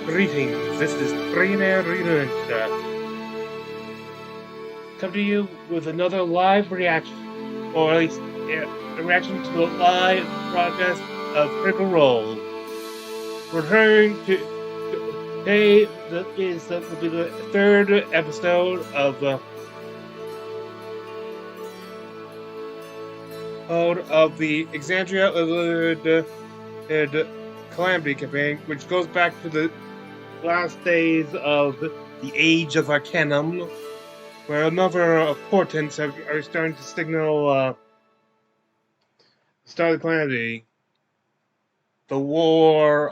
Greetings, this is Exandria Unlimited. Come to you with another live reaction, or at least a reaction to a live broadcast of Critical Role. Returning to today will be the third episode of the Exandria Unlimited Calamity campaign, which goes back to the last days of the Age of Arcanum, where a number of portents are starting to signal start of Calamity. The war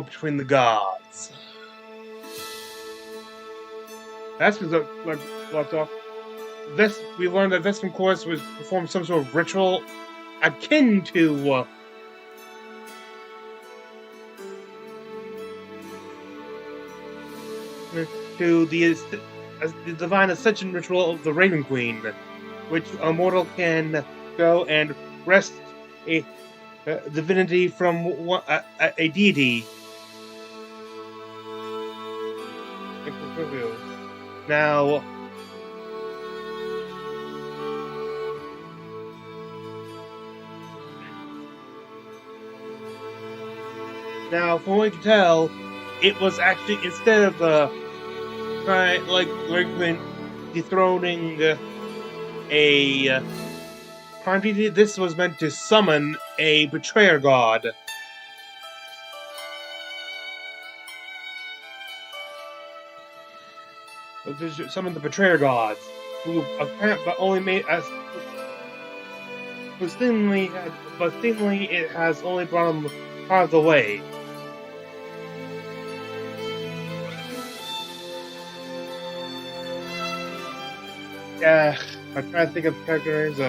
between the gods. That's what left off. We learned that Vespan Chorus was perform some sort of ritual akin to the divine ascension ritual of the Raven Queen, which a mortal can go and wrest a divinity from a deity. Now, from what you can tell, it was actually, instead of dethroning a prime deity, this was meant to summon a betrayer god. Summon the betrayer gods, who apparently only made us. But seemingly it has only brought them part of the way. I'm trying to think of characters.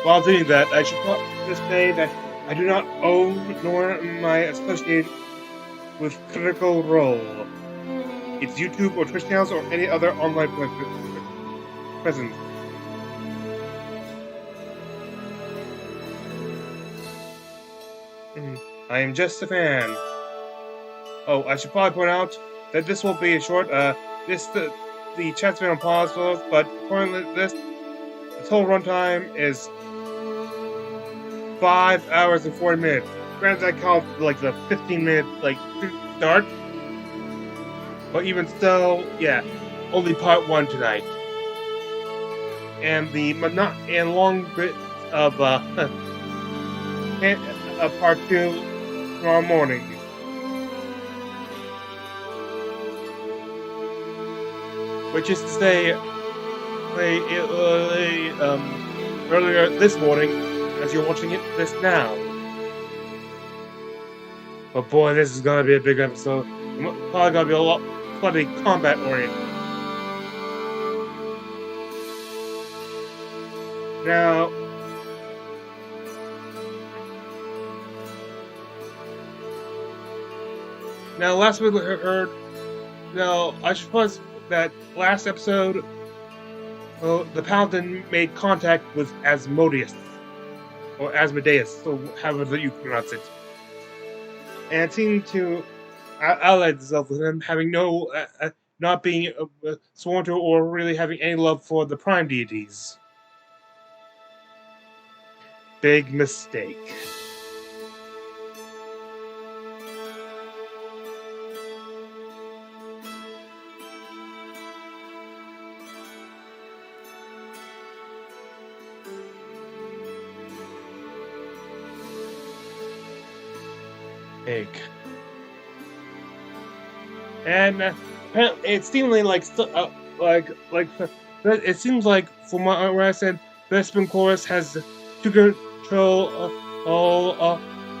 While doing that, I should just say that I do not own nor am I associated with Critical Role, its YouTube or Twitch channels, or any other online presence. I am just a fan. Oh, I should probably point out that this will be a short. The chat's been on pause for us, but according to this, the total runtime is 5 hours and 40 minutes. Granted, I called like the 15-minute start, but even still, yeah, only part 1 tonight, and the long bit of part 2 tomorrow morning. Which is to say, earlier this morning, as you're watching this now. But boy, this is gonna be a big episode. Probably gonna be a lot bloody combat oriented. Now, last week we heard. Now, I suppose that last episode, the Paladin made contact with Asmodeus, or Asmodeus, so however you pronounce it, and it seemed to ally itself with him, having not being sworn to or really having any love for the prime deities. Big mistake. And it seemed it seems like from what I said, Vespan Chorus has to control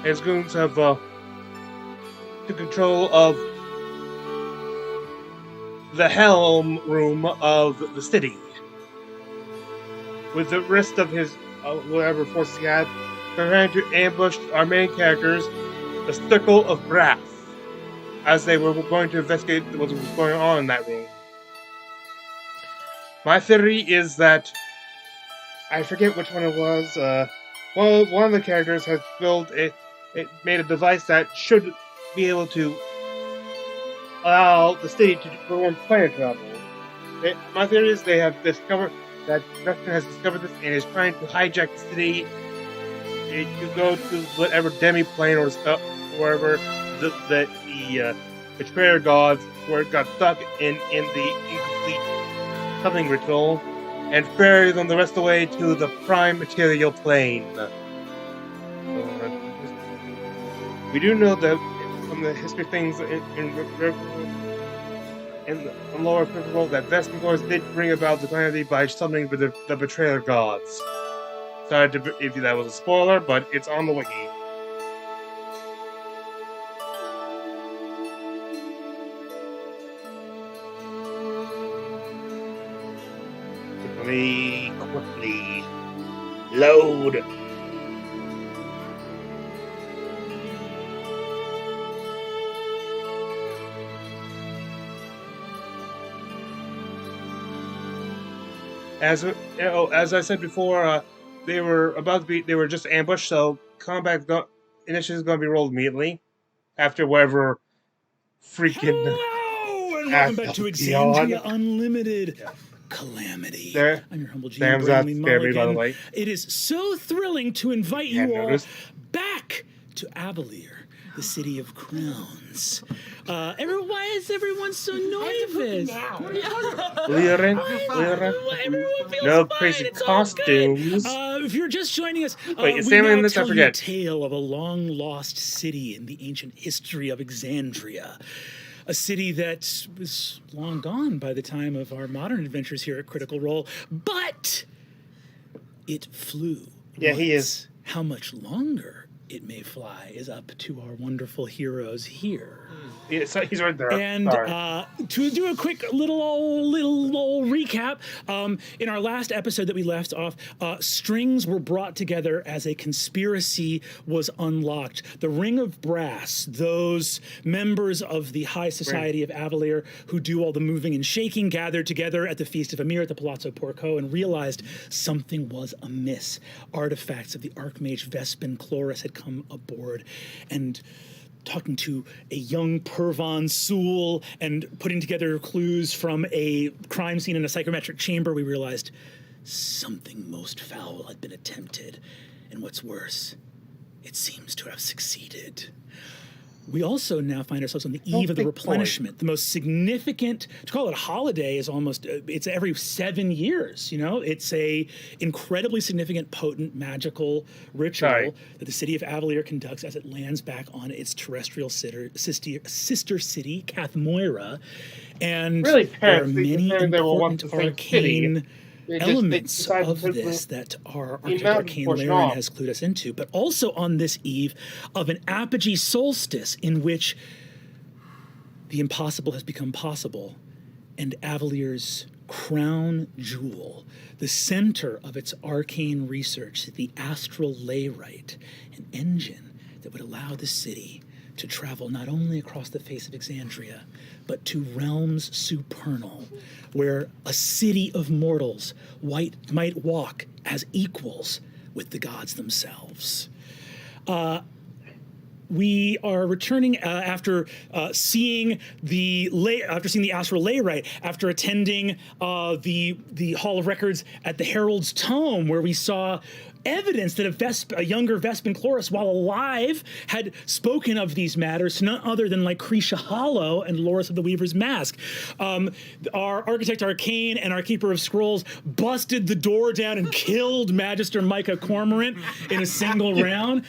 is going to have to control of the helm room of the city, with the rest of his whatever forces he had, trying to ambush our main characters, the Circle of Wrath, as they were going to investigate what was going on in that room. My theory is that I forget which one it was. One of the characters has made a device that should be able to allow the city to perform planet travel. My theory is they have discovered that Dustin has discovered this and is trying to hijack the city to go to whatever demi-plane or stuff, wherever the betrayer gods where it got stuck in the incomplete something ritual, and ferry them the rest of the way to the prime material plane. We do know that from the history things in the lower world that Vespin Glorious did bring about the Calamity by summoning the betrayer gods. Sorry if that was a spoiler, but it's on the wiki. Quickly load. As I said before, they were just ambushed, so combat initiative is going to be rolled immediately after whatever freaking. Hello, and welcome back to Exandria Unlimited. Yeah. Calamity. There. I'm your humble GM, Sam's not scared me, by the way. It is so thrilling to invite you all back to Avalier, the city of crowns. Why is everyone so nervous? Everyone feels no fine. crazy it's costumes. If you're just joining us, wait, is we Sam now in this? tell I you a forget. tale of a long-lost city in the ancient history of Exandria. A city that was long gone by the time of our modern adventures here at Critical Role, but it flew. Yeah, he is. How much longer it may fly is up to our wonderful heroes here. Yeah, so he's right there. And to do a quick little recap, in our last episode that we left off, strings were brought together as a conspiracy was unlocked. The Ring of Brass, those members of the High Society of Avalier who do all the moving and shaking, gathered together at the Feast of Amir at the Palazzo Porco and realized something was amiss. Artifacts of the Archmage Vespin Chloris had come aboard, and talking to a young Pervon Sewell and putting together clues from a crime scene in a psychometric chamber, we realized something most foul had been attempted. And what's worse, it seems to have succeeded. We also now find ourselves on the eve of the replenishment. The most significant, to call it a holiday is almost, it's every 7 years, you know? It's a incredibly significant, potent, magical ritual that the city of Avalier conducts as it lands back on its terrestrial sister city, Cathmoira. And really there are many important arcane elements of this that our architect Arcane Laren has clued us into, but also on this eve of an apogee solstice in which the impossible has become possible, and Avalier's crown jewel, the center of its arcane research, the astral layrite, an engine that would allow the city to travel not only across the face of Exandria, but to realms supernal, where a city of mortals might walk as equals with the gods themselves. We are returning after seeing the astral layrite, after attending the Hall of Records at the Herald's Tome, where we saw evidence that a younger Vespin Chloris, while alive, had spoken of these matters to none other than Lycretia Hollow and Loris of the Weaver's Mask. Our Architect Arcane and our Keeper of Scrolls busted the door down and killed Magister Micah Cormorant in a single round.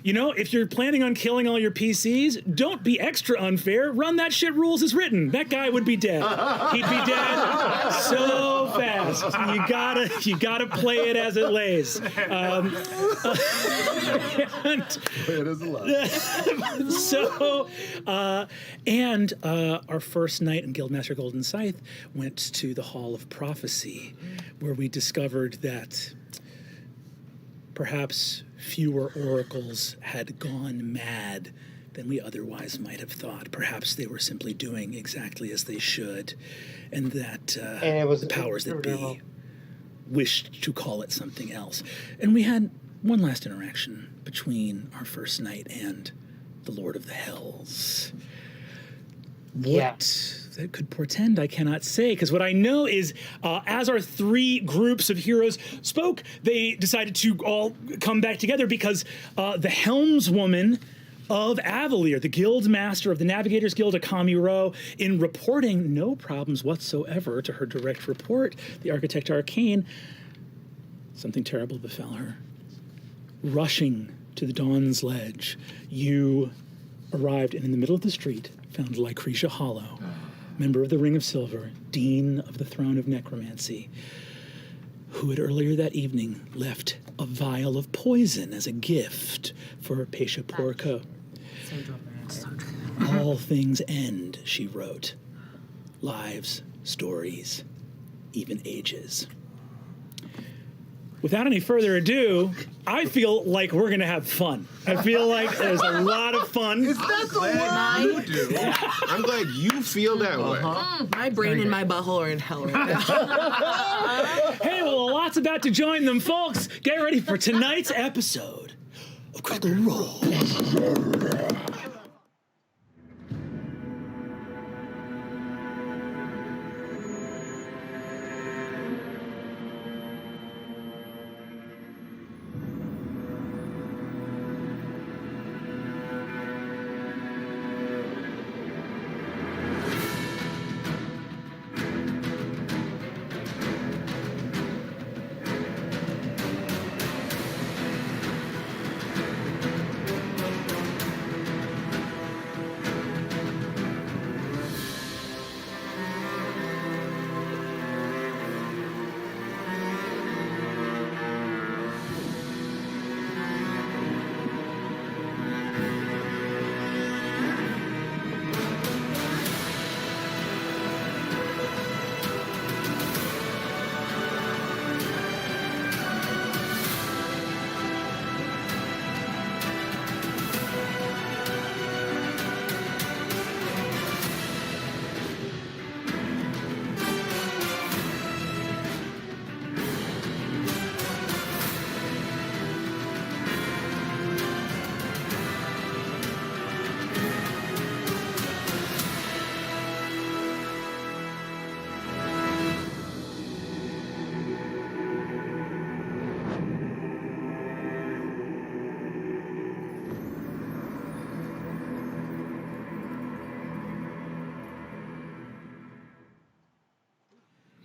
You know, if you're planning on killing all your PCs, don't be extra unfair. Run that shit rules as written. That guy would be dead. He'd be dead so fast. You gotta play it as it lays. It is alive. So, our first night in Guildmaster Golden Scythe went to the Hall of Prophecy, where we discovered that perhaps fewer oracles had gone mad than we otherwise might have thought. Perhaps they were simply doing exactly as they should, and that the powers that be wished to call it something else. And we had one last interaction between our first night and the Lord of the Hells. What that could portend, I cannot say, because what I know is as our three groups of heroes spoke, they decided to all come back together because the helmswoman of Avalier, the guild master of the Navigators Guild, Akami Ro, in reporting no problems whatsoever to her direct report, the Architect Arcane, something terrible befell her. Rushing to the Dawn's Ledge, you arrived and in the middle of the street found Lycretia Hollow, member of the Ring of Silver, Dean of the Throne of Necromancy, who had earlier that evening left a vial of poison as a gift for Pesha Porco. All things end, she wrote. Lives, stories, even ages. Without any further ado, I feel like we're going to have fun. I feel like there's a lot of fun. Is that the word you do? I'm glad you feel that way. My brain and my butthole are in hell right now. Hey, well, a lot's about to join them, folks. Get ready for tonight's episode of Critical Role.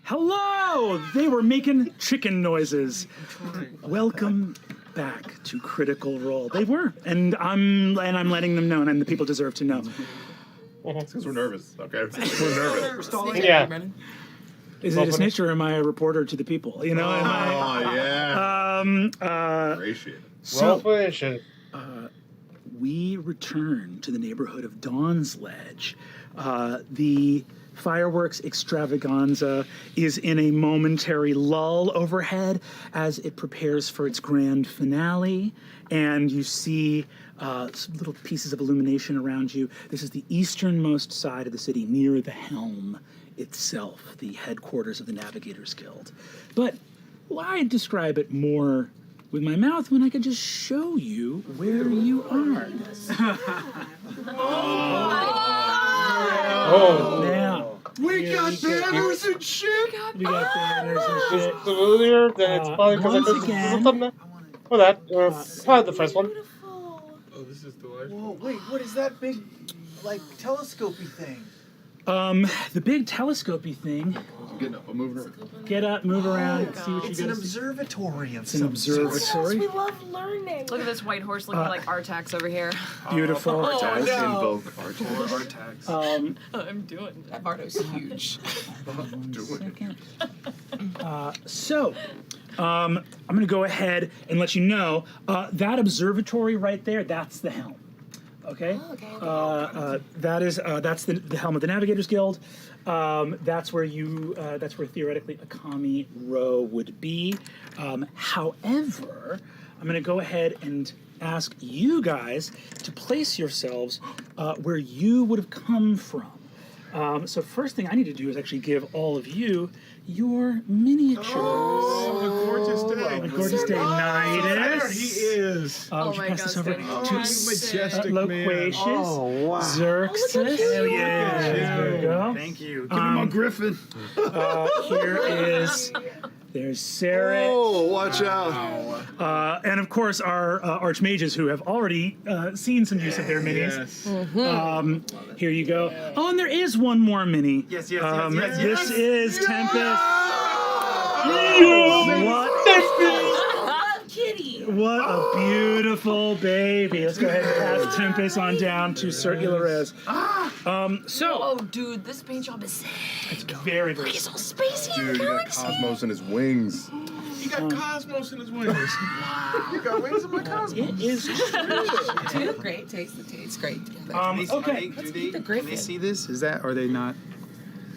Hello! They were making chicken noises. Welcome back to Critical Role. They were, and I'm letting them know, and the people deserve to know. It's because we're nervous, okay? We're nervous. Yeah. Is it a snitch or am I a reporter to the people? You know, am I? Yeah. Appreciate it. So, we return to the neighborhood of Dawn's Ledge. The fireworks extravaganza is in a momentary lull overhead as it prepares for its grand finale, and you see some little pieces of illumination around you. This is the easternmost side of the city, near the helm itself, the headquarters of the Navigators Guild. But why describe it more with my mouth when I could just show you where you are? Now, We got banners and shit! we got banners and It's shit. familiar, then it's probably because once I did again- something. Or that, or probably the first one. Oh, this is delightful. Whoa, wait, what is that big, like, telescopy thing? The big telescopy thing. Getting up, I'm moving around. Get up, move around, see what you It's an guys see. observatory of It's an some observatory. We love learning. Look at this white horse looking like Artax over here. Beautiful. Artax, no. invoke Artax. I'm doing that. Bardo's huge. So, I'm going to go ahead and let you know that observatory right there, that's the helm. Okay? That's the helm of the Navigators Guild. That's where theoretically Akami Ro would be. However, I'm going to go ahead and ask you guys to place yourselves where you would have come from. So first thing I need to do is actually give all of you your miniatures. Oh, a gorgeous day. A gorgeous day, There Nidus. he is. Would you pass this over Oh, to majestic man. Loquacious, Oh, wow. Xerxes. Hell yeah, there you go. Thank you. Give him a griffin. Here is, there's Sarah. Oh, watch out. And of course, our archmages who have already seen some use of their minis. Yes. Here you go. Oh, and there is one more mini. Yes. This is Tempest. Kitty. What a beautiful baby. Let's go ahead and pass Tempest on down to Circular Res. Oh, dude, this paint job is sick. It's very, very He's all spacey and Dude, he got galaxy. Cosmos in his wings. He got Cosmos in his wings. You got wings in my Cosmos. It is true. Great taste. The taste great. Okay. The griffin. They see this? Is that, or are they not?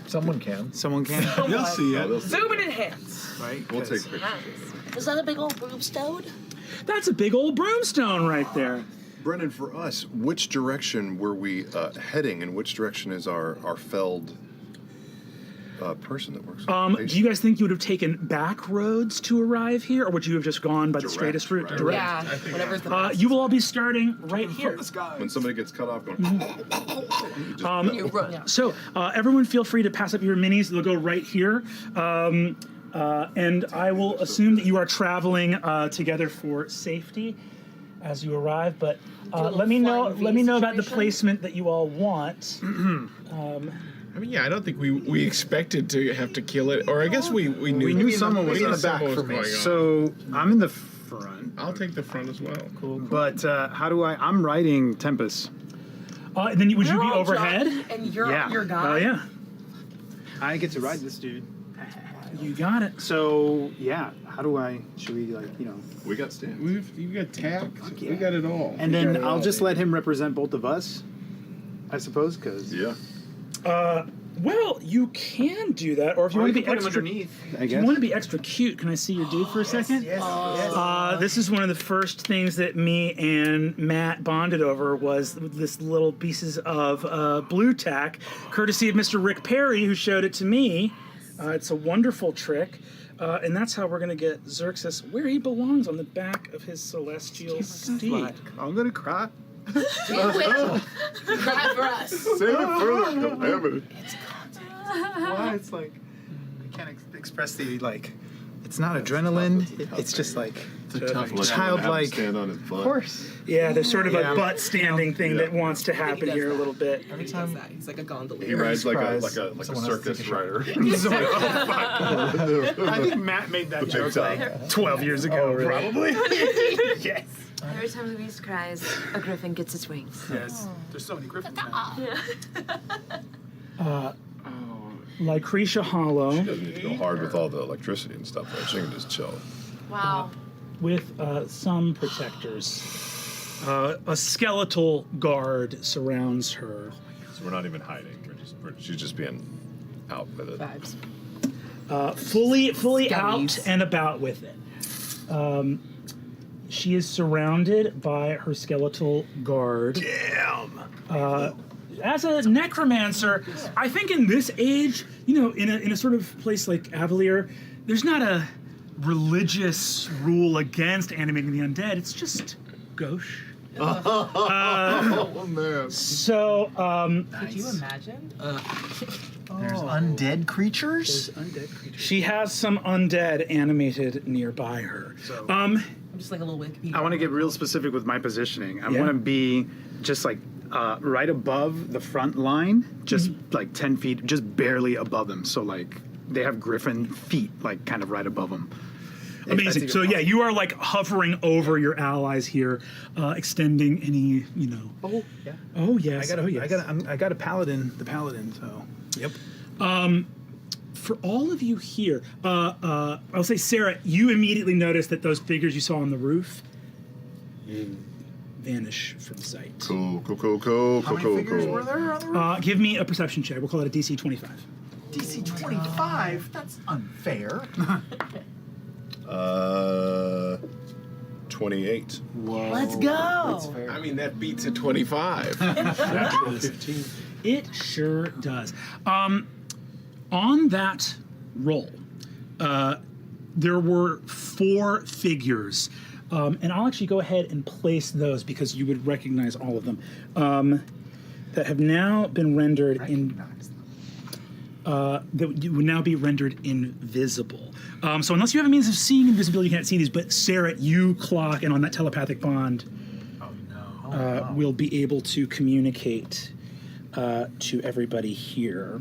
Someone can. Someone can? You'll see it. Zoom in and hands. Right? We'll take pictures. Is that a big old broomstone? That's a big old broomstone right there. Brennan, for us, which direction were we heading, and which direction is our felled person that works? Do you guys think you would have taken back roads to arrive here, or would you have just gone by the Direct, straightest route? right? Direct. Yeah, whatever's the best. You will all be starting right here. When somebody gets cut off, going. You run. So everyone feel free to pass up your minis. They'll go right here. And I will assume that you are traveling together for safety as you arrive. But let me know about the placement that you all want. I mean, yeah, I don't think we expected to have to kill it, or I guess we knew. We knew someone was in the something back was for me. going on. So I'm in the front. I'll take the front as well. Cool. But how do I'm riding Tempest. And then would you be You're all overhead? jockey And you're Yeah. your guy. Oh yeah, I get to ride this dude. you got it. So, yeah, how do should we, We got stands. You got tack. yeah. We got it all. and then I'll just let him represent both of us, I suppose, because... Yeah. Well, you can do that, or if you want to be extra underneath, I If guess. you want to be extra cute, can I see your dude for a second? Yes. This is one of the first things that me and Matt bonded over was this little pieces of blue tack, courtesy of Mr. Rick Perry, who showed it to me. It's a wonderful trick. And that's how we're going to get Xerxes where he belongs on the back of his celestial steed. I'm going to cry. Do it. Cry for us. Save it for the Calamity. Why? It's like, I can't express the, it's not adrenaline. It's just like... It's a tough look. Childlike. Stand on his butt. Of course. Yeah, there's sort of Yeah. a butt standing thing that wants to happen here a little bit. Every time he's like a gondolier. He rides like a Someone else circus take a shot. rider. I think Matt made that The big joke time. like 12 years ago, probably. Yes. Every time Louise cries, a griffin gets its wings. Yes. There's so many griffins now. Lycretia Hollow Doesn't need to go hard with all the electricity and stuff. Right? She can just chill. Wow. with some protectors. A skeletal guard surrounds her. So we're not even hiding. She's just being out with it. Vibes. Fully out Scummies. and about with it. She is surrounded by her skeletal guard. Damn. As a necromancer, I think in this age, in a sort of place like Avalier, there's not a religious rule against animating the undead. It's just gauche. Oh man. So, Could you imagine? There's undead creatures? she has some undead animated nearby her. I'm just like a little Wikipedia. I want to get real specific with my positioning. I Yeah. want to be just like right above the front line, just like 10 feet, just barely above them. So like they have griffin feet, like kind of right above them. Amazing. So yeah, you are like hovering over your allies here, extending any, Oh yeah. Oh yes. I got a paladin. The paladin. So. Yep. For all of you here, I'll say, Sarah, you immediately notice that those figures you saw on the roof vanish from sight. Cool. How many figures were there on the roof? Give me a perception check. We'll call it a DC 25. DC 25? That's Unfair. 28. Whoa. Let's go. That's fair. I mean, that beats a 25. It sure does. On that roll, there were 4 figures. And I'll actually go ahead and place those because you would recognize all of them. That have now been rendered that would now be rendered invisible. So unless you have a means of seeing invisibility, you can't see these. But Sarah, you, Clock, and on that telepathic bond, will be able to communicate to everybody here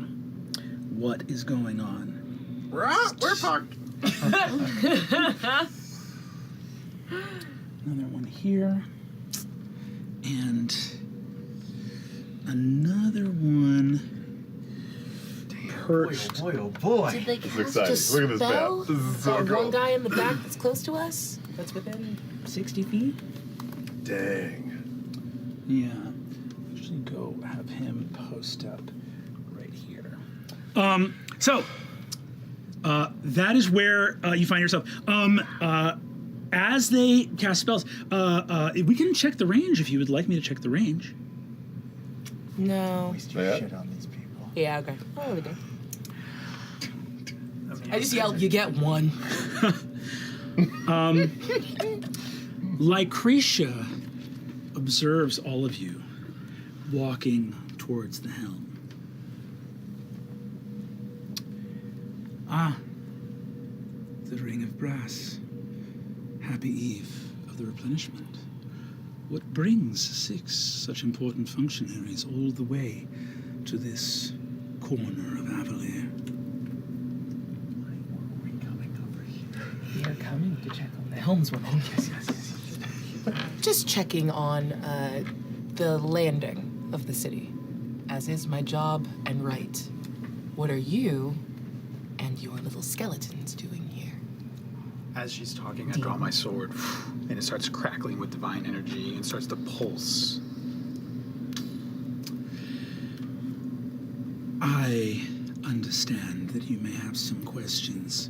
what is going on. We're parked. Another one here. And another one perched. Boy, oh boy. Did they cast exciting. a Look at this spell? map. This is so That cool. one guy in the back that's close to us? That's within 60 feet? Dang. Yeah. Actually go have him post up right here. So that is where you find yourself. As they cast spells, we can check the range if you would like me to check the range. No. Waste your Yeah. shit on these people. Yeah, okay. Oh, we do. I just yelled, you get one. Lycretia observes all of you walking towards the helm. Ah, the ring of brass. Happy eve of the replenishment. What brings 6 such important functionaries all the way to this corner of Avalier? We are coming to check on the helmswoman. Just checking on the landing of the city, as is my job and right. What are you and your little skeletons doing here? As she's talking, I draw my sword, and it starts crackling with divine energy and starts to pulse. I understand that you may have some questions.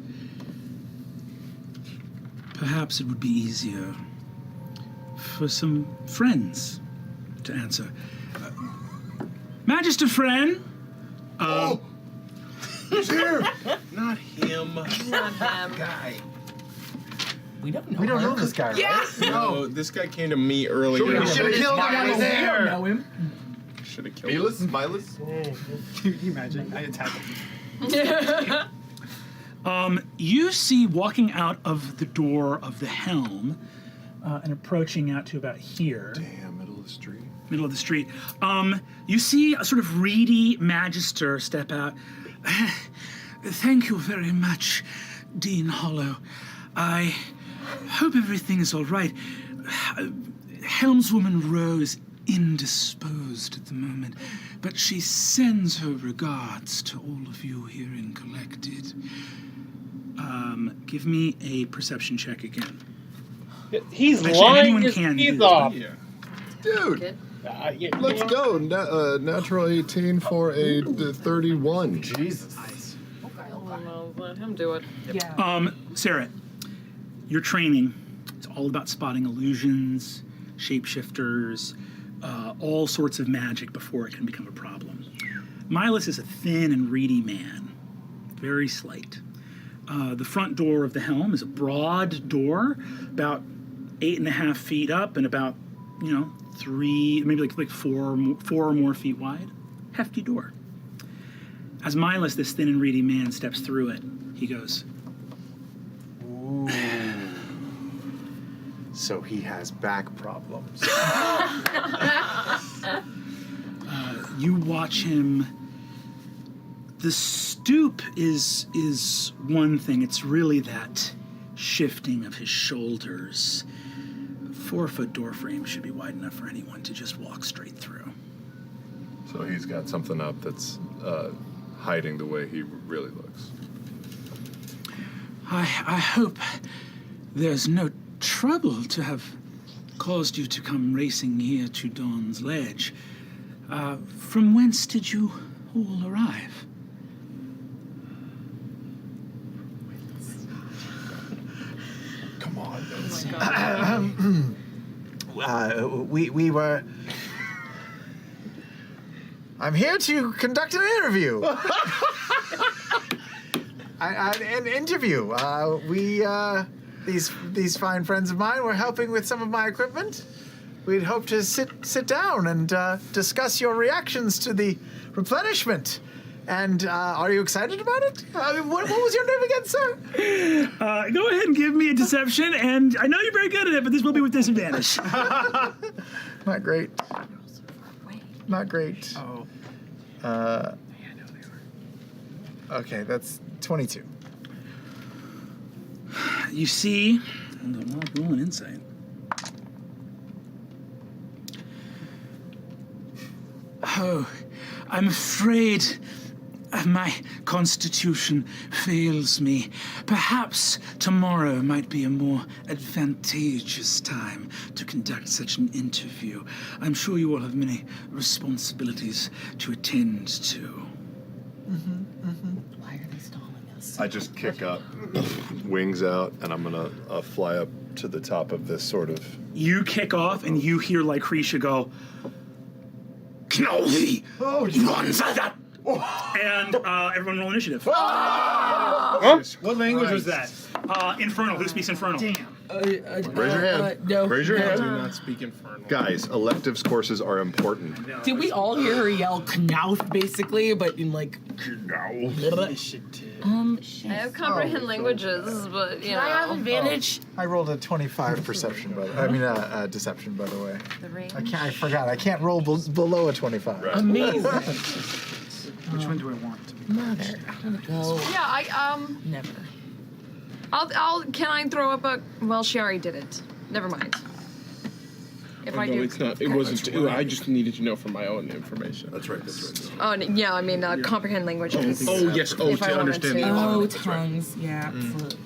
Perhaps it would be easier for some friends to answer. Magister Friend? He's here. Not him. Guy. We don't know. We don't her. know this guy, right? Yeah. No, this guy came to me earlier. We should have killed him Guy when was he's there. there. Know him. Should have killed him. Milus? Can you imagine? I attack him. You see walking out of the door of the helm and approaching out to about here. Damn, middle of the street. Middle of the street. You see a sort of reedy magister step out. Thank you very much, Dean Hollow. I hope everything is all right. Helmswoman Rose indisposed at the moment, but she sends her regards to all of you here in Collected. Give me a perception check again. He's Actually, lying anyone his can do teeth this. off. Yeah. Dude, let's go. Natural 18 for a 31. Jesus. Let him do it. Yeah. Sarah, your training is all about spotting illusions, shapeshifters, all sorts of magic before it can become a problem. Milus is a thin and reedy man, very slight. The front door of the helm is a broad door, about 8.5 feet up and about, 3, maybe like 4 or more feet wide. Hefty door. As Milus, this thin and reedy man, steps through it, he goes, Ooh. So he has back problems. you watch him. The stoop is one thing. It's really that shifting of his shoulders. 4-foot door frame should be wide enough for anyone to just walk straight through. So he's got something up that's hiding the way he really looks. I hope there's no trouble to have caused you to come racing here to Dawn's Ledge. From whence did you all arrive? Come on, Vince. We were. I'm here to conduct an interview. An interview. These fine friends of mine were helping with some of my equipment. We'd hope to sit down and discuss your reactions to the replenishment. And are you excited about it? What was your name again, sir? Go ahead and give me a deception, and I know you're very good at it, but this will be with disadvantage. Not great. Not great. Oh. Okay, that's 22. You see, I'll roll an insight. Oh, I'm afraid my constitution fails me. Perhaps tomorrow might be a more advantageous time to conduct such an interview. I'm sure you all have many responsibilities to attend to. Why are they stalling us? I just kick up, wings out, and I'm gonna fly up to the top of this sort of. You kick off, and you hear Lycretia go, Knowly! that! And everyone roll initiative. What language was that? Infernal. Who speaks Infernal? Damn. Raise your hand. No. Raise your I hand. do not speak Infernal. Guys, electives courses are important. Did we all hear her yell Knauf, basically, but in like... I have comprehend languages, but you know. I have advantage? I rolled a 25 perception, deception, by the way. The range. I forgot. I can't roll below a 25. Amazing. Which one do I want? Mother. I'm gonna go. Yeah, Never. can I throw up a? Well, she already did it. Never mind. If I No, do. it's not. It wasn't. I just needed to know for my own information. That's right. That's right. Oh yeah, I mean comprehend languages. Oh yes. Oh, If I to wanted understand. to. the Oh, concept. tongues. Yeah, absolutely.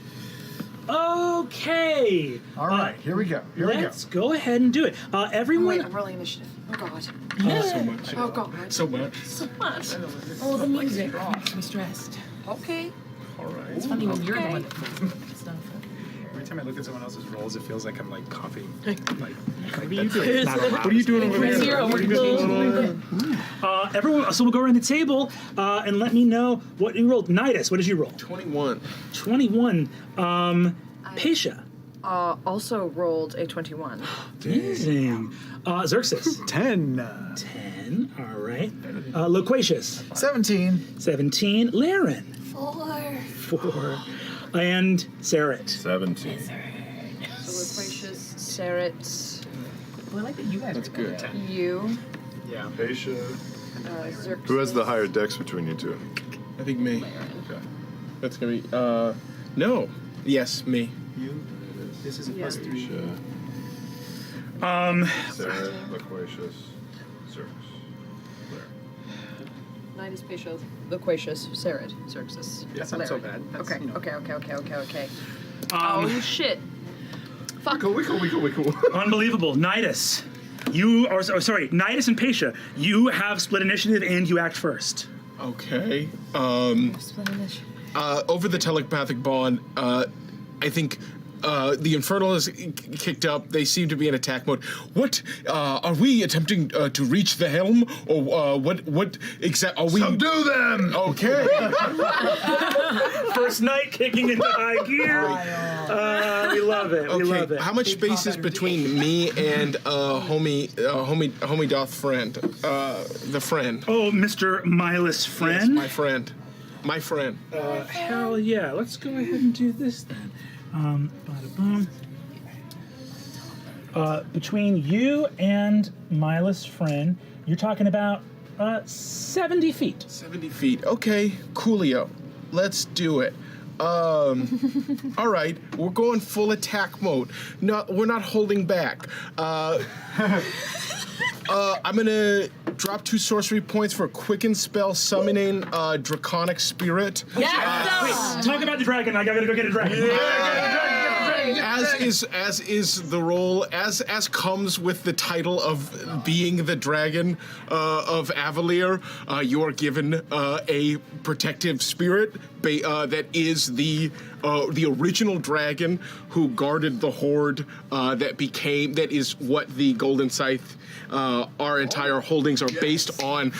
Okay. All right, here we go. Let's go ahead and do it. Everyone. Wait, I'm rolling initiative. Oh god. So much. Oh god. So much. So much. Oh, the music makes me stressed. Okay. All right. It's funny when you're the one that feels stuff. Every time I look at someone else's rolls, it feels like I'm like coughing. Like What are you doing? What are you doing over there? Zero. What are you doing? Everyone. So we'll go around the table and let me know what you rolled. Nidus, what did you roll? 21. 21. Patia. Also rolled a 21. Amazing. Xerxes. 10. 10. All right. Loquacious. 17. 17. Laren. 4. And Saret. 17. So Loquacious, Saret, Well, I like that you guys That's are good. you, Yeah. Aisha. Xerxes. Who has the higher dex between you two? I think me. Okay. That's gonna be. No. Yes, me. You. This is a plus 3. Aisha. Sarah, Loquacious, Xerxes. Nidus, Patia, Loquacious, Saret, Xerxes. That's not so bad. That's, Okay, you know. okay. Oh shit. Fuck. Wiggle. Unbelievable. Nidus. Nidus and Patia, you have split initiative and you act first. Okay. Split initiative. Over the telepathic bond, I think the Infernal is kicked up. They seem to be in attack mode. What are we attempting to reach the helm, or what exactly are we? Subdue them! Okay. First night kicking into high gear. We love it. We love it. How much space is between me and homie doth friend? The friend. Oh, Mr. Milus Yes, friend. my friend. My friend. Hell yeah. Let's go ahead and do this then. Bada boom. Between you and Milus friend, you're talking about 70 feet. 70 feet. Okay, coolio. Let's do it. All right, we're going full attack mode. No, we're not holding back. I'm gonna drop 2 sorcery points for a quicken spell summoning Draconic Spirit. Yes! Talk about the dragon. I gotta go get a dragon. As is the role, as comes with the title of being the dragon of Avalier, you are given a protective spirit that is the original dragon who guarded the horde that is what the Golden Scythe, our entire holdings are based on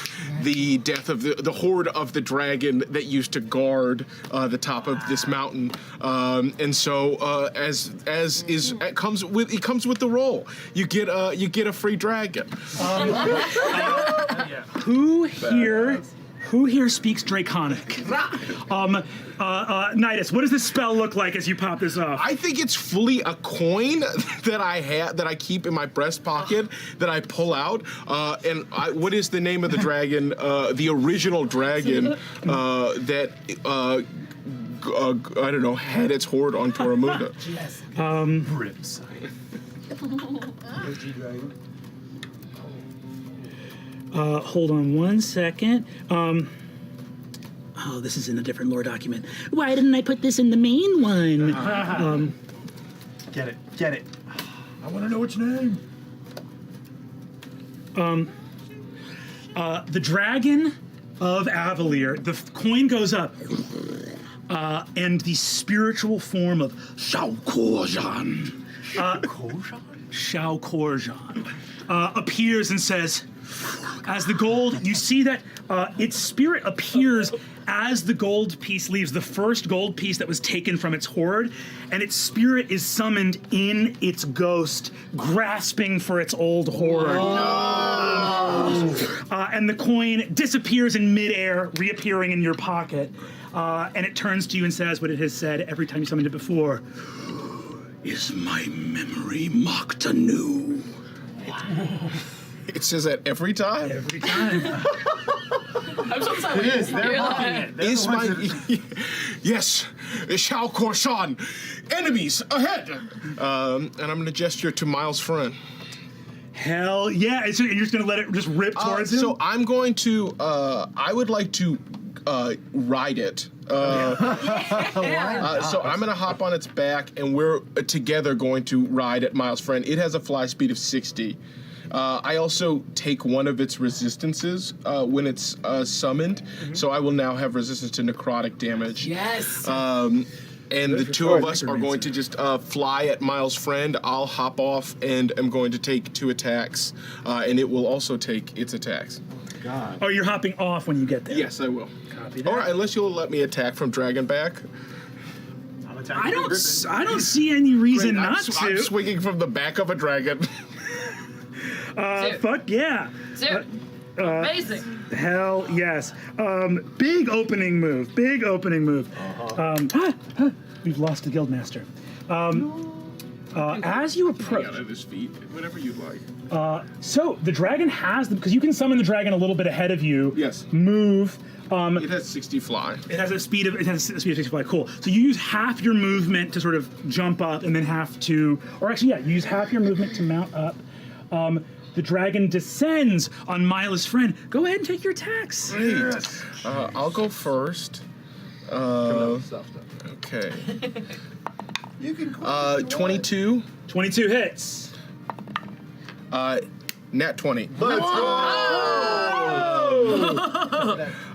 the death of the horde of the dragon that used to guard the top of this mountain, and so it comes with the role. You get a free dragon. Who here speaks Draconic? Nidus, what does this spell look like as you pop this off? I think it's fully a coin that I keep in my breast pocket that I pull out. What is the name of the dragon? The original dragon that I don't know, had its horde on Toramunda. Hold on one second. Oh, this is in a different lore document. Why didn't I put this in the main one? Get it. I want to know its name. The dragon of Avalier, the coin goes up, and the spiritual form of Shao Korjan appears and says, as the gold, you see that its spirit appears as the gold piece leaves, the first gold piece that was taken from its hoard, and its spirit is summoned in its ghost, grasping for its old hoard. And the coin disappears in midair, reappearing in your pocket, and it turns to you and says what it has said every time you summoned it before. Is my memory mocked anew? It says that every time? Every time. I'm so sorry. Is my... Yes, Shao Korshan. Enemies ahead. And I'm going to gesture to Miles' friend. Hell yeah. So you're just going to let it just rip towards him? So I'm going to... I would like to ride it. So I'm going to hop on its back, and we're together going to ride at Miles' friend. It has a fly speed of 60. I also take one of its resistances when it's summoned, so I will now have resistance to necrotic damage. Yes. And the two of us are going to just fly at Miles' friend. I'll hop off and am going to take 2 attacks, and it will also take its attacks. God. Oh, you're hopping off when you get there? Yes, I will. Copy that. Or unless you'll let me attack from Dragonback. I don't see any reason not to. I'm swinging from the back of a dragon. Fuck yeah. Amazing. Hell yes. Big opening move. We've lost the guildmaster. As you approach, Out of his feet, whatever you'd like. so the dragon has because you can summon the dragon a little bit ahead of you. Yes. Move. It has 60 fly. It has a speed of 60 fly. Cool. So you use half your movement to sort of jump up, and then you use half your movement to mount up. The dragon descends on Mila's friend. Go ahead and take your attacks. Great. I'll go first. Okay. You can 22. 22 hits. Nat 20. Let's go!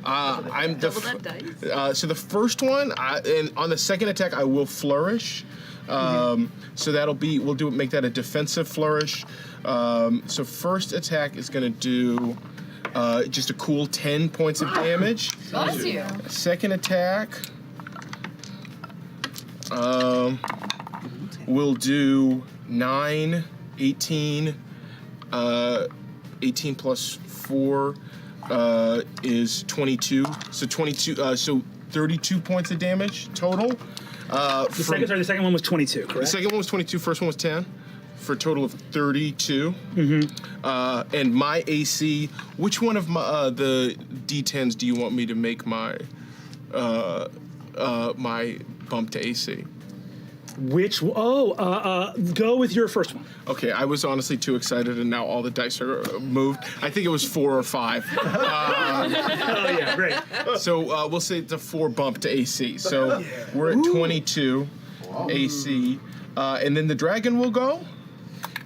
I'm Double that dice. so the first one, and on the second attack, I will flourish. So that'll be make that a defensive flourish. So first attack is going to do just a cool 10 points of damage. Bless you. Second attack will do 9, 18, 18 plus 4 is 22. So 22. So 32 points of damage total. The second one was 22, correct? The second one was 22. First one was 10. For a total of 32. And my AC. Which one of the D10s do you want me to make my my bump to AC? Go with your first one. Okay, I was honestly too excited, and now all the dice are moved. I think it was 4 or 5. Oh yeah, great. So we'll say it's a 4 bump to AC. So we're at 22 AC. And then the dragon will go?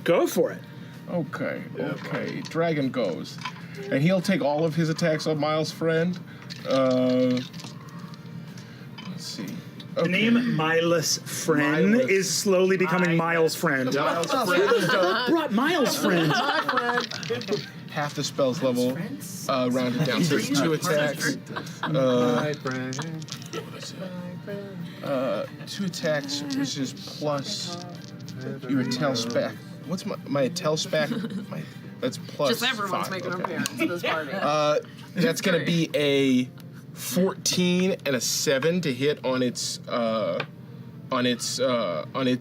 Go for it. Okay. Dragon goes. And he'll take all of his attacks on Miles' friend. Let's see. The name Miles' friend Miles. is slowly becoming Miles' friend. Miles' friend. Brought Miles' friend. Half the spell's level rounded down. So it's 2 attacks. My friend. 2 attacks, which is plus your Intel spec. What's my Intel spec? That's plus. Just everyone's 5. making an Okay. appearance at this party. That's going to be a 14 and a 7 to hit on its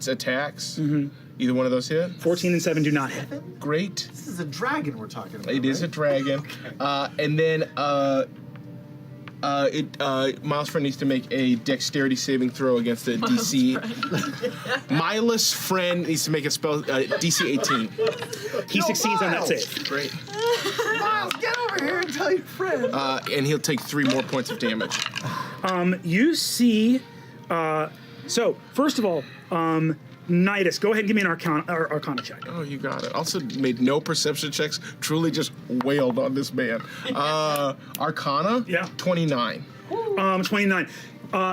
attacks. Mm-hmm. Either one of those hit. 14 and 7 do not hit. Great. This is a dragon we're talking about. It is a dragon. And then Miles' friend needs to make a dexterity saving throw against the DC. Miles' friend needs to make a spell DC 18. He succeeds on that save. Great. Miles, get over here and tell your friend. And he'll take 3 more points of damage. You see. So first of all, Nidus, go ahead and give me an Arcana check. Oh, you got it. Also made no perception checks. Truly just wailed on this man. Arcana? Yeah. 29. 29.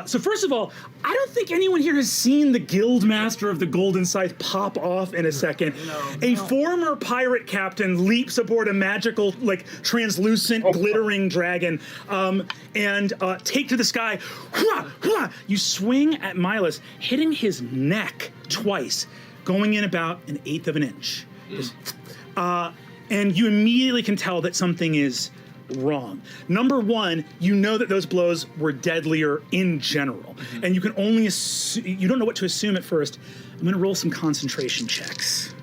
So first of all, I don't think anyone here has seen the Guild Master of the Golden Scythe pop off in a second. A former pirate captain leaps aboard a magical, translucent, glittering dragon, and take to the sky. Hwah, hwah. You swing at Milos, hitting his neck twice, going in about 1/8 of an inch. And you immediately can tell that something is wrong. Number one, you know that those blows were deadlier in general, and you can only you don't know what to assume at first. I'm going to roll some concentration checks.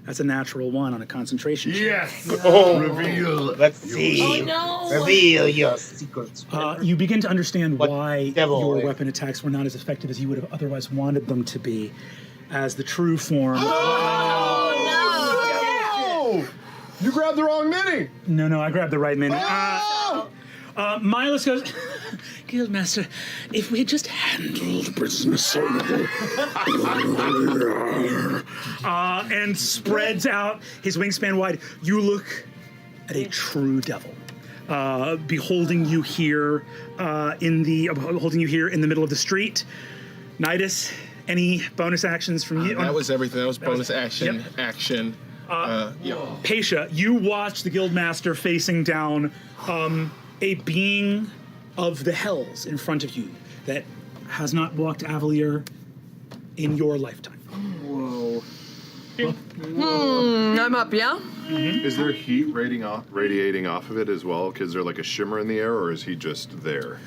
That's a natural 1 on a concentration check. Yes. Reveal. Let's see. Oh, no. Reveal your secrets. You begin to understand why devil your is- weapon attacks were not as effective as you would have otherwise wanted them to be, as the true form. You grabbed the wrong mini. No, I grabbed the right mini. Milos goes, Guildmaster, if we had just handled business and spreads out his wingspan wide, you look at a true devil. Beholding you here in the middle of the street. Nidus, any bonus actions from you? That was everything. That was bonus action. Yep. Action. Paisha, you watch the Guildmaster facing down a being of the hells in front of you that has not walked Avalier in your lifetime. Whoa. I'm up, yeah? Is there heat radiating off of it as well? Is there like a shimmer in the air, or is he just there?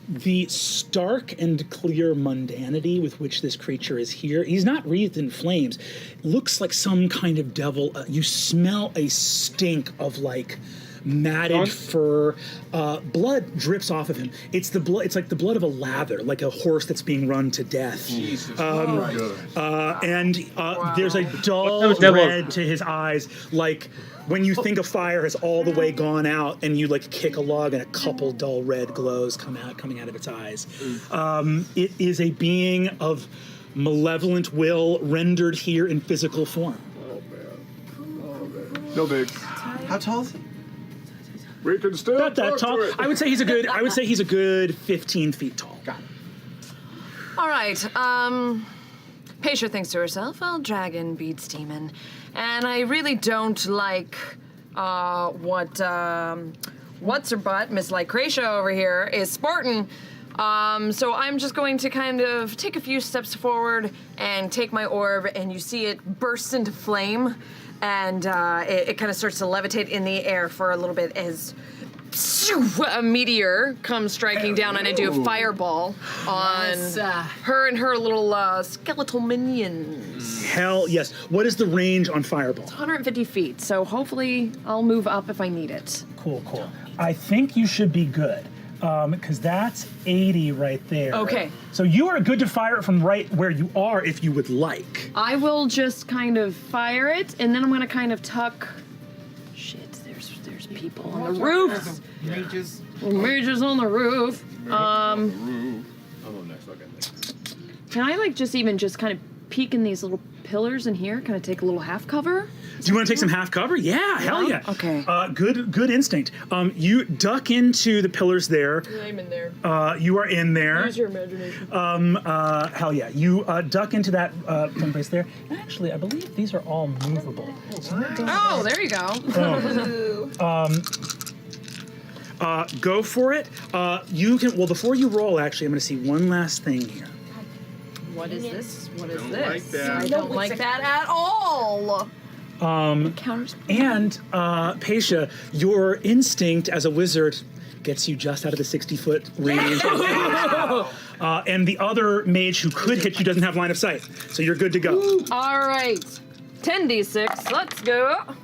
The stark and clear mundanity with which this creature is here, he's not wreathed in flames, looks like some kind of devil. You smell a stink of matted fur. Blood drips off of him. It's the blood. It's like the blood of a lather, like a horse that's being run to death. Jesus And there's a dull What kind of devil? red to his eyes, like when you think a fire has all the way gone out, and you kick a log, and a couple dull red glows coming out of its eyes. It is a being of malevolent will rendered here in physical form. No big. How tall is he? We can still Not that talk tall. to it. I would say he's a good 15 feet tall. Got it. All right. Paisha thinks to herself, well, dragon beats demon. And I really don't like what's her butt, Miss Lycratia over here, is sporting. So I'm just going to kind of take a few steps forward and take my orb, and you see it burst into flame, and it kind of starts to levitate in the air for a little bit as a meteor comes striking down, and I do a fireball on her and her little skeletal minions. Hell yes. What is the range on fireball? 150 feet, so hopefully I'll move up if I need it. Cool. I think you should be good, because that's 80 right there. Okay. So you are good to fire it from right where you are if you would like. I will just kind of fire it, and then I'm gonna kind of tuck. Shit, there's people on the roof. Mages. Mages on the roof. Can I like just kind of peek in these little pillars in here? Kind of take a little half cover? Do you want to take some half cover? Yeah, hell yeah. Okay. Good instinct. You duck into the pillars there. I'm in there. You are in there. Use your imagination. Hell yeah. You duck into that place there. And actually, I believe these are all movable. Oh, there you go. Go for it. You can. Well, before you roll, actually, I'm going to see one last thing here. What is this? What is Don't this? like that. I don't like that at all. Counters. And Paisha, your instinct as a wizard gets you just out of the 60-foot range. And the other mage who could hit you doesn't have line of sight, so you're good to go. All right. 10d6. Let's go.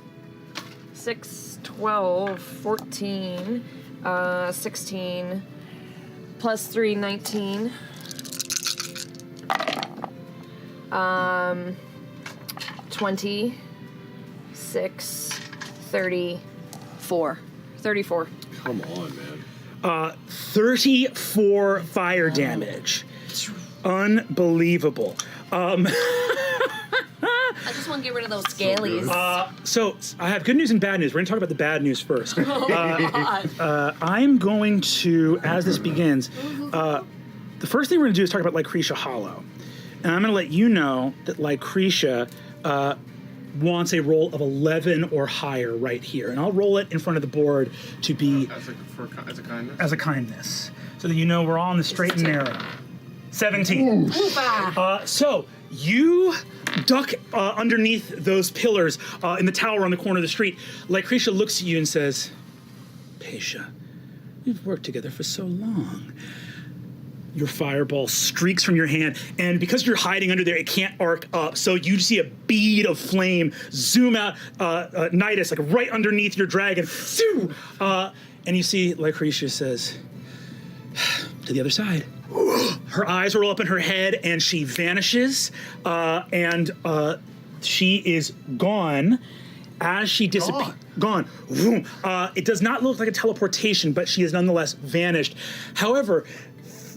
6, 12, 14, 16, plus 3, 19. 26, 34. 34. Come on, man. 34 fire damage. Unbelievable. I just want to get rid of those scalies. So I have good news and bad news. We're going to talk about the bad news first. I'm going to, as this begins, the first thing we're going to do is talk about Lycretia Hollow. And I'm going to let you know that Lycretia wants a roll of 11 or higher right here. And I'll roll it in front of the board to be... As a kindness? As a kindness. So that you know we're all on the straight and narrow. 17. So you duck underneath those pillars in the tower on the corner of the street. Lycretia looks at you and says, Paisha, we've worked together for so long. Your fireball streaks from your hand, and because you're hiding under there, it can't arc up. So you see a bead of flame zoom out, Nidus, like right underneath your dragon. And you see Lycretia says, to the other side. Her eyes roll up in her head, and she vanishes, and she is gone. As she disappears, gone. It does not look like a teleportation, but she is nonetheless vanished. However,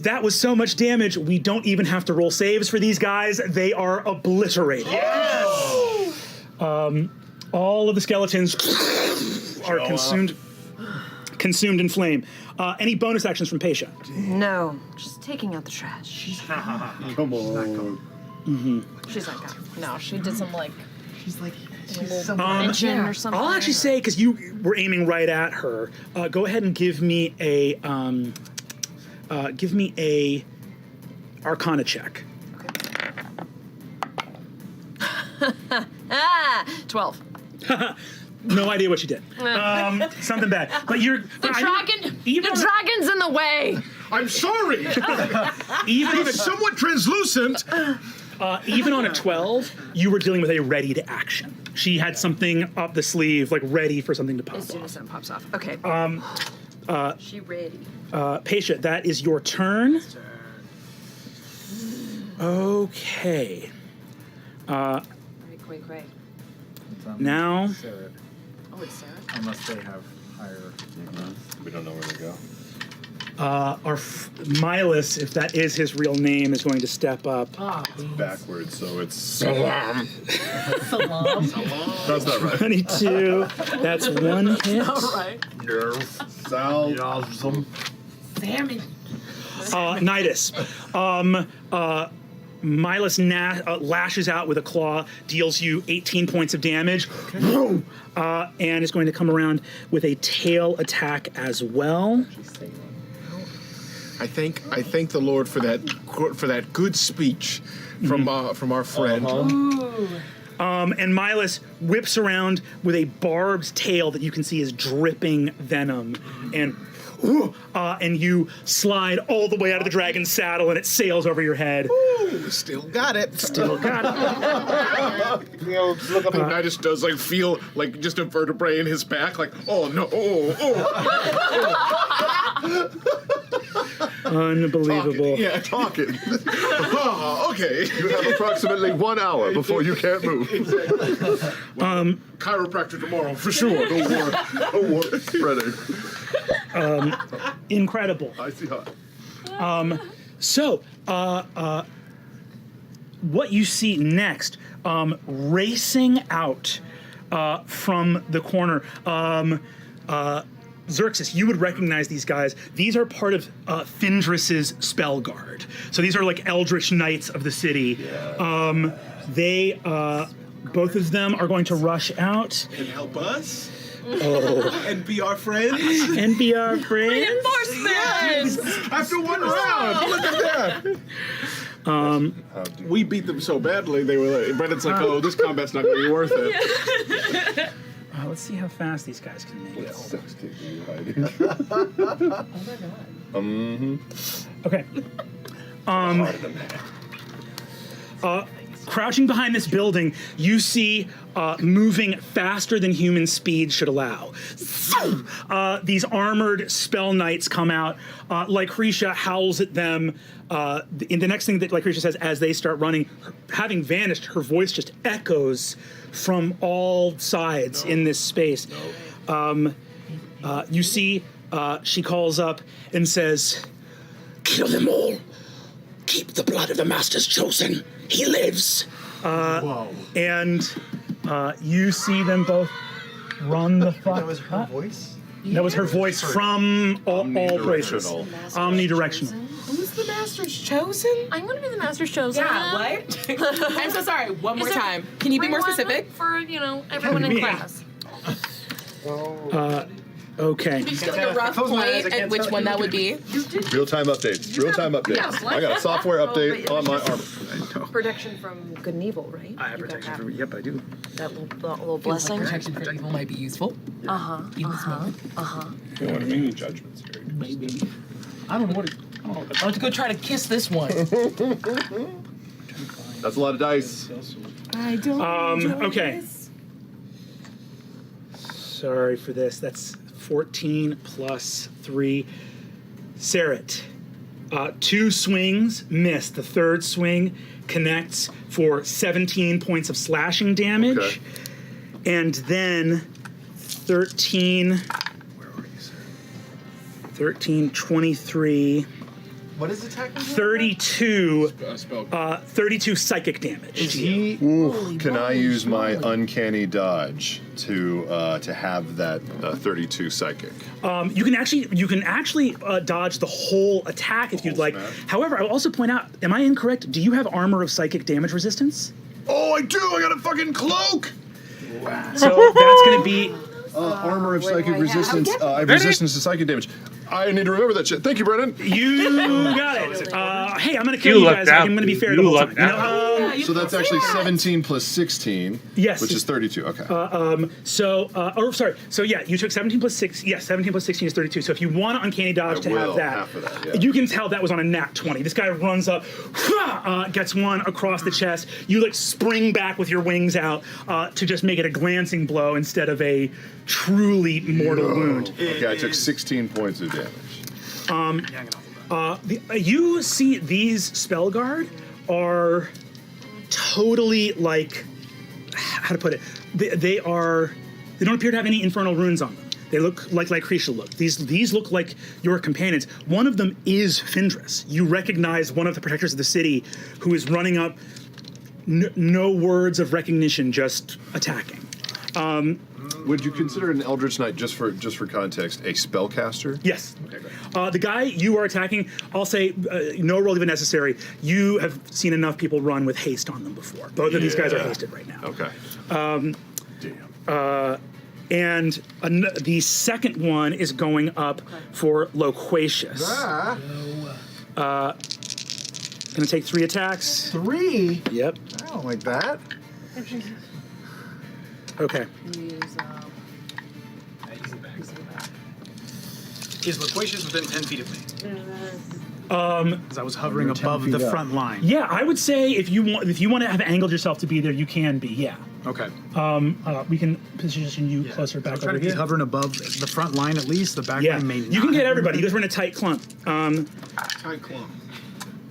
that was so much damage, we don't even have to roll saves for these guys. They are obliterated. Yes! All of the skeletons are consumed in flame. Any bonus actions from Paisha? No, just taking out the trash. Come on. She's not gone. No, she did some She's mention or something. I'll actually say, because you were aiming right at her, go ahead and give me a Arcana check. 12. No idea what you did. Something bad. But you're The dragon's in the way. I'm sorry! even somewhat translucent. even on a 12, you were dealing with a ready to action. She had something up the sleeve, like ready for something to pop As soon off. as that pops off. Okay. She ready. Paisha, that is your turn. Okay. Quay. Now, Oh, it's Sarah. Unless they have higher. We don't know where to go. Milas, if that is his real name, is going to step up. Backwards, so it's Salam. Salam. That's not right. 22. That's one hit. Sal. Salmon. Nidus. Milas lashes out with a claw, deals you 18 points of damage, and is going to come around with a tail attack as well. I thank the Lord for that good speech from our friend. And Milas whips around with a barbed tail that you can see is dripping venom, and you slide all the way out of the dragon's saddle, and it sails over your head. Ooh, still got it. Still got it. Look up, and I just does feel like just a vertebrae in his back, like, oh no, Unbelievable. Talking. Okay. You have approximately 1 hour before you can't move. Chiropractor tomorrow for sure. Don't worry. Spreading. Incredible. I see how. what you see next, racing out from the corner, Xerxes, you would recognize these guys. These are part of Findris's spell guard. So these are like eldritch knights of the city. They, both of them are going to rush out. And help us? Oh. And be our friends? And be our friends? Yes! After one round! Look at that! We beat them so badly, they were like, Brennan's like, oh, this combat's not going to be worth it. Let's see how fast these guys can make it. Okay. Crouching behind this building, you see moving faster than human speed should allow. These armored spell knights come out. Lycretia howls at them. The next thing that Lycretia says as they start running, having vanished, her voice just echoes from all sides in this space. You see, she calls up and says, "Kill them all. Keep the blood of the Master's chosen. He lives." And you see them both run the fuck. That was her voice? That was her voice from all places. Omnidirectional. Who's the Master's chosen? I'm gonna be the Master's chosen. Yeah, what? I'm so sorry. One more time. Can you be more specific? For, everyone in class. Okay. Just like a rough point at which one that would be. Real-time updates. Real-time updates. I got a software update on my armor. Protection from good and evil, right? I have protection from. Yep, I do. That little blessing. Protection from evil might be useful. In this moment. You don't want to make any judgments here. Maybe. I don't know what. I'll have to go try to kiss this one. That's a lot of dice. I don't. Okay. Sorry for this. That's 14 plus 3. Saret. 2 swings miss. The third swing connects for 17 points of slashing damage. Okay. And then 13. Where are you, sir? 13, 23. What is attacking? 32. 32 psychic damage. Is he? Ooh, can I use my uncanny dodge to have that 32 psychic? You can actually dodge the whole attack if you'd like. Snap. However, I will also point out, am I incorrect? Do you have armor of psychic damage resistance? Oh, I do! I got a fucking cloak! Wow. So that's going to be armor of psychic resistance. I have resistance to psychic damage. I need to remember that shit. Thank you, Brennan. You got it. Hey, I'm going to kill you guys. I'm going to be fair the whole time. So that's actually 17 plus 16. Yes. Which is 32. Okay. So yeah, you took 17 plus 6. Yes, 17 plus 16 is 32. So if you want an uncanny dodge to have that, half of that, yeah. you can tell that was on a nat 20. This guy runs up, gets one across the chest. You spring back with your wings out to just make it a glancing blow instead of a truly mortal wound. Okay, I took 16 points of damage. You see these spell guard are totally how to put it? They don't appear to have any infernal runes on them. They look like Lycretia looked. These look like your companions. One of them is Findris. You recognize one of the protectors of the city who is running up. No words of recognition, just attacking. Would you consider an Eldritch Knight, just for context, a spellcaster? Yes. Okay, great. The guy you are attacking, I'll say, no roll even necessary. You have seen enough people run with haste on them before. Both of these guys are hasted right now. Okay. And the second one is going up for Loquacious. Gonna take 3 attacks. 3? Yep. I don't like that. Okay. Is Loquacious within 10 feet of me? Because I was hovering above the front line. Yeah, I would say if you want to have angled yourself to be there, you can be. Yeah. Okay. We can position you closer back Try over to here. be hovering above the front line at least. The back Yeah. line may not. You can get everybody. You guys were in a tight clump. Tight clump.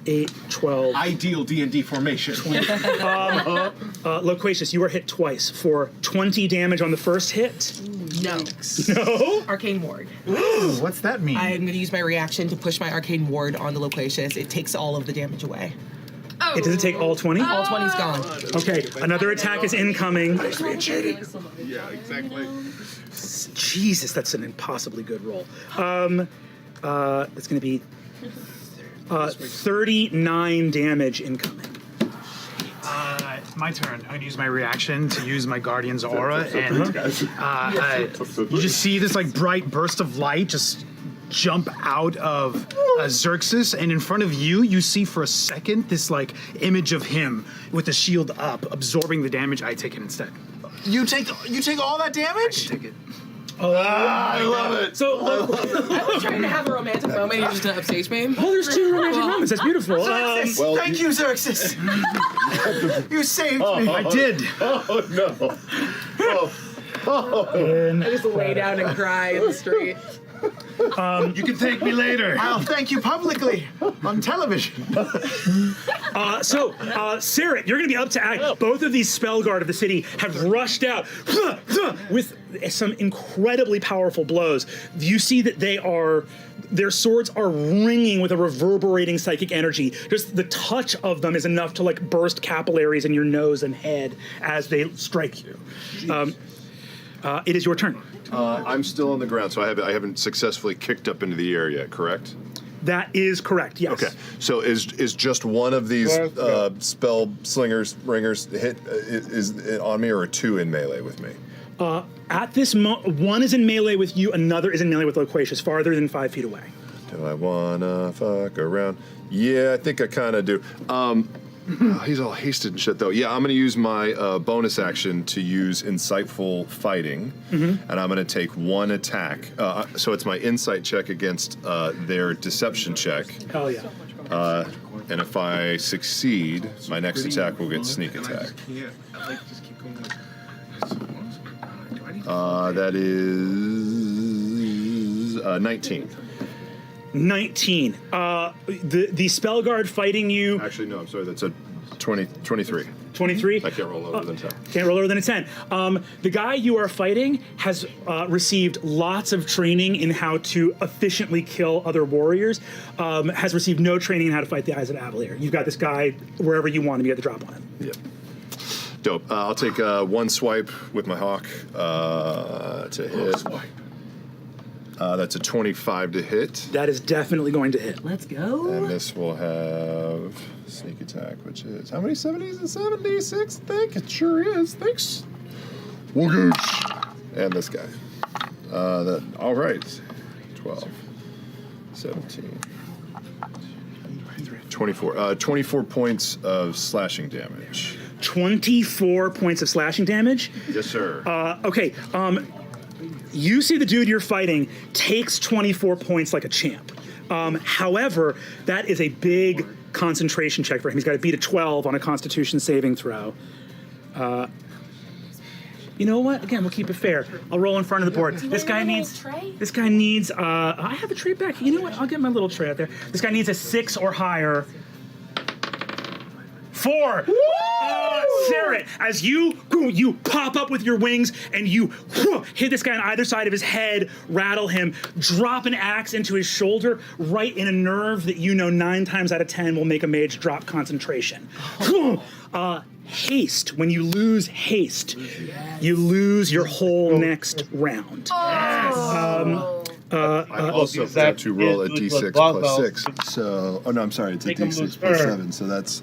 8, 12. Ideal D&D formation. Loquacious, you are hit twice for 20 damage on the first hit. No. No? Arcane Ward. Ooh, what's that mean? I'm going to use my reaction to push my Arcane Ward on the Loquacious. It takes all of the damage away. Does it take all 20? All 20's gone. Okay, another attack is incoming. Yeah, exactly. Jesus, that's an impossibly good roll. It's going to be 39 damage incoming. My turn. I'm gonna use my reaction to use my Guardian's aura, and you just see this like bright burst of light just jump out of Xerxes, and in front of you, you see for a second this like image of him with the shield up, absorbing the damage. I take it instead. You take all that damage? Take it. I love it. So, I was trying to have a romantic moment. You're just gonna upstage me. oh, there's 2 romantic moments. That's beautiful. Xerxes, thank you, Xerxes. You saved me. I did. Oh no. I just lay down and cry in the street. You can thank me later. I'll thank you publicly on television. Sarah, you're going to be up to act. Both of these spell guard of the city have rushed out with some incredibly powerful blows. You see that their swords are ringing with a reverberating psychic energy. Just the touch of them is enough to like burst capillaries in your nose and head as they strike you. It is your turn. I'm still on the ground, so I haven't successfully kicked up into the air yet, correct? That is correct, yes. Okay, so is just one of these spell slingers, ringers hit is it on me, or 2 in melee with me? At this one is in melee with you, another is in melee with Loquacious, farther than 5 feet away. Do I wanna fuck around? Yeah, I think I kind of do. He's all hasted and shit, though. Yeah, I'm going to use my bonus action to use Insightful Fighting, and I'm going to take 1 attack. So it's my insight check against their deception check. Hell yeah. And if I succeed, my next attack will get sneak attack. That is 19. 19. The spell guard fighting you. Actually, no, I'm sorry. That's a 23. 23? I can't roll lower than 10. Can't roll lower than a 10. The guy you are fighting has received lots of training in how to efficiently kill other warriors, has received no training in how to fight the Eyes of Avalier. You've got this guy wherever you want him, you have the drop on him. Yep. Dope. I'll take 1 swipe with my hawk to hit. That's a 25 to hit. That is definitely going to hit. Let's go. And this will have sneak attack, which is how many 70s and 76? I think it sure is. Thanks. Wogoosh. And this guy. All right. 12, 17, 24. 24 points of slashing damage. 24 points of slashing damage? Yes, sir. Okay. You see the dude you're fighting takes 24 points like a champ. However, that is a big concentration check for him. He's got to beat a 12 on a Constitution saving throw. You know what? Again, we'll keep it fair. I'll roll in front of the board. This guy needs. I have a tray back. You know what? I'll get my little tray out there. This guy needs a 6 or higher. 4. Sarah, as you pop up with your wings and you hit this guy on either side of his head, rattle him, drop an axe into his shoulder, right in a nerve that you know 9 times out of 10 will make a mage drop concentration. Haste. When you lose haste, you lose your whole next round. I also have to roll a d6 plus 6. So, oh no, I'm sorry, it's a d6 plus 7. So that's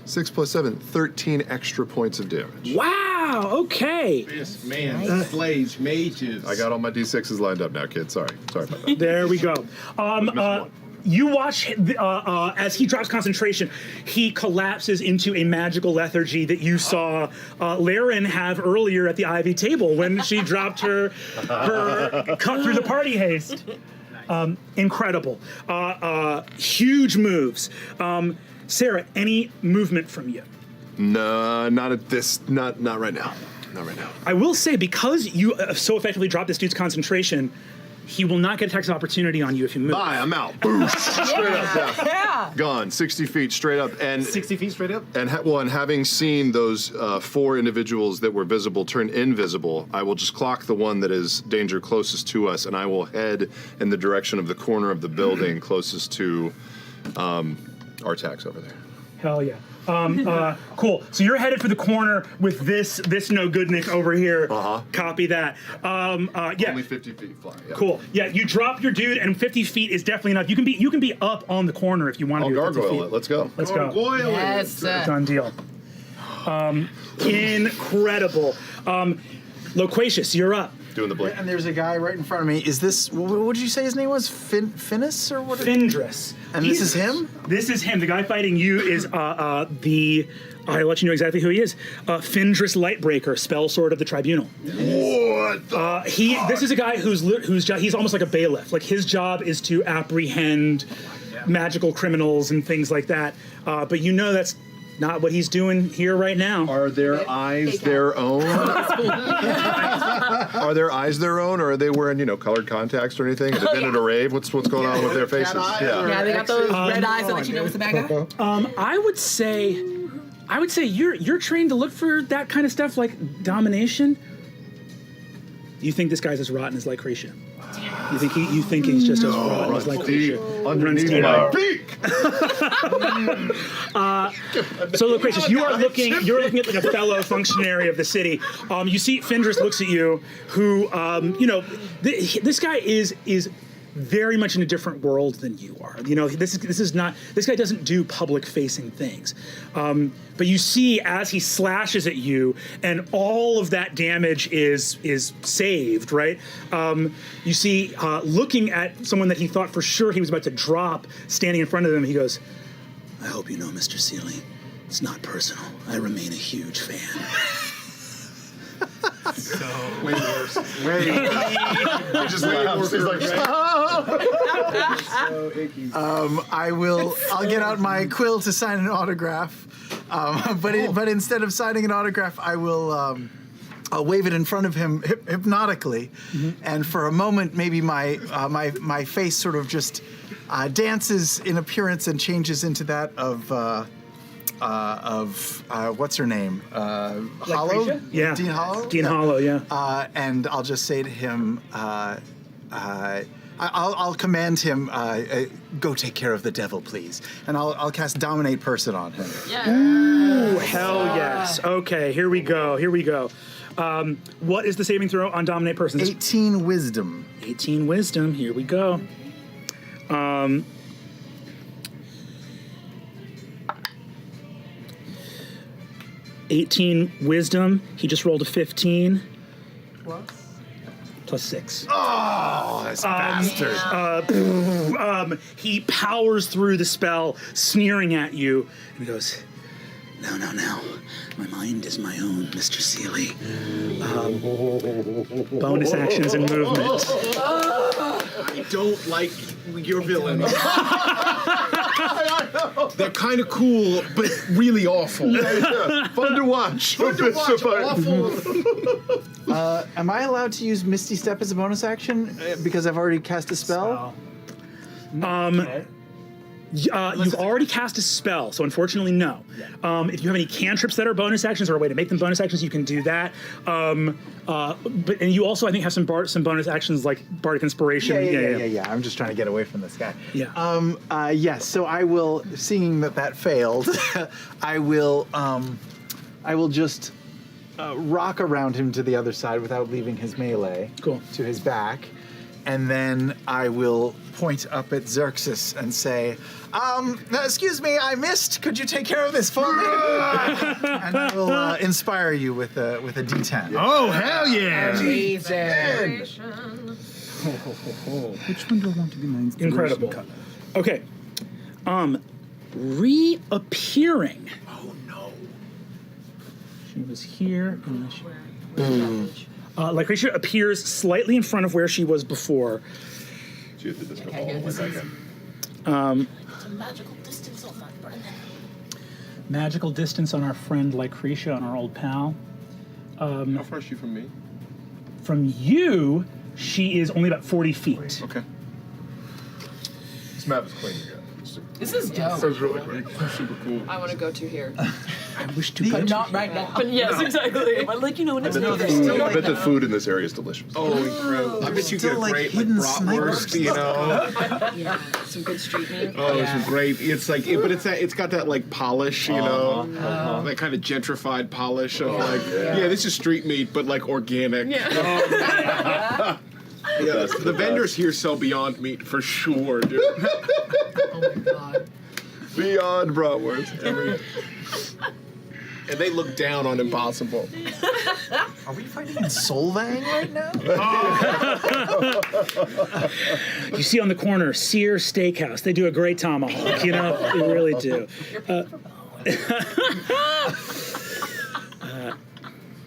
6 plus 7, 13 extra points of damage. Wow. Okay. This man slays mages. I got all my d6s lined up now, kid. Sorry about that. There we go. You watch as he drops concentration, he collapses into a magical lethargy that you saw Laren have earlier at the Ivy table when she dropped her cut through the party haste. Incredible. Huge moves. Sarah, any movement from you? No, not at this. Not right now. Not right now. I will say, because you so effectively dropped this dude's concentration, he will not get attacks of opportunity on you if you move. Bye, I'm out. Boosh. Straight up down. Yeah. Gone. 60 feet straight up. And 60 feet straight up? And having seen those 4 individuals that were visible turn invisible, I will just clock the one that is danger closest to us, and I will head in the direction of the corner of the building closest to Artax over there. Hell yeah. Cool. So you're headed for the corner with this no good Nick over here. Copy that. Yeah. Only 50 feet fly. Yeah. Cool. Yeah, you drop your dude, and 50 feet is definitely enough. You can be up on the corner if you want to. I'll do 50 gargoyle feet. it. Let's go. Let's go. Yes. Done deal. Incredible. Loquacious, you're up. Doing the blink. And there's a guy right in front of me. Is this, what did you say his name was? Finis or what? Findris. And this is him? This is him. The guy fighting you is I'll let you know exactly who he is. Findris Lightbreaker, spell sword of the tribunal. What the This is a guy whose he's almost like a bailiff. Like his job is to apprehend magical criminals and things like that. But you know that's not what he's doing here right now. Are their eyes their own? Are their eyes their own, or are they wearing, colored contacts or anything? Have they been at a rave? What's going on with their faces? Yeah, they got those red eyes that let you know it's a bad guy. I would say you're trained to look for that kind of stuff, like domination. You think this guy's as rotten as Lycratia? You think he's just as rotten as Lycratia? Underneath my beak. So Lucretius, you're looking at like a fellow functionary of the city. You see Findris looks at you, who this guy is very much in a different world than you are. This guy doesn't do public facing things. But you see as he slashes at you, and all of that damage is saved, right? You see looking at someone that he thought for sure he was about to drop, standing in front of him, he goes, "I hope you know, Mr. Seelie, it's not personal. I remain a huge fan." So way worse. Just laughs. He's like, I'll get out my quill to sign an autograph. But instead of signing an autograph, I'll wave it in front of him hypnotically, and for a moment, maybe my face sort of just dances in appearance and changes into that of what's her name? Hollow? Yeah. Dean Hollow? Dean Hollow, yeah. And I'll just say to him, I'll command him, go take care of the devil, please. And I'll cast Dominate Person on him. Ooh, hell yes. Okay, here we go. What is the saving throw on Dominate Persons? 18 Wisdom. 18 Wisdom, here we go. 18 Wisdom. He just rolled a 15. Plus 6. Oh, this bastard. He powers through the spell, sneering at you, and he goes, No. My mind is my own, Mr. Seelie. Bonus actions and movement. I don't like your villains. They're kind of cool, but really awful. Fun to watch. Awful. Am I allowed to use Misty Step as a bonus action because I've already cast a spell? You've already cast a spell, so unfortunately, no. If you have any cantrips that are bonus actions or a way to make them bonus actions, you can do that. And you also, I think, have some bonus actions like Bardic Inspiration. Yeah. I'm just trying to get away from this guy. Yeah. Yes. So I will, seeing that failed, I will just rock around him to the other side without leaving his melee. Cool. To his back, and then I will point up at Xerxes and say, excuse me, I missed. Could you take care of this for me? And I will inspire you with a D10. Oh, hell yeah. Jesus. Which one do I want to be my inspiration? Incredible. Okay. Reappearing. Oh, no. She was here. Lycratia appears slightly in front of where she was before. She hit the disco ball way back in. It's a magical distance on that, Brendan. Magical distance on our friend Lycratia, on our old pal. How far is she from me? From you, she is only about 40 feet. Okay. This map is clean, you guys. This is dope. That was really great. Super cool. I want to go to here. I wish to But not right now. But yes, exactly. But like, you know, when it's I bet the food in this area is delicious. Oh, incredible. I bet you get Still, a like, great hidden bratwurst, you know? Yeah, some good street meat. Oh, it's great. It's like, but it's got that like polish, you know, that kind of gentrified polish of like, yeah, this is street meat, but like organic. Yeah. Yeah, the vendors here sell Beyond Meat for sure, dude. Oh my god. Beyond bratwurst. And they look down on Impossible. Are we fighting in Solvang right now? You see on the corner, Sears Steakhouse. They do a great tomahawk, you know? They really do.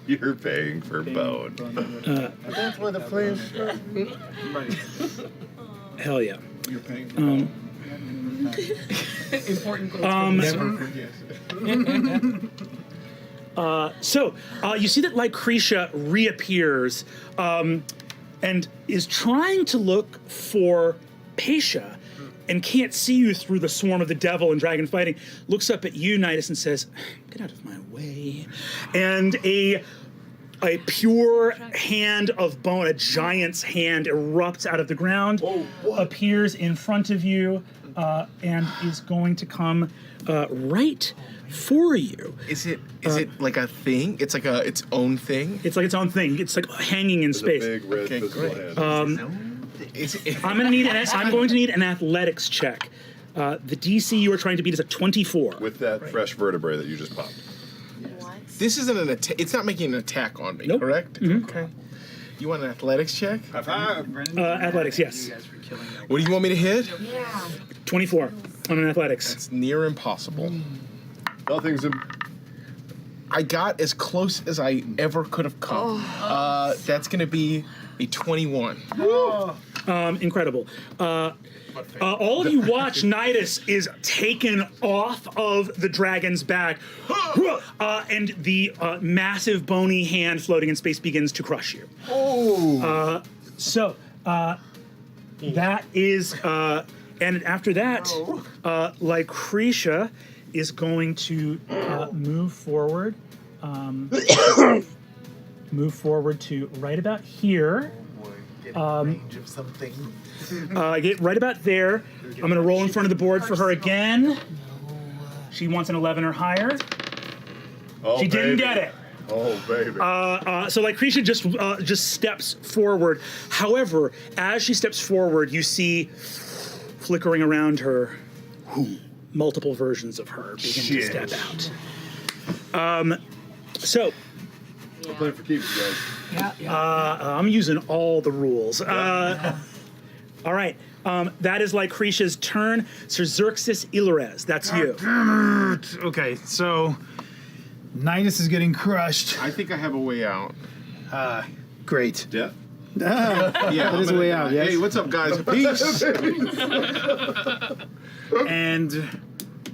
You're paying for bone. That's where the flames. Hell yeah. You're paying for Important quotes. So you see that Lycretia reappears and is trying to look for Paisha and can't see you through the swarm of the devil and dragon fighting. Looks up at you, Nidus, and says, "Get out of my way." And a pure hand of bone, a giant's hand, erupts out of the ground, appears in front of you, and is going to come right for you. Is it like a thing? It's like its own thing? It's like its own thing. It's like hanging in space. Big red Okay, physical great. hand. I'm going to need an athletics check. The DC you are trying to beat is a 24. With that fresh vertebrae that you just popped. This isn't an attack. It's not making an attack on me, Nope. correct? Mhm. Okay. You want an athletics check? Athletics, yes. What do you want me to hit? 24 on an athletics. It's near impossible. Nothing's. I got as close as I ever could have come. That's going to be a 21. Incredible. All of you watch Nidus is taken off of the dragon's back, and the massive bony hand floating in space begins to crush you. So that is, and after that, Lycretia is going to move forward. Move forward to right about here. Range of something. Get right about there. I'm going to roll in front of the board for her again. She wants an 11 or higher. Oh, She didn't baby. get it. Oh, baby. So Lycretia just steps forward. However, as she steps forward, you see flickering around her multiple versions of her begin to step out. So I'm playing for keeps, guys. I'm using all the rules. All right. That is Lycretia's turn. Sir Xerxes Ilores, that's you. Okay, so Nidus is getting crushed. I think I have a way out. Great. Yeah. Yeah, that is a way out, yes. Hey, what's up, guys? Peace. And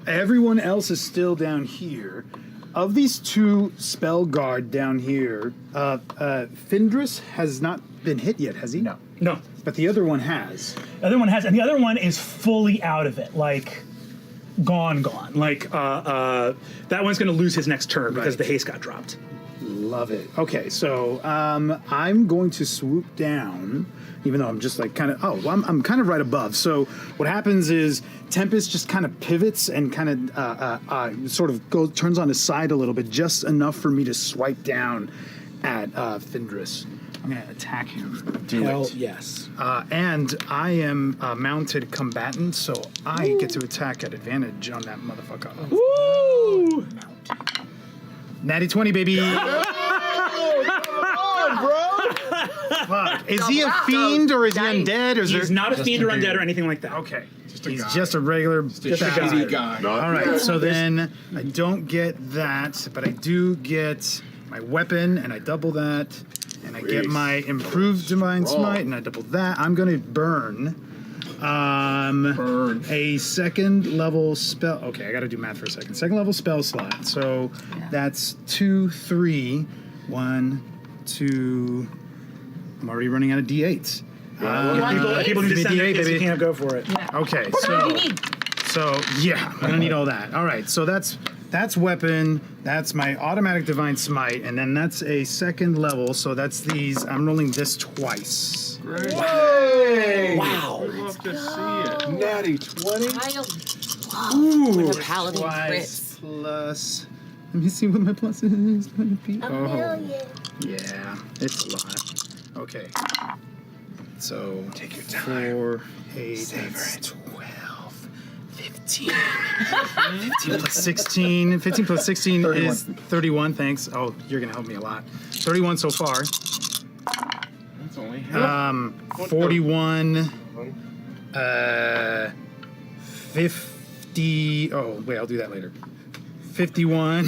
everyone else is still down here. Of these two spell guard down here, Findris has not been hit yet, has he? No. But the other one has. The other one has, and the other one is fully out of it, like gone. Like that one's going to lose his next turn because the haste got dropped. Love it. Okay, so I'm going to swoop down, even though I'm just like kind of, I'm kind of right above. So what happens is Tempest just kind of pivots and kind of sort of turns on his side a little bit, just enough for me to swipe down at Findris. I'm going to attack him. Hell yes. And I am a mounted combatant, so I get to attack at advantage on that motherfucker. Woo! Natty 20, baby. Fuck. Is he a fiend or is he undead? Or is He's not a fiend or undead or anything like that. Okay. He's just a regular guy. All right, so then I don't get that, but I do get my weapon, and I double that, and I get my improved divine smite, and I double that. I'm gonna burn. A second level spell. Okay, I got to do math for a second. Second level spell slot. So that's 2, 3, 1, 2. I'm already running out of D8s. People need to send D8, if you baby. can't go for it. Okay, so So yeah, I'm gonna need all that. All right, so that's weapon. That's my automatic divine smite, and then that's a second level. So that's these. I'm rolling this twice. Great. Wow. I'd love to see it. Natty 20. Ooh, with a paladin Twice crits. plus. Let me see what my plus is. million. Yeah, it's a lot. Okay. So Take your time. 4, 8, that's 12, 15. 15 plus 16. 15 plus 16 is 31, thanks. Oh, you're gonna help me a lot. 31 so far. That's only 41, 50, oh wait, I'll do that later. 51,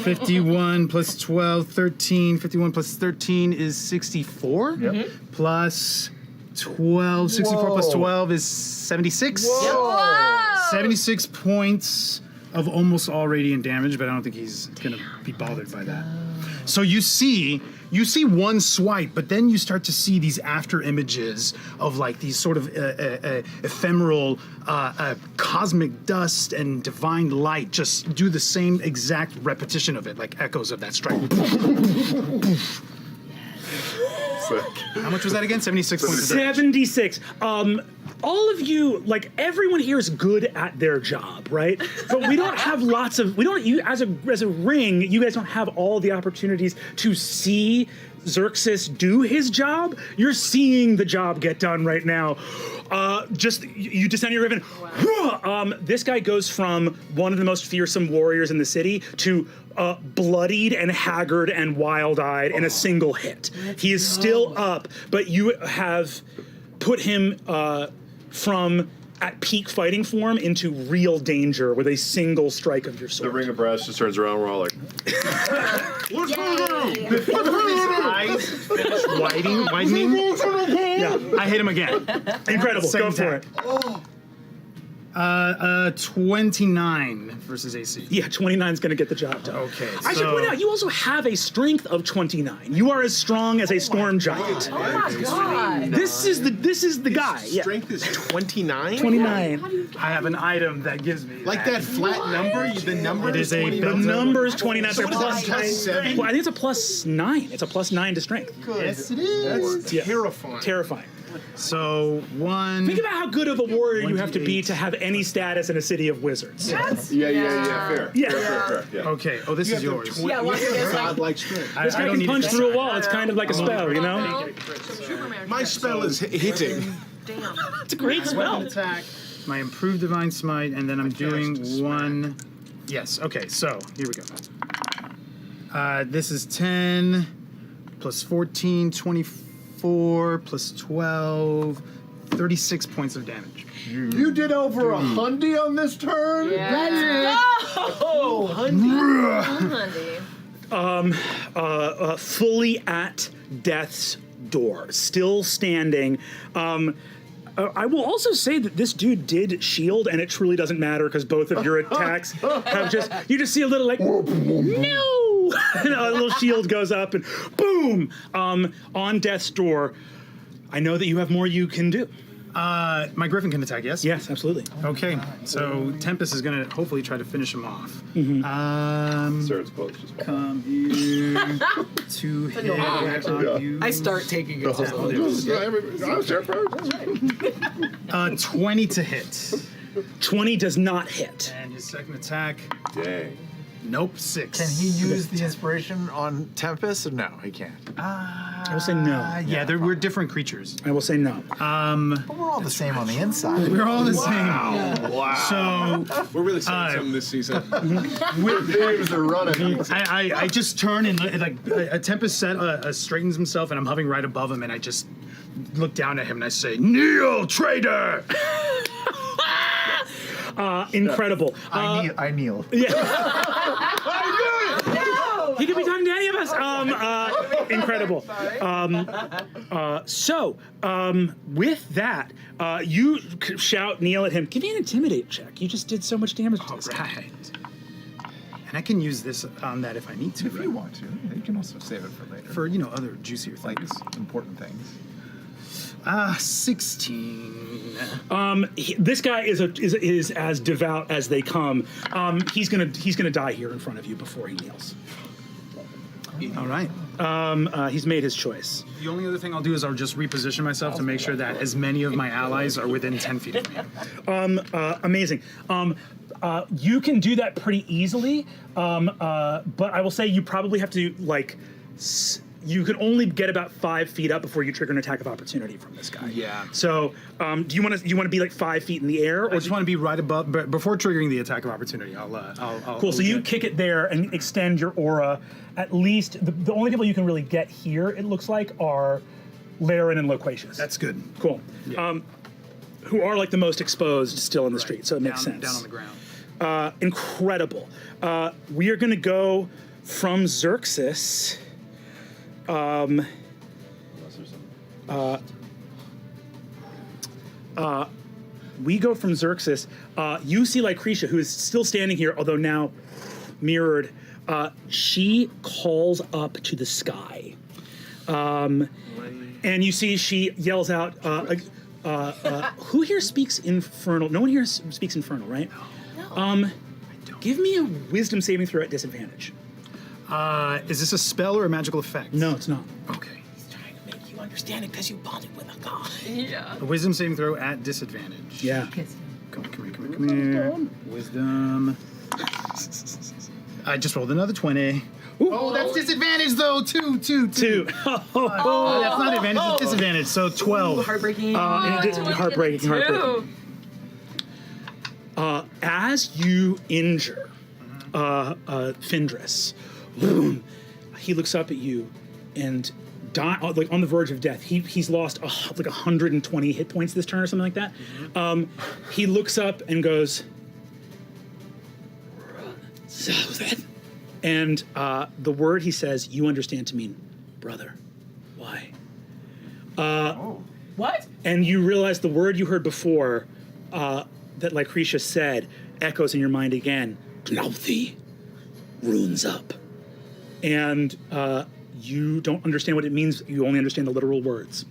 51 plus 12, 13, 51 plus 13 is 64. Yep. Plus 12, 64 plus 12 is 76. Whoa! 76 points of almost all radiant damage, but I don't think he's gonna be bothered by that. So you see one swipe, but then you start to see these after images of like these sort of ephemeral cosmic dust and divine light just do the same exact repetition of it, like echoes of that strike. How much was that again? 76 points of damage. 76. All of you, like everyone here is good at their job, right? But we don't have you as a ring, you guys don't have all the opportunities to see Xerxes do his job. You're seeing the job get done right now. You descend your ribbon. Wow. This guy goes from one of the most fearsome warriors in the city to bloodied and haggard and wild-eyed in a single hit. He is still up, but you have put him from at peak fighting form into real danger with a single strike of your sword. The ring of brass just turns around. We're all like, What's going on? Eyes finish widening. Yeah, I hit him again. incredible. Same Go for attack. it. 29 versus AC. Yeah, 29 is going to get the job done. Okay, I should so- point out, you also have a strength of 29. You are as strong as a storm giant. Oh my god. This is the guy. Yeah. Strength is 29? 29. I have an item that gives me Like that flat number? The number It is a 29? The number is 29. So but what is plus that, plus 7? Well, I think it's a plus 9. It's a plus 9 to strength. Yes, it is. That's Yeah. terrifying. Terrifying. So 1. Think about how good of a warrior you have to be 1d8. to have any status in a city of wizards. yeah, fair. Yeah. Fair. Yeah. Okay. Oh, this is yours. Yeah, well, there's like Godlike strength. This guy don't can need punch it. through a wall. It's kind of like a spell, you know? My spell is hitting. Damn. It's a great spell. Attack. My improved divine smite, and then I'm doing 1. Yes. Okay. So here we go. This is 10 plus 14, 24 plus 12, 36 points of damage. You did over 100 on this turn? Fully at death's door, still standing. I will also say that this dude did shield, and it truly doesn't matter because both of your attacks have you just see a little like, no! And a little shield goes up and boom! On death's door. I know that you have more you can do. My Griffin can attack, yes? Yes, absolutely. Okay, so Tempest is going to hopefully try to finish him off. Sir, it's close. Just Come here to hit on you. I start taking it. 20 to hit. 20 does not hit. And his second attack, Dang. nope, 6. Can he use the inspiration on Tempest? Or no, he can't. I will say no. Yeah, we're different creatures. I will say no. But we're all the same on the inside. We're all the same. Wow. So We're really saying something this season. Names are running. I just turn and like a Tempest straightens himself, and I'm hovering right above him, and I just look down at him and I say, "Kneel, traitor!" Incredible. I kneel. He could be talking to any of us. Incredible. With that, you shout, kneel at him. Give me an intimidate check. You just did so much damage to this guy. Right. And I can use this on that if I need to. If you want to, you can also save it for later. For other juicier like things. important things. 16. This guy is as devout as they come. He's gonna die here in front of you before he kneels. All right. He's made his choice. The only other thing I'll do is I'll just reposition myself to make sure that as many of my allies are within 10 feet of me. Amazing. You can do that pretty easily, but I will say you probably have to you can only get about 5 feet up before you trigger an attack of opportunity from this guy. Yeah. So, do you want to be like 5 feet in the air, or I just want to be right above, but before triggering the attack of opportunity, I'll cool. So you kick it there and extend your aura. At least the only people you can really get here, it looks like, are Laren and Loquacious. That's good. Cool. Yeah. Who are like the most exposed still in the street, so it makes sense. Down on the ground. Incredible. We are going to go from Xerxes. We go from Xerxes. You see Lycretia, who is still standing here, although now mirrored. She calls up to the sky. And you see she yells out, who here speaks Infernal? No one here speaks Infernal, right? No. Give me a wisdom saving throw at disadvantage. Is this a spell or a magical effect? No, it's not. Okay. He's trying to make you understand it because you bonded with a god. Yeah. A wisdom saving throw at disadvantage. Yeah. Come here. Wisdom. I just rolled another 20. Oh, that's disadvantage though. Two. That's not advantage, it's disadvantage. So 12. Heartbreaking. Heartbreaking. As you injure Findris, boom, he looks up at you and like on the verge of death. He's lost like 120 hit points this turn or something like that. He looks up and goes, so then, and the word he says you understand to mean brother. Why? What? And you realize the word you heard before that Lycretia said echoes in your mind again. Gnauthi, runes up. And you don't understand what it means. You only understand the literal words.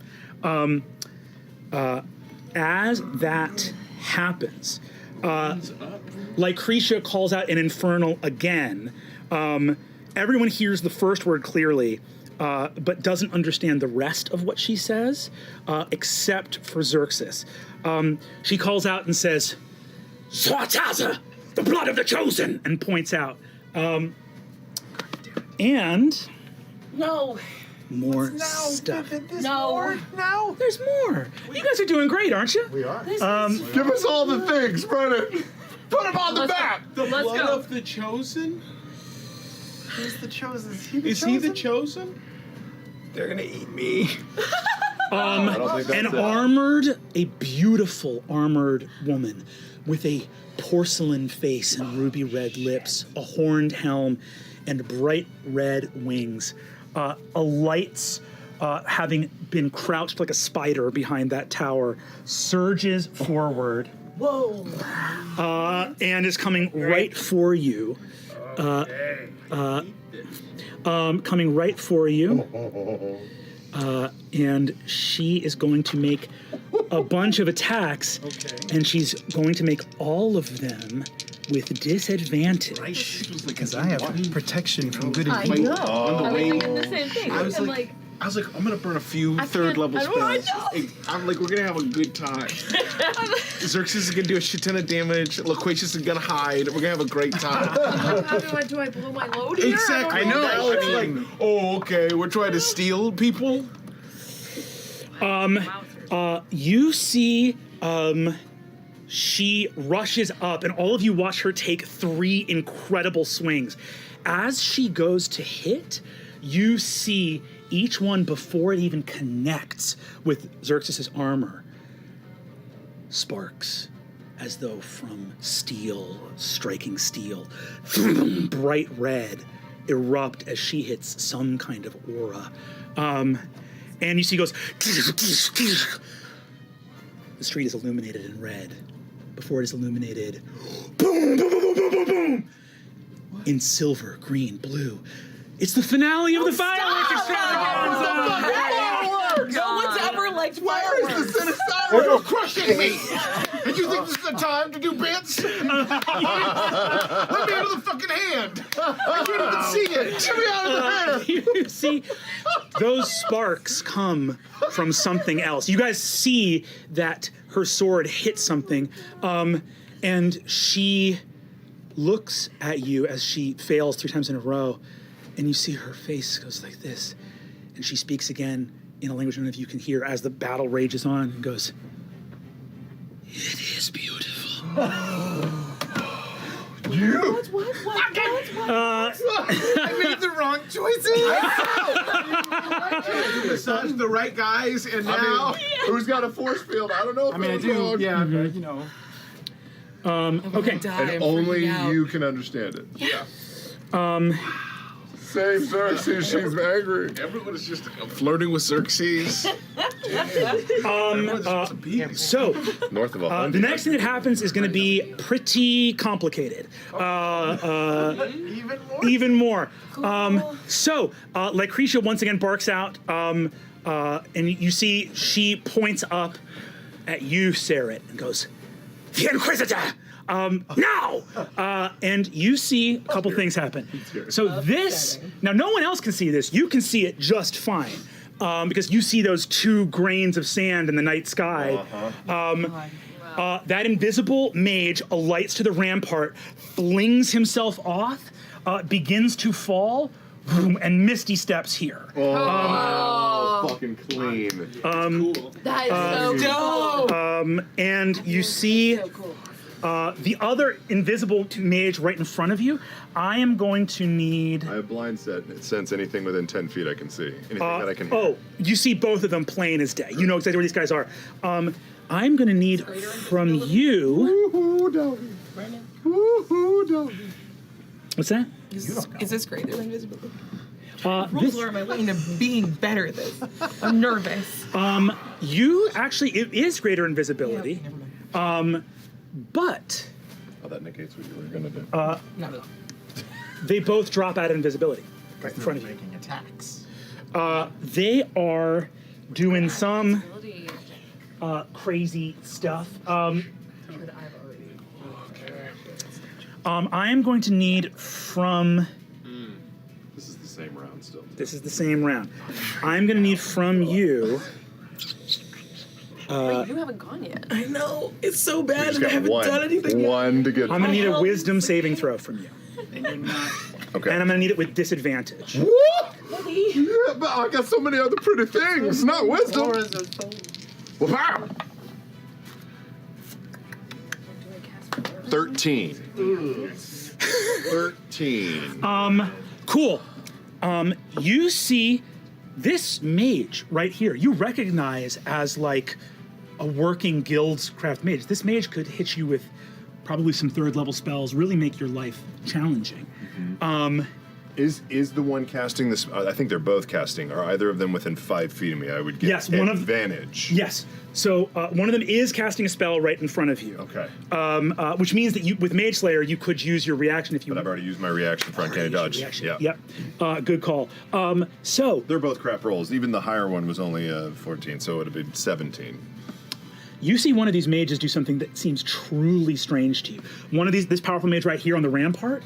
As that happens, Lycretia calls out an infernal again. Everyone hears the first word clearly, but doesn't understand the rest of what she says, except for Xerxes. She calls out and says, Swartaza, the blood of the chosen, and points out. And No. more stuff. No. Now? There's more. You guys are doing great, aren't you? We are. Give us all the things, Brennan. Put them on the map. The Let's blood go. of the chosen? Who's the chosen? Is he the chosen? They're gonna eat me. A beautiful armored woman with a porcelain face and ruby red lips, a horned helm, and bright red wings. Alights, having been crouched like a spider behind that tower, surges forward. Whoa. And is coming right for you. Coming right for you. And she is going to make a bunch of attacks, and she's going to make all of them with disadvantage. Because I have protection from good I and know. evil. I was thinking the same thing. I was like, I'm gonna burn a few third level spells. I'm like, we're gonna have a good time. Xerxes is gonna do a shit ton of damage. Loquacious is gonna hide. We're gonna have a great time. do I blow my load here? Exactly. I don't know. I mean, like, oh, okay. We're trying to steal people. You see, she rushes up, and all of you watch her take 3 incredible swings. As she goes to hit, you see each one before it even connects with Xerxes' armor. Sparks, as though from steel, striking steel, bright red, erupt as she hits some kind of aura. And you see goes, the street is illuminated in red. Before it is illuminated, boom, boom, boom, boom, boom, boom, boom, in silver, green, blue. It's the finale of the fireworks extravaganza! No one's ever likes Where fireworks. is the Sinister? You're crushing me! And you think this is the time to do bits? Let me out of the fucking hand! I can't even see it! Get me out of the hand! You see those sparks come from something else. You guys see that her sword hit something, and she looks at you as she fails 3 times in a row, and you see her face goes like this, and she speaks again in a language none of you can hear as the battle rages on, and goes, "It is beautiful." You? I made the wrong choices. Massage the right guys, and now Who's got a force field? I don't know. If I mean, I it was do, wrong. yeah, but you know. Okay. And only you can understand it. yeah. Save Xerxes, she's angry. Everyone is just flirting with Xerxes. So, North of the next thing that happens is going to be pretty complicated. Even more. So, Lucretia once again barks out, and you see she points up at you, Sarah, and goes, "The Inquisitor! Now!" And you see a couple things happen. So this, now no one else can see this. You can see it just fine. Because you see those 2 grains of sand in the night sky. That invisible mage alights to the rampart, flings himself off, begins to fall, and Misty steps here. Fucking clean. That is so cool. And you see the other invisible mage right in front of you. I am going to need... I have blind sense anything within 10 feet I can see. Anything that I can hear. Oh, you see both of them plain as day. You know exactly where these guys are. I'm going to need from you... Woohoo, Dobby. Woohoo, Dobby. What's that? Is this greater than invisibility? This, Or am I way into being better at this? I'm nervous. you actually, it is greater invisibility. Never mind. But Oh, that negates what you were going to do. No. they both drop out of invisibility right in front of you. Making attacks. They are doing some crazy stuff. I am going to need from... This is the same round still. This is the same round. I'm going to need from you... Wait, you haven't gone yet. I know. It's so bad Just and I got haven't one. done anything yet. One to get. I'm going to need a wisdom saving throw from you. And you're not. Okay. And I'm going to need it with disadvantage. What? Yeah, but I got so many other pretty things. Not wisdom. Wow. 13. 13. Cool. You see this mage right here. You recognize as like a working guildcraft mage. This mage could hit you with probably some 3rd level spells, really make your life challenging. Is the one casting this? I think they're both casting. Are either of them within 5 feet of me? I would get Yes, one of- advantage. Yes. So one of them is casting a spell right in front of you. Okay. Which means that you, with Mage Slayer, you could use your reaction if you. But I've already used my reaction for uncanny dodge. Reaction. Yeah. Yep. Good call. So They're both crap rolls. Even the higher one was only 14, so it would have been 17. you see one of these mages do something that seems truly strange to you. One of this powerful mage right here on the rampart,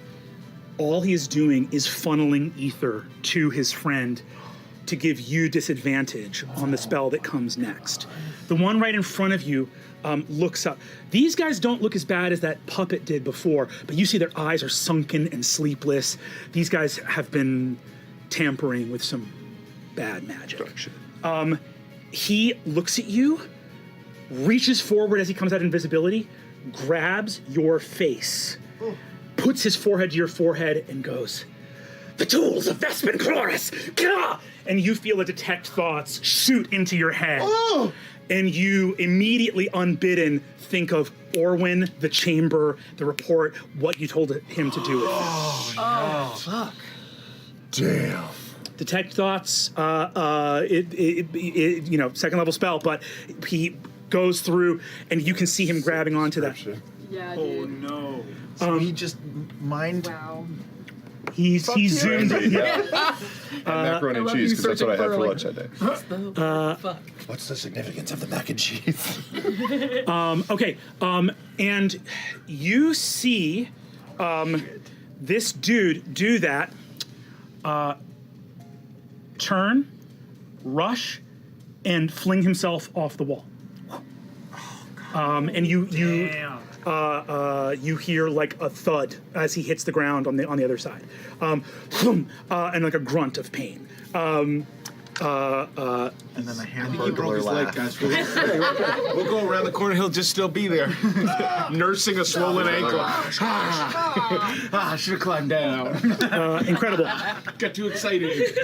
all he is doing is funneling ether to his friend to give you disadvantage on the spell that comes next. The one right in front of you looks up. These guys don't look as bad as that puppet did before, but you see their eyes are sunken and sleepless. These guys have been tampering with some bad magic. He looks at you, reaches forward as he comes out of invisibility, grabs your face, puts his forehead to your forehead, and goes, "The tools of Vespin Chloris! Gah!" And you feel the detect thoughts shoot into your head. And you immediately, unbidden, think of Orwin, the chamber, the report, what you told him to do with it. Fuck. Damn. Detect thoughts, second level spell, but he goes through and you can see him grabbing onto that. Yeah, Oh dude. no. So he just mind He's zoomed. Yeah. And macaroni and cheese, because that's what I had for lunch that day. What's the significance of the mac and cheese? Okay. And you see this dude do that. Turn, rush, and fling himself off the wall. And you hear like a thud as he hits the ground on the other side, and like a grunt of pain. And then a hamburger laugh. Guys, we'll go around the corner. He'll just still be there, nursing a swollen ankle. I should have climbed down. Incredible. Got too excited.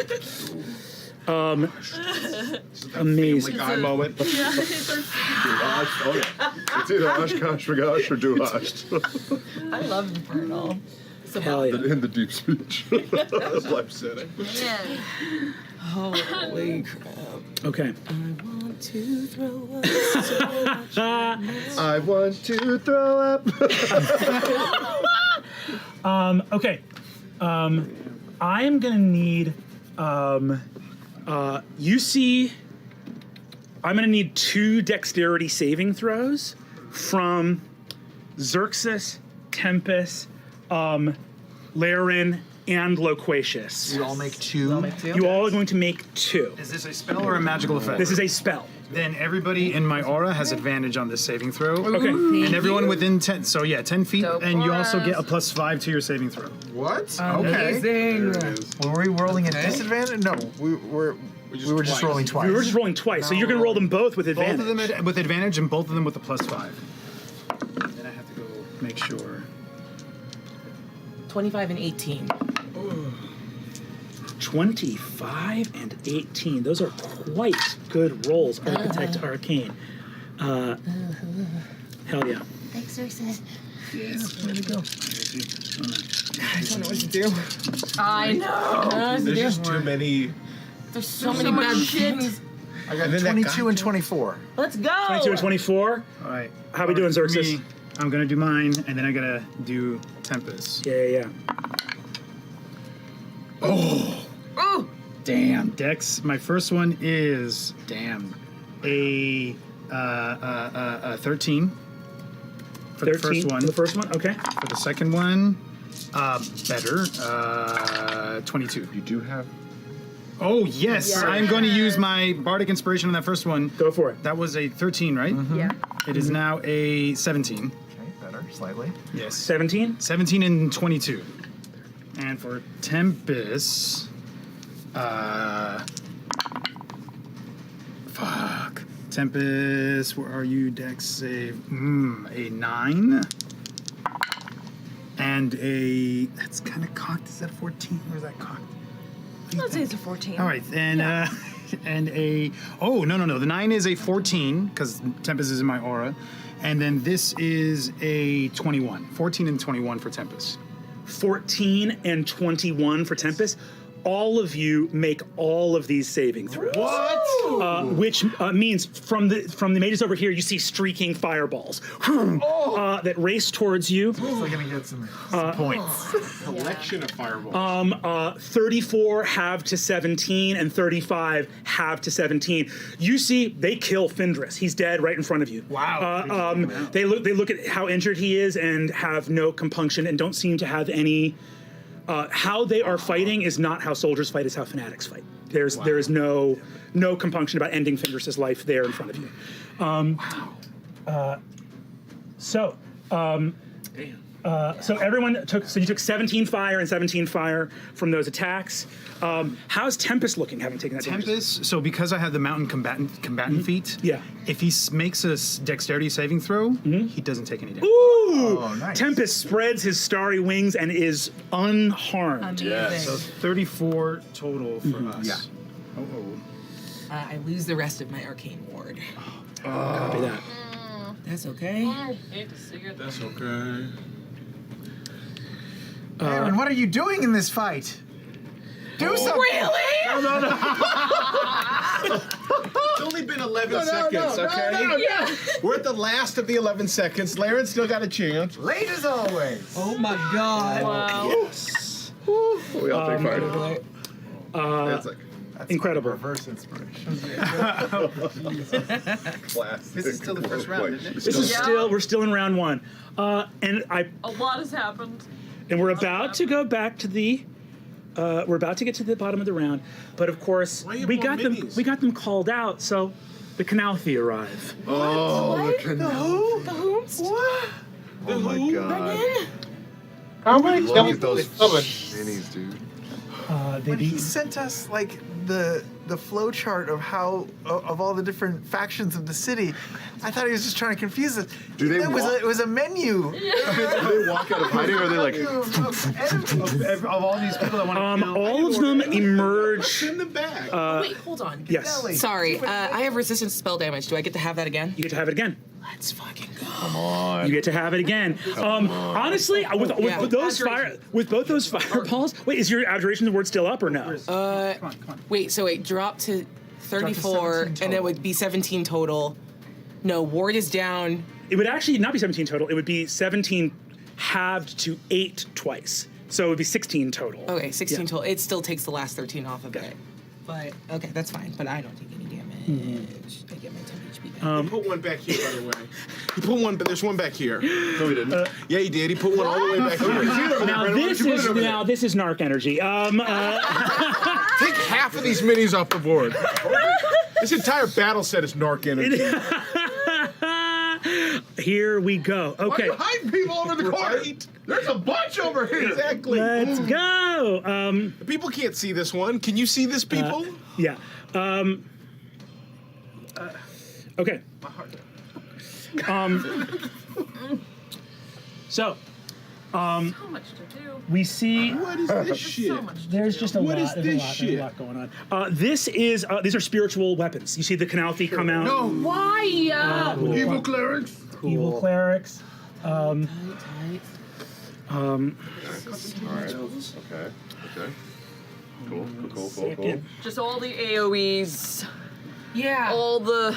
Amazing. Guy moment. It's either Oshkosh, Bagosh, or Duhasht. I love Infernal. So Hell yeah. In the deep speech. Life setting. holy crap. Okay. I want to throw up so much. I want to throw up. Okay. I am gonna need. You see. I'm gonna need 2 dexterity saving throws from Xerxes, Tempest, Laren, and Loquacious. You all make 2. You all are going to make 2. Is this a spell or a magical effect? This is a spell. Then everybody in my aura has advantage on this saving throw. Okay. And everyone within 10, so yeah, 10 feet, So and you also get a plus. +5 to your saving throw. What? Amazing. Were we rolling at disadvantage? No, we were just rolling twice. We were just rolling twice, so you're going to roll them both with Both advantage. of them with advantage, and both of them with a +5. Then I have to go make sure. 25 and 18. 25 and 18. Those are quite good rolls, Architect Arcane. Hell yeah. Thanks, Xerxes. I don't know what to do. I know. There's just too many. There's so many bad things. I got 22 and 24. Let's go. 22 and 24. All right. How we doing, For Xerxes? me, I'm gonna do mine, and then I gotta do Tempest. Yeah. Oh, Ooh. damn. Dex. My first one is a 13 for 13 the first one. for the first one, okay. For the second one, better. 22. You do have. Oh yes, I'm going to use my bardic inspiration on that first one. Go for it. That was a 13, right? Yeah. It is now a 17. Okay, better, slightly. Yes. 17? 17 and 22. And for Tempest, fuck. Tempest, where are you? Dex save. A 9. And that's kind of cocked. Is that 14? Or is that cocked? Let's say it's a 14. All right, and and a no. The 9 is a 14 because Tempest is in my aura, and then this is a 21. 14 and 21 for Tempest. 14 and 21 for Tempest. All of you make all of these saving throws. What? Which means from the mages over here, you see streaking fireballs that race towards you. We're gonna get some points. Collection of fireballs. 34 have to 17 and 35 have to 17. You see, they kill Findris. He's dead right in front of you. Wow. They look at how injured he is and have no compunction and don't seem to have any. How they are fighting is not how soldiers fight; is how fanatics fight. There is no compunction about ending Findris' life there in front of you. So everyone took. So you took 17 fire and 17 fire from those attacks. How's Tempest looking, having taken that damage? Tempest. So because I have the mountain combatant feat, Yeah. If he makes a dexterity saving throw, he doesn't take any damage. Ooh! Oh, nice. Tempest spreads his starry wings and is unharmed. Amazing. So 34 total for us. Yeah. I lose the rest of my arcane ward. Copy that. That's okay. That's okay. Aaron, what are you doing in this fight? Do something. Really? It's only been 11 seconds, okay? We're at the last of the 11 seconds. Laren still got a chance. Late as always. Oh my god. Wow. Yes. We all take fire. It's like Incredible. Reverse inspiration. classic. This is still the first round, isn't it? This is we're still in round one. A lot has happened. And we're about to go back to the. We're about to get to the bottom of the round, but of course Why you we have got more them. minis? We got them called out, so the Calamity arrive. Oh, What? the The whomst? What? Oh my god. How many Look at skeletons those summon? minis, dude. But he sent us like the flow chart of how of all the different factions of the city. I thought he was just trying to confuse us. Do they It walk- it was a menu. Do they walk out of hiding, or are they like? Of all these people that want to kill. All of them emerge. In the back. Wait, hold on. Yes, Sorry, I have resistance to spell damage. Do I get to have that again? you get to have it again. Let's fucking go. Come on. You get to have it again. Honestly, with those with both those fireballs. Wait, is your abjuration word still up or no? Come on. Wait, so it dropped to 34, and it would be 17 total. No, ward is down. It would actually not be 17 total. It would be 17 halved to 8 twice. So it would be 16 total. Okay, 16 Yeah. total. It still takes the last 13 off of it. But, okay, that's fine. But I don't take any damage. I get my 10 HP back. He put one back here, by the way. He put one, but there's one back here. No, he didn't. Yeah, he did. He put one all the way back here. Now this is narc energy. Take half of these minis off the board. This entire battle set is narc energy. Here we go. Okay, Hide people over the corner. There's a bunch over here. Exactly. let's go. People can't see this one. Can you see this, people? Yeah. Okay. So, So much to do. we see. What is this shit? So much to There's do. just a What lot. is There's this a lot. shit? There's a lot going on. These are spiritual weapons. You see the Calamity come out. Why? Evil clerics. Evil clerics. Tight. All right. Okay. Okay. Cool. Just all the AoEs, Yeah. all the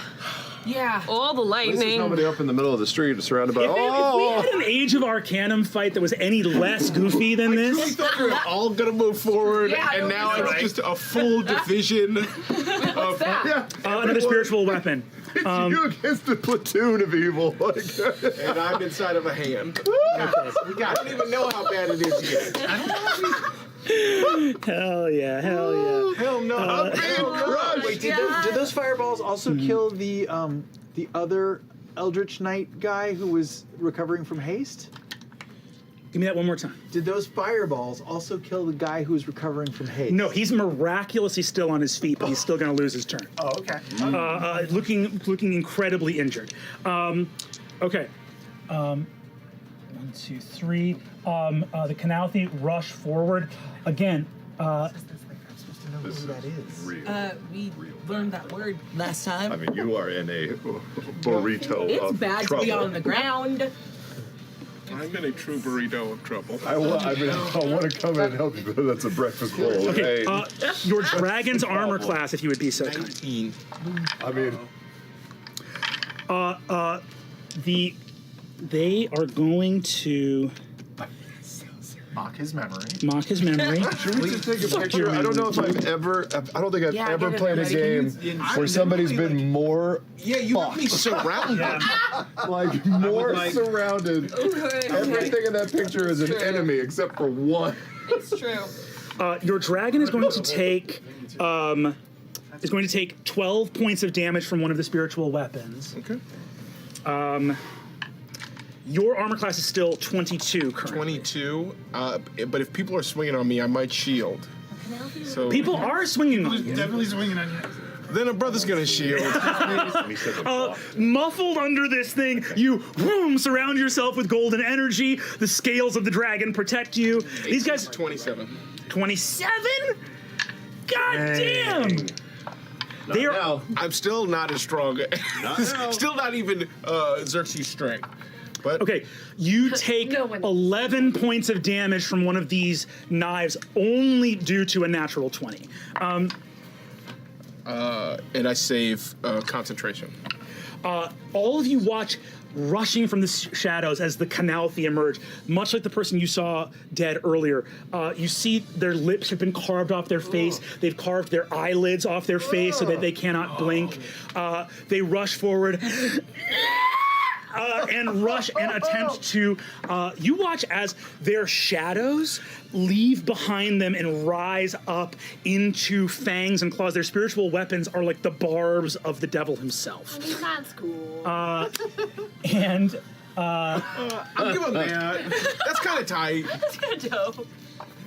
Yeah. all the There's lightning. nobody up in the middle of the street surrounded by. If we had an Age of Arcanum fight that was any less goofy than We this, thought we were all gonna move forward, Yeah, and now it's just a full division of. that? another spiritual weapon. you against a platoon of evil. Like, And I'm inside of a hand. I don't even know how bad it is yet. Hell yeah, hell yeah. Hell no. I'm being crushed. Wait, did those fireballs also kill the other Eldritch Knight guy who was recovering from haste? Give me that one more time. Did those fireballs also kill the guy who was recovering from haste? No, he's miraculously still on his feet, but he's still going to lose his turn. Oh, okay. Looking incredibly injured. Okay. 1, 2, 3. The Calamity rush forward again. this is that is. real. We learned that word last time. I mean, you are in a burrito It's of bad trouble. to be on the ground. I'm in a true burrito of trouble. I want to come in and help you, but that's a breakfast bowl. Okay. Hey, Your dragon's armor class, if you would be so kind. 19. I mean, They are going to Mock his memory. mock his memory. should we just take a picture? I don't know if I've ever. I don't think I've Yeah, ever get it played a ready. game where somebody's been more Yeah, you have me surrounded. like more like- surrounded. Everything in that picture is an enemy except for one. It's true. Your dragon is going to take 12 points of damage from one of the spiritual weapons. Okay. Your armor class is still 22 currently. 22. But if people are swinging on me, I might shield. So People are swinging on you. Definitely swinging on you. then a brother's gonna shield. Muffled under this thing, you surround yourself with golden energy. The scales of the dragon protect you. These guys, 27. 27? God damn! They are. Now, I'm still not as strong. Still not even Xerxes' strength. But Okay, you take No one- 11 points of damage from one of these knives only due to a natural 20. and I save concentration. All of you watch rushing from the shadows as the Calamity emerge, much like the person you saw dead earlier. You see their lips have been carved off their face. They've carved their eyelids off their face so that they cannot blink. They rush forward. And rush and attempt to, you watch as their shadows leave behind them and rise up into fangs and claws. Their spiritual weapons are like the barbs of the devil himself. I mean, that's cool. And I'll give him that. That's kind of tight. That's kind of dope.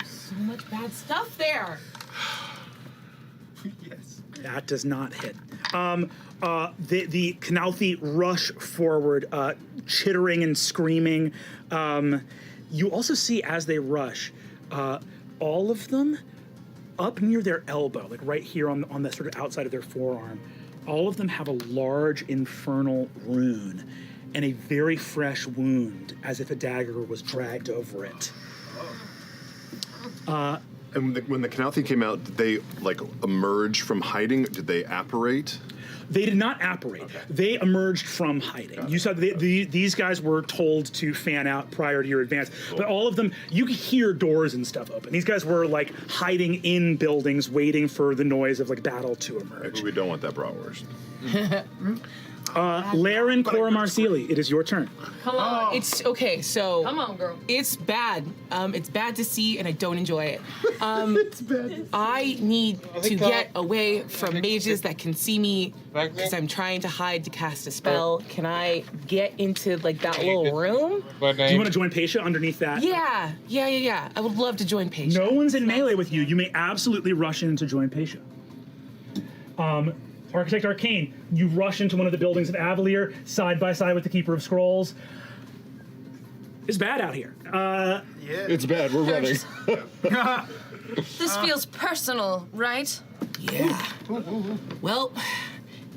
So much bad stuff there. Yes. that does not hit. The Calamity rush forward, chittering and screaming. You also see as they rush, all of them up near their elbow, like right here on the sort of outside of their forearm, all of them have a large infernal rune and a very fresh wound, as if a dagger was dragged over it. And when the Calamity came out, did they like emerge from hiding? Did they apparate? They did not apparate. Okay. They emerged from hiding. You saw these guys were told to fan out prior to your advance, but all of them, you could hear doors and stuff open. These guys were like hiding in buildings, waiting for the noise of like battle to emerge. Maybe we don't want that bratwurst. Laren Coramar-Seelie, it is your turn. Come on. It's okay, so Come on, girl. it's bad. It's bad to see, and I don't enjoy it. It's bad. I need to get away from mages that can see me because I'm trying to hide to cast a spell. Can I get into like that little room? Do you want to join Paisha underneath that? Yeah. I would love to join Paisha. No one's in melee with you. You may absolutely rush in to join Paisha. Architect Arcane, you rush into one of the buildings of Avalier, side by side with the Keeper of Scrolls. It's bad out here. It's bad. We're running. This feels personal, right? Yeah. Well,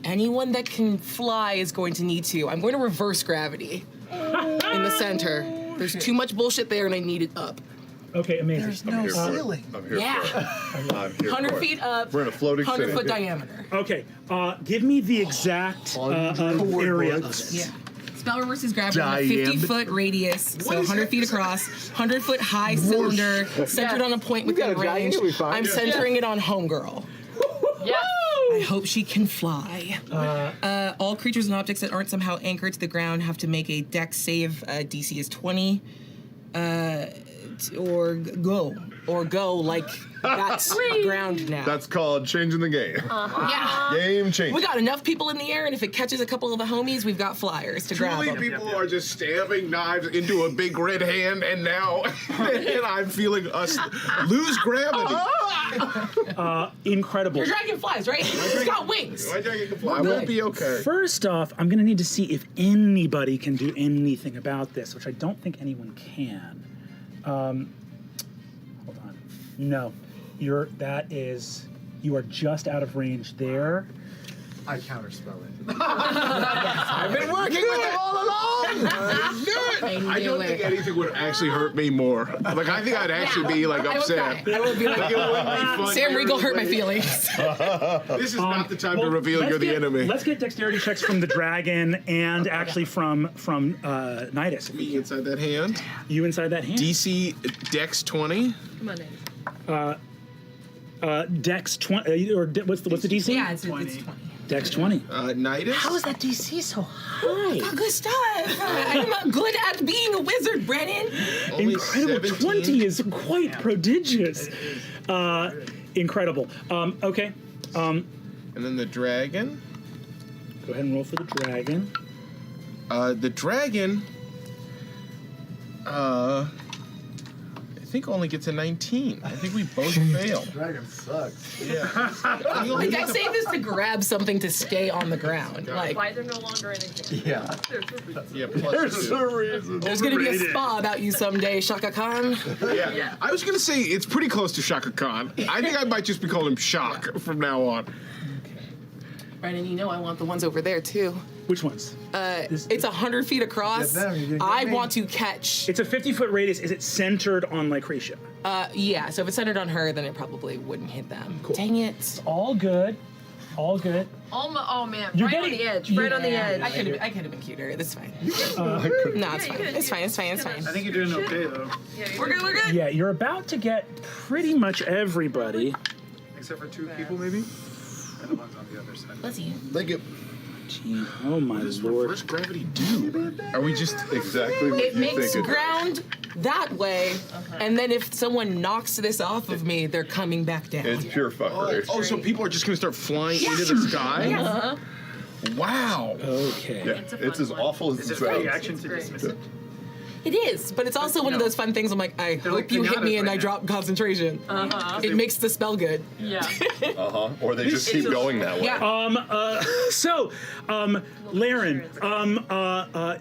anyone that can fly is going to need to. I'm going to reverse gravity in the center. There's too much bullshit there, and I need it up. Okay, amazing. There's no ceiling. I'm here Yeah. for it. I'm here 100 for it. feet up. We're in a floating 100 foot city. diameter. Okay, give me the exact area of it. Yeah. Spell reverses gravity on a 50-foot radius, so 100 feet across, 100-foot high cylinder, centered on a point within range. I'm centering it on Homegirl. Yes. I hope she can fly. All creatures and objects that aren't somehow anchored to the ground have to make a dex save. DC is 20. Or go like that's ground now. That's called changing the game. Yeah. Game changing. We got enough people in the air, and if it catches a couple of the homies, we've got flyers to grab Truly, them. people are just stabbing knives into a big red hand, and now and I'm feeling us lose gravity. Incredible. Your dragon flies, right? It's got wings. My dragon can fly. I won't be okay. First off, I'm going to need to see if anybody can do anything about this, which I don't think anyone can. Hold on. No, you are just out of range there. I counterspell it. I've been working with them all along. I don't think anything would actually hurt me more. Like I think I'd actually be like upset. I would be like, Like, it wouldn't be fun. Sam Riegel hurt my feelings. This is not the time to reveal you're the enemy. Let's get dexterity checks from the dragon and actually from Nidus. Me inside that hand. You inside that hand. DC Dex 20. Come on, Nate. Dex 20 or what's the DC? Yeah, it's 20. Dex 20. Nidus. How is that DC so high? Good stuff. I'm not good at being a wizard, Brennan. Only Incredible. 17. 20 is quite prodigious. Incredible. Okay. And then the dragon. Go ahead and roll for the dragon. The dragon. I think only gets a 19. I think we both fail. Dragon sucks. Yeah. Like I say this to grab something to stay on the ground. Like Why they're no longer anything. Yeah. Yeah. Plus two. reason. there's gonna be a spa about you someday, Shaka Khan. Yeah. I was gonna say it's pretty close to Shaka Khan. I think I might just be calling him Shock from now on. Brennan, you know I want the ones over there too. Which ones? It's 100 feet across. Get them, you didn't get I me. want to catch. It's a 50-foot radius. Is it centered on Lycratia? Yeah, so if it's centered on her, then it probably wouldn't hit them. Cool. Dang it. All good. All good. Oh man, You're right on getting- the edge. Right on the edge. I could have been cuter. That's fine. No, it's you fine. could. It's fine. It's fine. It's fine. I think you're doing okay though. We're good. We're good. Yeah, you're about to get pretty much everybody. Except for 2 people maybe. And the ones on the other side. Let's see. Thank you. Gee, oh my lord. Where's gravity do? Are we just exactly what It you makes think it ground that way, and then if someone knocks this off of me, they're coming back down. It's pure fuckery. Oh, so people are just gonna start flying into the sky? Wow. Okay. Yeah, it's as awful as Is it it a sounds. reaction to dismiss it? It is, but it's also one of those fun things. I'm like, I hope like you hit me pinatas and right I now. drop concentration. It makes the spell good. Yeah. Or they just keep going that way. Yeah. So, Laren,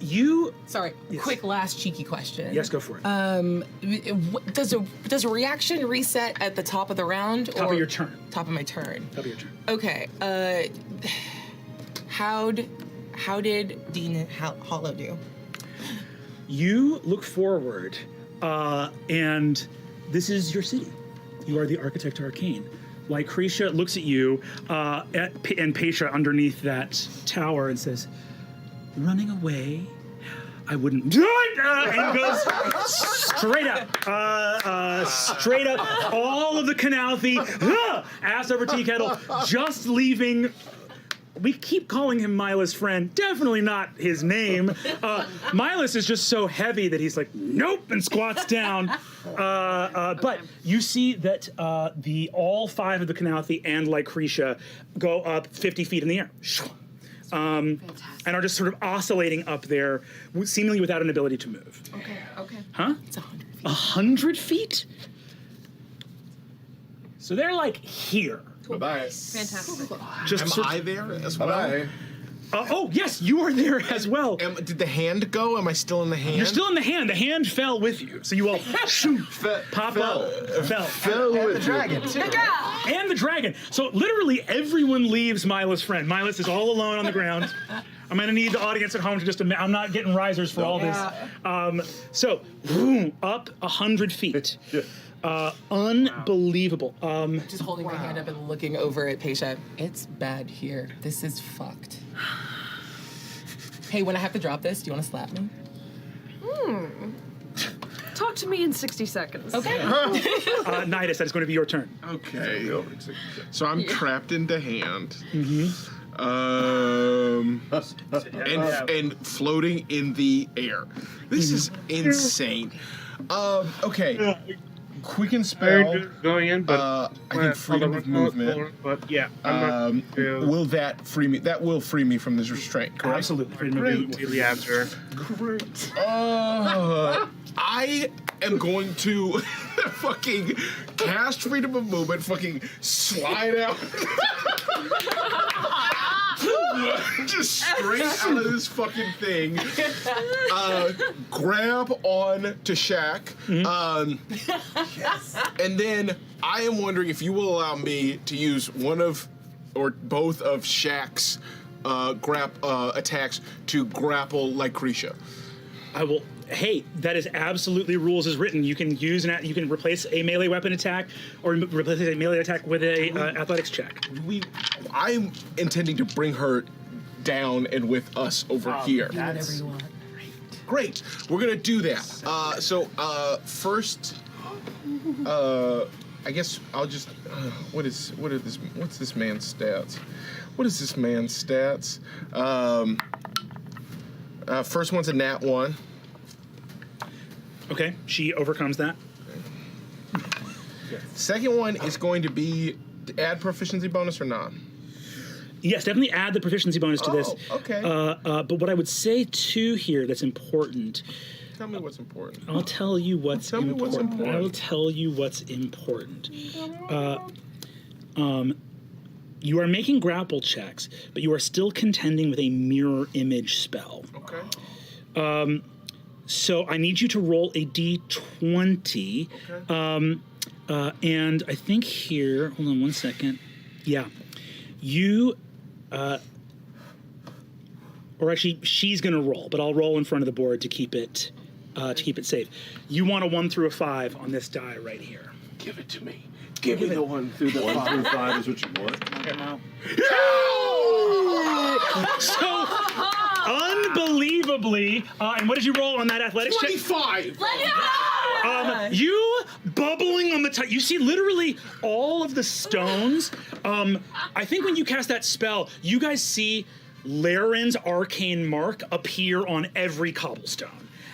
you. Sorry. Quick last cheeky question. Yes, go for it. Does a reaction reset at the top of the round? Top or of your turn. Top of my turn. Top of your turn. Okay. How did Dean Hollow do? You look forward, and this is your city. You are the Architect Arcane. Lycretia looks at you and Paisha underneath that tower and says, "Running away? I wouldn't do it!" And goes straight up. Straight up. All of the Canalthy, ass over tea kettle, just leaving. We keep calling him Milas' friend. Definitely not his name. Milas is just so heavy that he's like, nope, and squats down. But you see that all 5 of the Canalthy and Lycretia go up 50 feet in the air. And are just sort of oscillating up there, seemingly without an ability to move. Okay. Huh? It's 100 feet. 100 feet? So they're like here. Bye-bye. Fantastic. Just Am I there as well? Bye-bye. Oh, yes, you are there as well. Did the hand go? Am I still in the hand? You're still in the hand. The hand fell with you. So you all shoot, pop up, fell. Fell And the with you. dragon, too. And the dragon. So literally everyone leaves Milas' friend. Milas is all alone on the ground. I'm gonna need the audience at home to just. I'm not getting risers for all this. So boom, up 100 feet. Unbelievable. Just holding my hand up and looking over at Paisha. It's bad here. This is fucked. Hey, when I have to drop this, do you want to slap me? Talk to me in 60 seconds. Okay. Nidus, that is going to be your turn. Okay. So I'm trapped in the hand. And floating in the air. This is insane. Okay. Quicken spell. Going in, but I think freedom of movement. But yeah, I'm not. Will that free me? That will free me from this restraint, correct? Absolutely. Freedom of Great. movement. Immediately after. Great. I am going to fucking cast freedom of movement, fucking slide out. Just straight out of this fucking thing. Grab on to Shaq. And then I am wondering if you will allow me to use one of or both of Shaq's attacks to grapple Lycretia. I will. Hey, that is absolutely rules as written. You can use you can replace a melee weapon attack or replace a melee attack with a athletics check. I'm intending to bring her down and with us over here. Whatever you want. Great. We're gonna do that. First, I guess I'll just. What's this man's stats? What is this man's stats? First one's a nat 1. Okay, she overcomes that. Second one is going to be add proficiency bonus or not? Yes, definitely add the proficiency bonus to this. Okay. But what I would say too here that's important. Tell me what's important. I'll tell you what's Tell me important. what's important. I will tell you what's important. You are making grapple checks, but you are still contending with a mirror image spell. Okay. So I need you to roll a d20. Okay. And I think here, hold on one second. Yeah. You, or actually, she's going to roll, but I'll roll in front of the board to keep it safe. You want a 1 through a 5 on this die right here. Give it to me. Give me the one through the 1 through 5 is what you want. So, unbelievably, and what did you roll on that athletics check? 25! You bubbling on the top. You see literally all of the stones. I think when you cast that spell, you guys see Laren's arcane mark appear on every cobblestone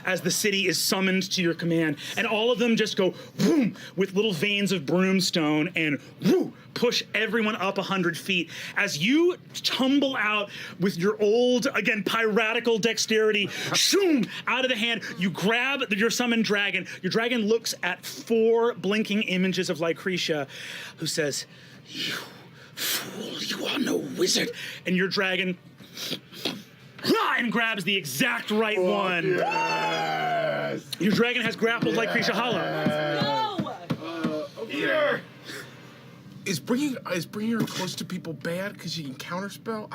as the city is summoned to your command, and all of them just go boom with little veins of broomstone and whoo, push everyone up 100 feet as you tumble out with your old, again, piratical dexterity, shoom, out of the hand. You grab your summoned dragon. Your dragon looks at 4 blinking images of Lycretia, who says, "You fool, you are no wizard." And your dragon and grabs the exact right one. Yes! Your dragon has grappled Lycretia Hollow. Here. Is bringing her close to people bad because she can counterspell?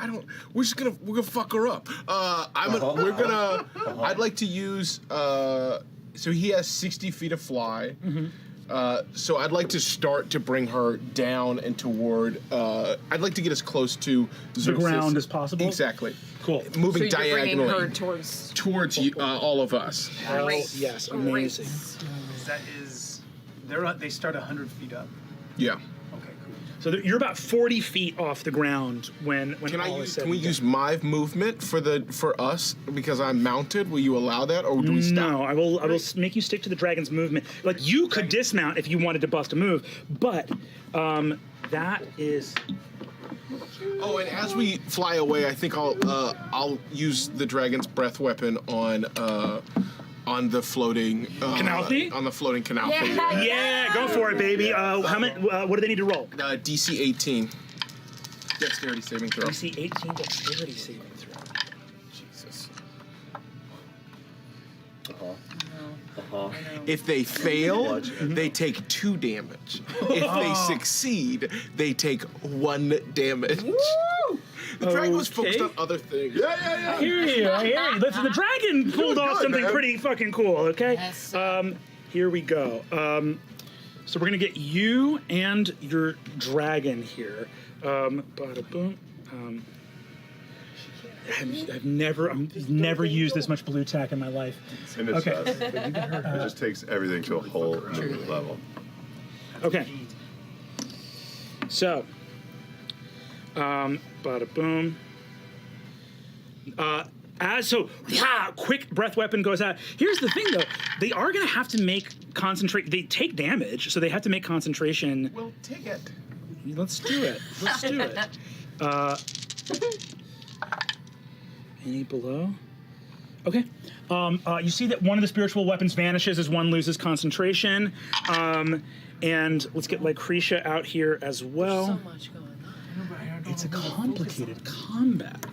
We're gonna fuck her up. I'd like to use. So he has 60 feet of fly. So I'd like to start to bring her down and toward. I'd like to get as close to The ground as possible? Exactly. Cool. Moving So you're bringing diagonally her towards towards all of us. Hell yes, amazing. They start 100 feet up. Yeah. Okay, cool. So you're about 40 feet off the ground when all is said Can we and done. use my movement for us because I'm mounted? Will you allow that, or do we stop? No, I will make you stick to the dragon's movement. Like, you could dismount if you wanted to bust a move, but that is. Oh, and as we fly away, I think I'll use the dragon's breath weapon on the floating Calamity? On the floating Calamity. Yeah, go for it, baby. How many? What do they need to roll? DC 18. Dexterity saving throw. DC 18 dexterity saving throw. Jesus. If they fail, they take 2 damage. If they succeed, they take 1 damage. The dragon was focused on other things. I hear you. Listen, the dragon pulled off something pretty fucking cool, okay? Yes. Here we go. So we're gonna get you and your dragon here. Bada boom. I've never used this much blue tack in my life. And it's Okay. it just takes everything to a whole new level. Okay. So, bada boom. Quick breath weapon goes out. Here's the thing, though. They are going to have to make concentrate. They take damage, so they have to make concentration. Well, take it. Let's do it. Let's do it. Any below? Okay. You see that one of the spiritual weapons vanishes as one loses concentration. And let's get Lycretia out here as well. So much going on. It's a complicated combat.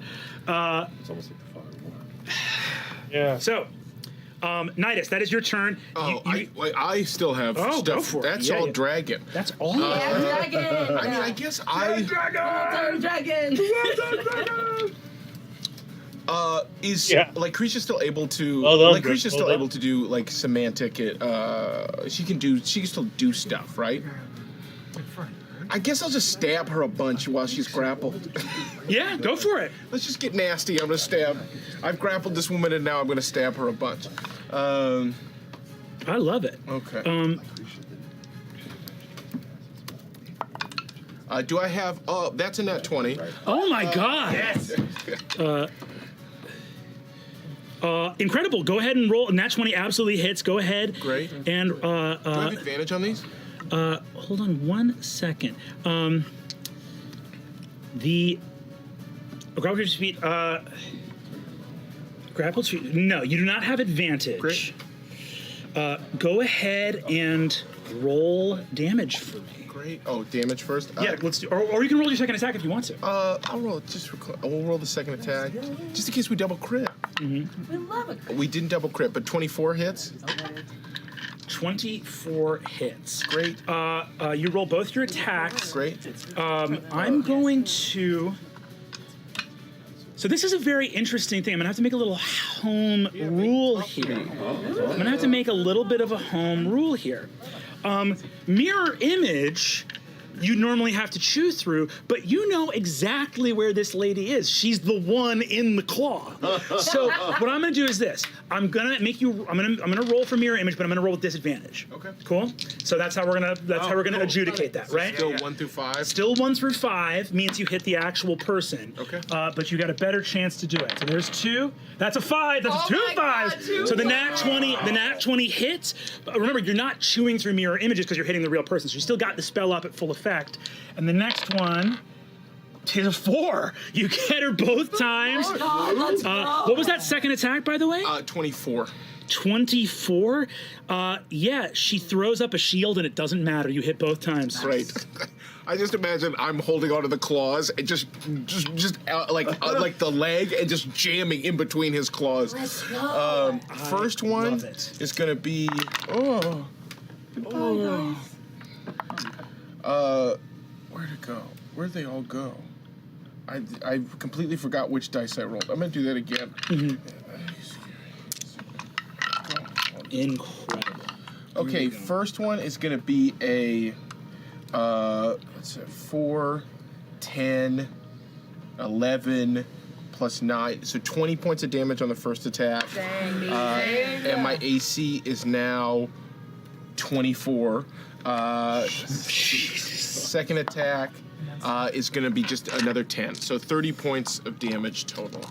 It's almost like the fire one. Yeah. So, Nidus, that is your turn. Oh, I still have Oh, stuff. go for it. That's Yeah, all yeah. dragon. That's all. Dragon! I mean, I guess I. Dragon! Is Yeah. Lycretia still able to? Well done, Lycretia's well still done. able to do like semantic. She can still do stuff, right? I guess I'll just stab her a bunch while she's grappled. Yeah, go for it. Let's just get nasty. I'm gonna stab. I've grappled this woman and now I'm gonna stab her a bunch. I love it. Okay. Do I have? Oh, that's a nat 20. Oh my God! Yes. Incredible. Go ahead and roll. Nat 20 absolutely hits. Go ahead. Great. And Do I have advantage on these? hold on 1 second. The grappled speed. Grappled speed. No, you do not have advantage. Great. Go ahead and roll damage for me. Great. Oh, damage first. Yeah, let's do. Or you can roll your second attack if you want to. I'll roll we'll roll the second attack, just in case we double crit. We love it. We didn't double crit, but 24 hits. 24 hits. Great. You roll both your attacks. Great. I'm going to. So this is a very interesting thing. I'm gonna have to make a little home rule here. I'm gonna have to make a little bit of a home rule here. Mirror image you normally have to chew through, but you know exactly where this lady is. She's the one in the claw. So what I'm gonna do is this. I'm gonna roll for mirror image, but I'm gonna roll with disadvantage. Okay. Cool? So that's how we're gonna adjudicate that, right? Still 1 through 5. Still 1 through 5 means you hit the actual person. Okay. But you got a better chance to do it. So there's 2. That's a 5. That's 2 5s. So the nat 20 hits. But remember, you're not chewing through mirror images because you're hitting the real person. So you still got the spell up at full effect. And the next one is a 4. You get her both times. What was that second attack, by the way? 24. 24? Yeah, she throws up a shield and it doesn't matter. You hit both times. Right. I just imagine I'm holding onto the claws and just like the leg and just jamming in between his claws. First one is gonna be where'd it go? Where'd they all go? I completely forgot which dice I rolled. I'm gonna do that again. Incredible. Okay, first one is gonna be a 4, 10, 11 plus 9, so 20 points of damage on the first attack. And my AC is now 24. Second attack is going to be just another 10, so 30 points of damage total.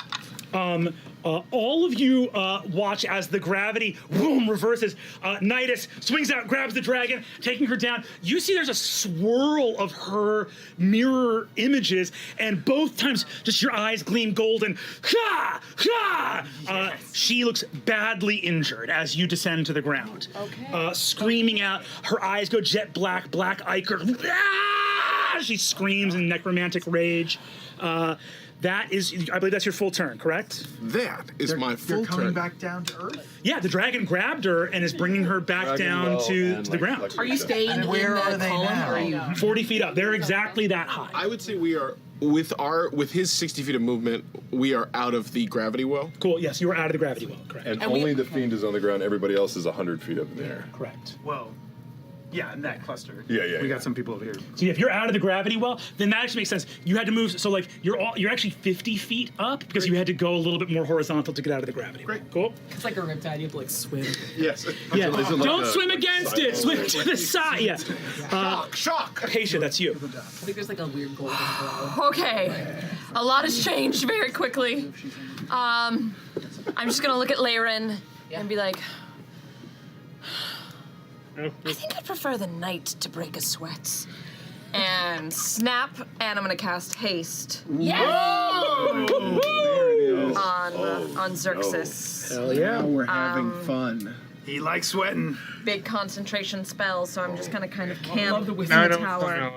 All of you watch as the gravity reverses. Nidus swings out, grabs the dragon, taking her down. You see there's a swirl of her mirror images, and both times just your eyes gleam golden. Ha! Ha! She looks badly injured as you descend to the ground. Okay. Screaming out, her eyes go jet black, black ichor. Ah! She screams in necromantic rage. That is, I believe that's your full turn, correct? That is my full You're coming turn. back down to Earth? Yeah, the dragon grabbed her and is bringing her back down to the ground. Are you staying in where are the they column? now? Or are you 40 feet up. They're exactly that high. I would say we are with his 60 feet of movement. We are out of the gravity well. Cool, yes, you were out of the gravity well, correct. And only the fiend is on the ground. Everybody else is 100 feet up in the air. Correct. Well, yeah, in that cluster. Yeah. We got some people over here. So if you're out of the gravity well, then that actually makes sense. You had to move, so like you're actually 50 feet up because you had to go a little bit more horizontal to get out of the gravity. Great. Cool. It's like a riptide. You have to like swim. Yes. Yeah. Is it like Don't a- swim against it. Swim to the side. Yeah. Shock. Acacia, that's you. I think there's like a weird golden glow. Okay. A lot has changed very quickly. I'm just gonna look at Laren and be like, I think I'd prefer the night to break a sweat. And snap, and I'm gonna cast haste on Xerxes. Hell yeah. We're having fun. He likes sweating. Big concentration spell, so I'm just gonna kind of love camp the in wizard the tower.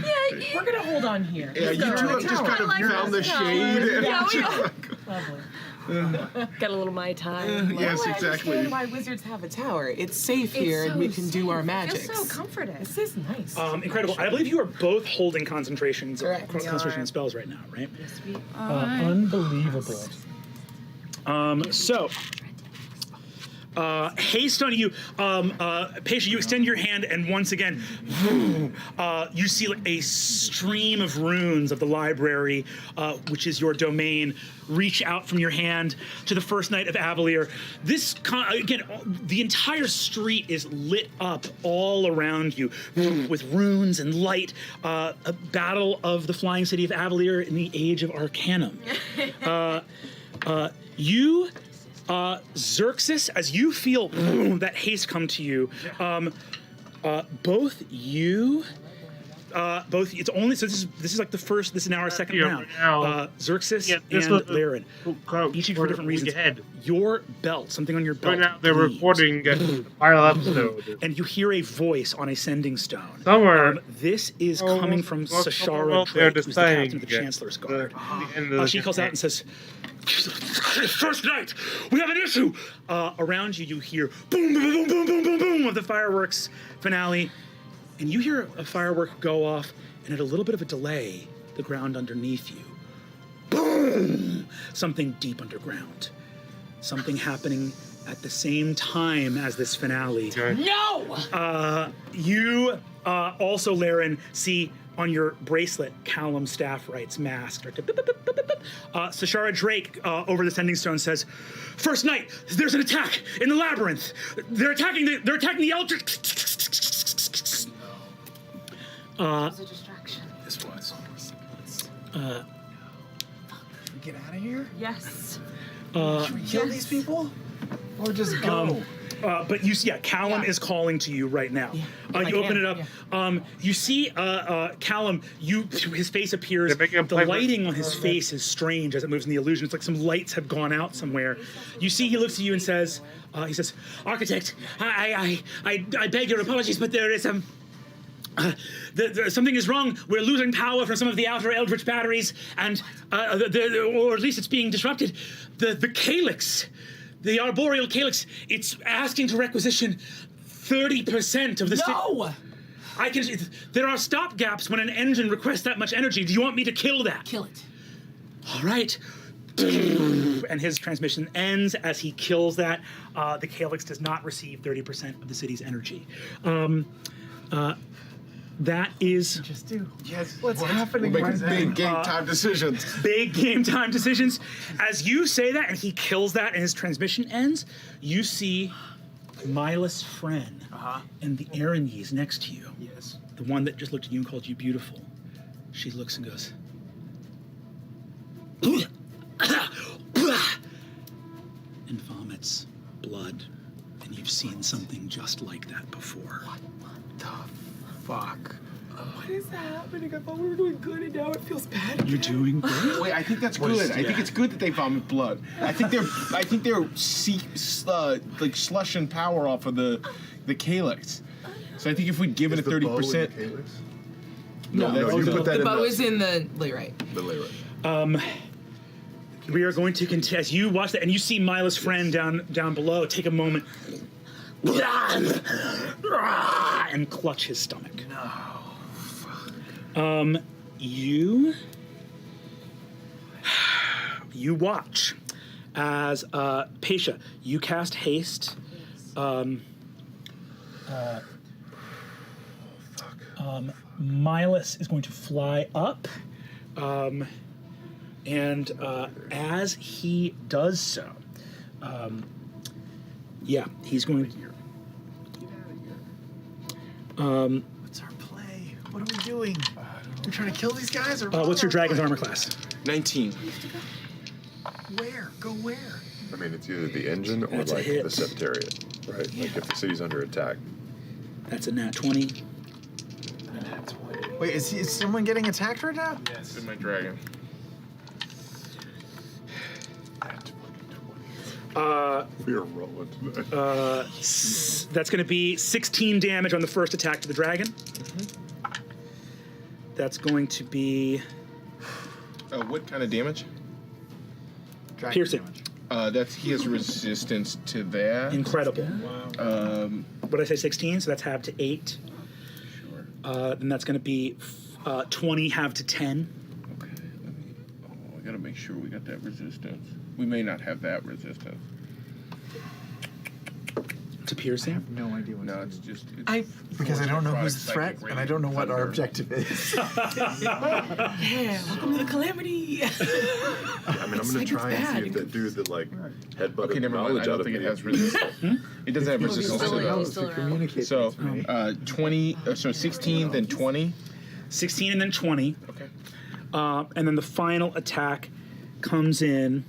Yeah, We're gonna hold on here. Yeah, you two have just kind of I like found the this shade. Yeah, we are. Lovely. Got a little Mai Tai. Yes, I exactly. understand why wizards have a tower. It's safe here, and we can do our magic. Feels so comforted. This is nice. Incredible. I believe you are both holding concentrations Correct. concentration spells right now, right? Yes, we Unbelievable. So, haste on you. Patient, you extend your hand, and once again, you see like a stream of runes of the library, which is your domain, reach out from your hand to the first night of Avalier. This, again, the entire street is lit up all around you with runes and light. A battle of the flying city of Avalier in the age of Arcanum. Xerxes, as you feel that haste come to you, it's only, so this is like the first, this is now our second round. Xerxes and Laren, each of you for different reasons. Your belt, something on your belt. Right now they're recording the final episode. And you hear a voice on a sending stone. Somewhere. This is coming from Sashara Drake, who's the captain of the Chancellor's Guard. She calls out and says, "First night, we have an issue." Around you, you hear boom, boom, boom, boom, boom, boom, boom of the fireworks finale, and you hear a firework go off, and at a little bit of a delay, the ground underneath you, boom, something deep underground. something happening at the same time as this finale. No! You also, Laren, see on your bracelet, Callum Staff writes masked. Sashara Drake over the Sending Stone says, "First night, there's an attack in the labyrinth. They're attacking the Eldritch." It was a distraction. This was. Should we get out of here? Yes. Should we kill these people? Or just go? But you see, Callum is calling to you right now. You open it up. You see Callum. His face appears. The lighting on his face is strange as it moves in the illusion. It's like some lights have gone out somewhere. You see, he looks at you and says, "Architect, I beg your apologies, but there is something is wrong. We're losing power from some of the outer Eldritch batteries, and or at least it's being disrupted. The calyx." The arboreal calyx, it's asking to requisition 30% of the... No! There are stop gaps when an engine requests that much energy. Do you want me to kill that? Kill it. All right. And his transmission ends as he kills that. The calyx does not receive 30% of the city's energy. That is... Just do. Yes. What's happening We're right making now? big game time decisions. Big game time decisions. As you say that and he kills that and his transmission ends, you see Milas Fren and the Erinys next to you. Yes. The one that just looked at you and called you beautiful. She looks and goes... and vomits blood. And you've seen something just like that before. What the fuck? What is happening? I thought we were doing good and now it feels bad. You're doing good. Wait, I think that's good. I think it's good that they vomit blood. I think they're like slushing power off of the calyx. So I think if we give it a 30%. No, you put that The in bow the is in the layrite. We are going to continue as you watch that, and you see Milas' friend down below. Take a moment and clutch his stomach. No. You watch as Pesha, you cast haste. Milas is going to fly up. And as he does so, he's going to... What's our play? What are we doing? We're trying to kill these guys? Or what's your dragon's armor class? 19. Where? Go where? I mean, it's either the engine or That's a like hit. the Septariat, right? Like if the city's under attack. That's a nat 20. Wait, is someone getting attacked right now? Yes. In my dragon. We are rolling today. That's going to be 16 damage on the first attack to the dragon. Mm-hmm. That's going to be... What kind of damage? Dragon piercing. damage. He has resistance to that. Incredible. Wow. What did I say, 16? So that's halved to 8. Sure. Then that's going to be 20 halved to 10. Okay. I gotta make sure we got that resistance. We may not have that resistance. To piercing? No idea what No, to it's do. just. Because I don't know who's the Psychic threat, and I don't know what our thunder. objective is. Yeah, welcome to the Calamity. I mean, I'm gonna try and see if that dude that like headbutted Okay, never mind. knowledge I out don't of think me. it has resistance. It doesn't have resistance to still that. he's still around. Communicate So, with me. 20. So 16, then 20. 16 and then 20. Okay. And then the final attack comes in,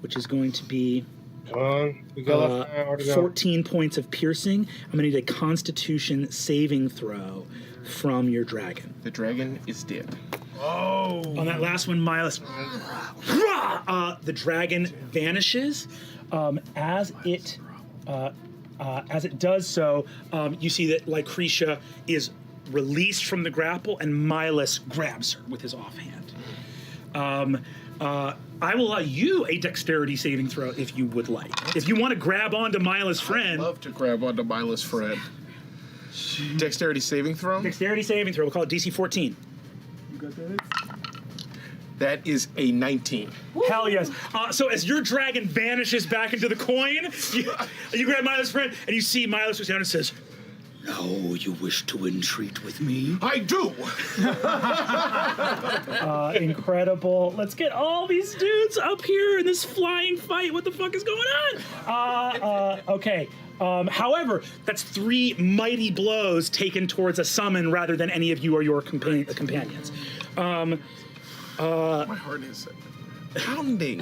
which is going to be Come on. We got less than an hour to go. 14 points of piercing. I'm going to need a Constitution saving throw from your dragon. The dragon is dead. On that last one, Milas, the dragon vanishes. As it does so, you see that Lycretia is released from the grapple, and Milas grabs her with his offhand. I will allow you a dexterity saving throw if you would like. If you want to grab onto Milas' friend. I'd love to grab onto Milas' friend. Dexterity saving throw? Dexterity saving throw. We'll call it DC 14. You got that? That is a 19. Hell yes. So as your dragon vanishes back into the coin, you grab Milo's friend, and you see Milo sits down and says, "Now you wish to entreat with me?" I do. Incredible. Let's get all these dudes up here in this flying fight. What the fuck is going on? Okay. However, that's 3 mighty blows taken towards a summon rather than any of you or your companions. My heart is pounding.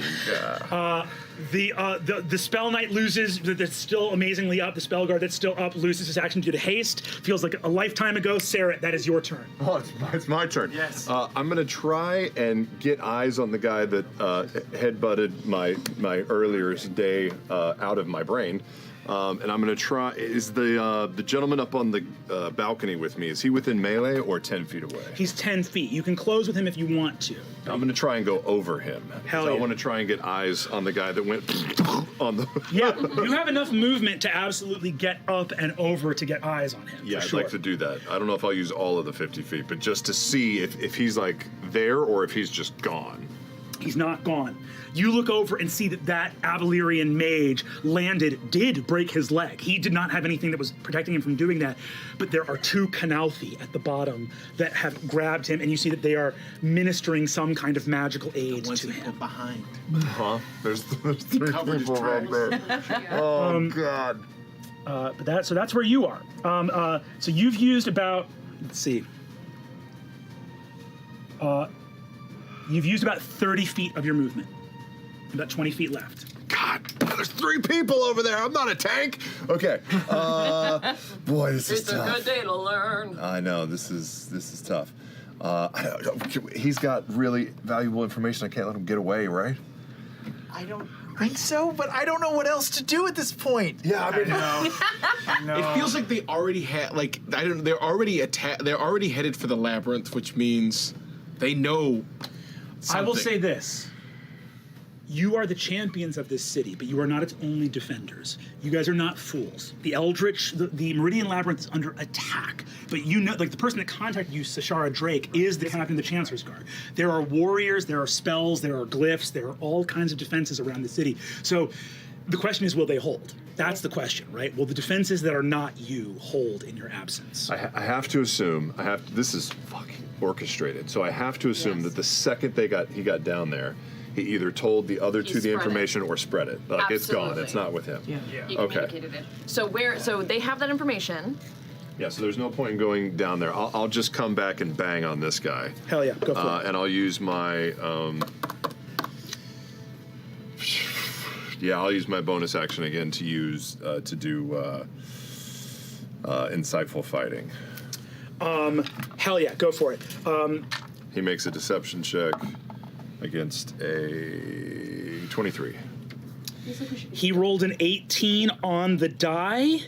The Spell Knight loses, that's still amazingly up. The Spell Guard that's still up loses his action due to haste. Feels like a lifetime ago. Sarah, that is your turn. Oh, it's my turn. Yes. I'm gonna try and get eyes on the guy that headbutted my earlier day out of my brain. And I'm gonna try. Is the gentleman up on the balcony with me? Is he within melee or 10 feet away? He's 10 feet. You can close with him if you want to. I'm gonna try and go over him. Hell yeah. I want to try and get eyes on the guy that went on the. Yeah, you have enough movement to absolutely get up and over to get eyes on him. Yeah, for I'd sure. like to do that. I don't know if I'll use all of the 50 feet, but just to see if he's like there or if he's just gone. He's not gone. You look over and see that Avalerian mage did break his leg. He did not have anything that was protecting him from doing that. But there are 2 Canalthi at the bottom that have grabbed him, and you see that they are ministering some kind of magical aid to him. Behind. Huh? There's 3 people right there. Oh God. But so that's where you are. So you've used about, let's see. You've used about 30 feet of your movement. About 20 feet left. God, there's 3 people over there. I'm not a tank. Okay. Boy, this is tough. It's a good day to learn. I know this is tough. He's got really valuable information. I can't let him get away, right? I don't think so, but I don't know what else to do at this point. Yeah, I mean, No. It feels like they already had they're already they're already headed for the labyrinth, which means they know something. I will say this. You are the champions of this city, but you are not its only defenders. You guys are not fools. The Eldritch, the Meridian Labyrinth is under attack, but you know, like the person that contacted you, Sashara Drake, is the captain of the Chancellor's Guard. There are warriors, there are spells, there are glyphs, there are all kinds of defenses around the city. So the question is, will they hold? That's the question, right? Will the defenses that are not you hold in your absence? I have to assume. This is fucking orchestrated. So I have to assume that the second he got down there, he either told the other 2 the information or spread it. Like it's gone. It's not with him. He communicated it. So they have that information. Yeah. So there's no point in going down there. I'll just come back and bang on this guy. Hell yeah, go for it. And I'll use my. I'll use my bonus action again to use to do insightful fighting. Hell yeah, go for it. He makes a deception check against a 23. He rolled an 18 on the die,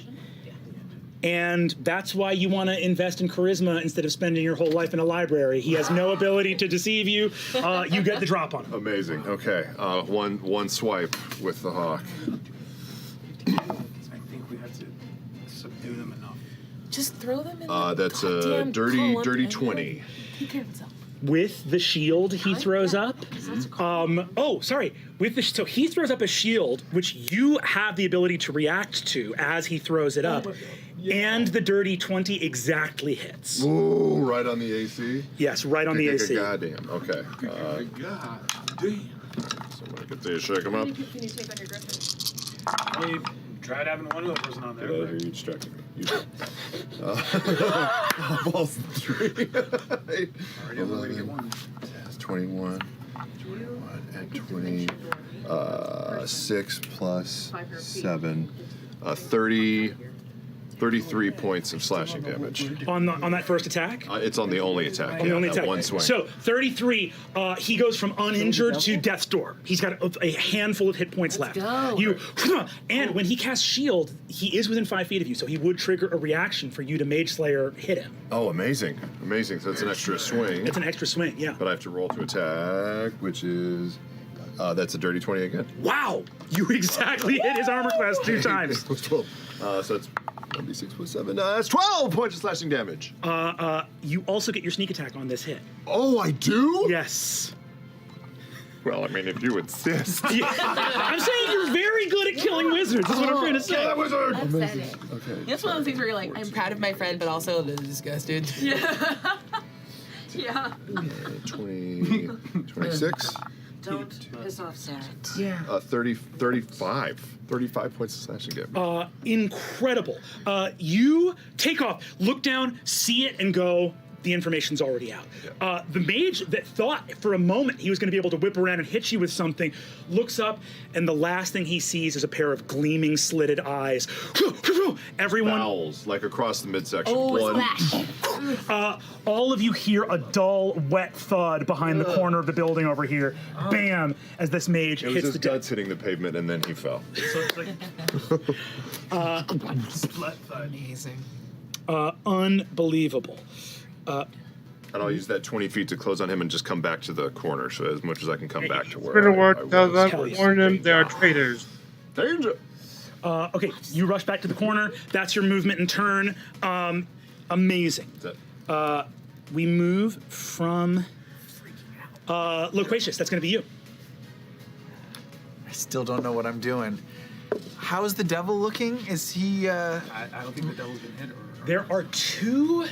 and that's why you want to invest in charisma instead of spending your whole life in a library. He has no ability to deceive you. You get the drop on him. Amazing. Okay, one swipe with the hawk. I think we have to subdue them enough. Just throw them in the That's a goddamn dirty column and 20. Take care of himself. With the shield he throws up. So he throws up a shield, which you have the ability to react to as he throws it up. And the dirty 20 exactly hits. Ooh, right on the AC? Yes, right on the AC. Goddamn. Okay. God damn. So I'm going to continue to shake him up. Can you take on your griffin? I tried having one other person on there. Get out of here, you distracted me. Balls 3. 11, 21, 21, and 20. 6 plus 7. 33 points of slashing damage. On that first attack? It's on the only attack. On the only that attack. one swing. So 33, he goes from uninjured to death's door. He's got a handful of hit points left. Go. And when he casts shield, he is within 5 feet of you, so he would trigger a reaction for you to Mage Slayer hit him. Oh, amazing. Amazing. So that's an extra swing. It's an extra swing, yeah. But I have to roll to attack, which is... that's a dirty 20 again. Wow! You exactly hit his armor class 2 times. Plus 12. So that's 1d6 plus 7. That's 12 points of slashing damage. You also get your sneak attack on this hit. Oh, I do? Yes. Well, I mean, if you insist. I'm saying you're very good at killing wizards. That's what I'm trying to say. Kill that wizard! That's it. Okay. That's one of those things where you're like, I'm proud of my friend, but also disgusted. Yeah. Yeah. 26. Don't piss off Sarah. Yeah. 35 points of slashing damage. Incredible. You take off, look down, see it, and go, the information's already out. Yeah. The mage that thought for a moment he was going to be able to whip around and hit you with something looks up, and the last thing he sees is a pair of gleaming, slitted eyes. Everyone. Bowels, like across the midsection. Oh, One. splash. All of you hear a dull, wet thud behind the corner of the building over here. Bam! As this mage It was hits his the deck. guts hitting the pavement, and then he fell. Amazing. Unbelievable. And I'll use that 20 feet to close on him and just come back to the corner, so as much as I can come back to where Spread a I word, tell was. them, warn them, they are traitors. Danger! Okay, you rush back to the corner. That's your movement and turn. Amazing. We move from Loquacious. That's going to be you. I still don't know what I'm doing. How's the devil looking? Is he? I don't think the devil's been hit. There are two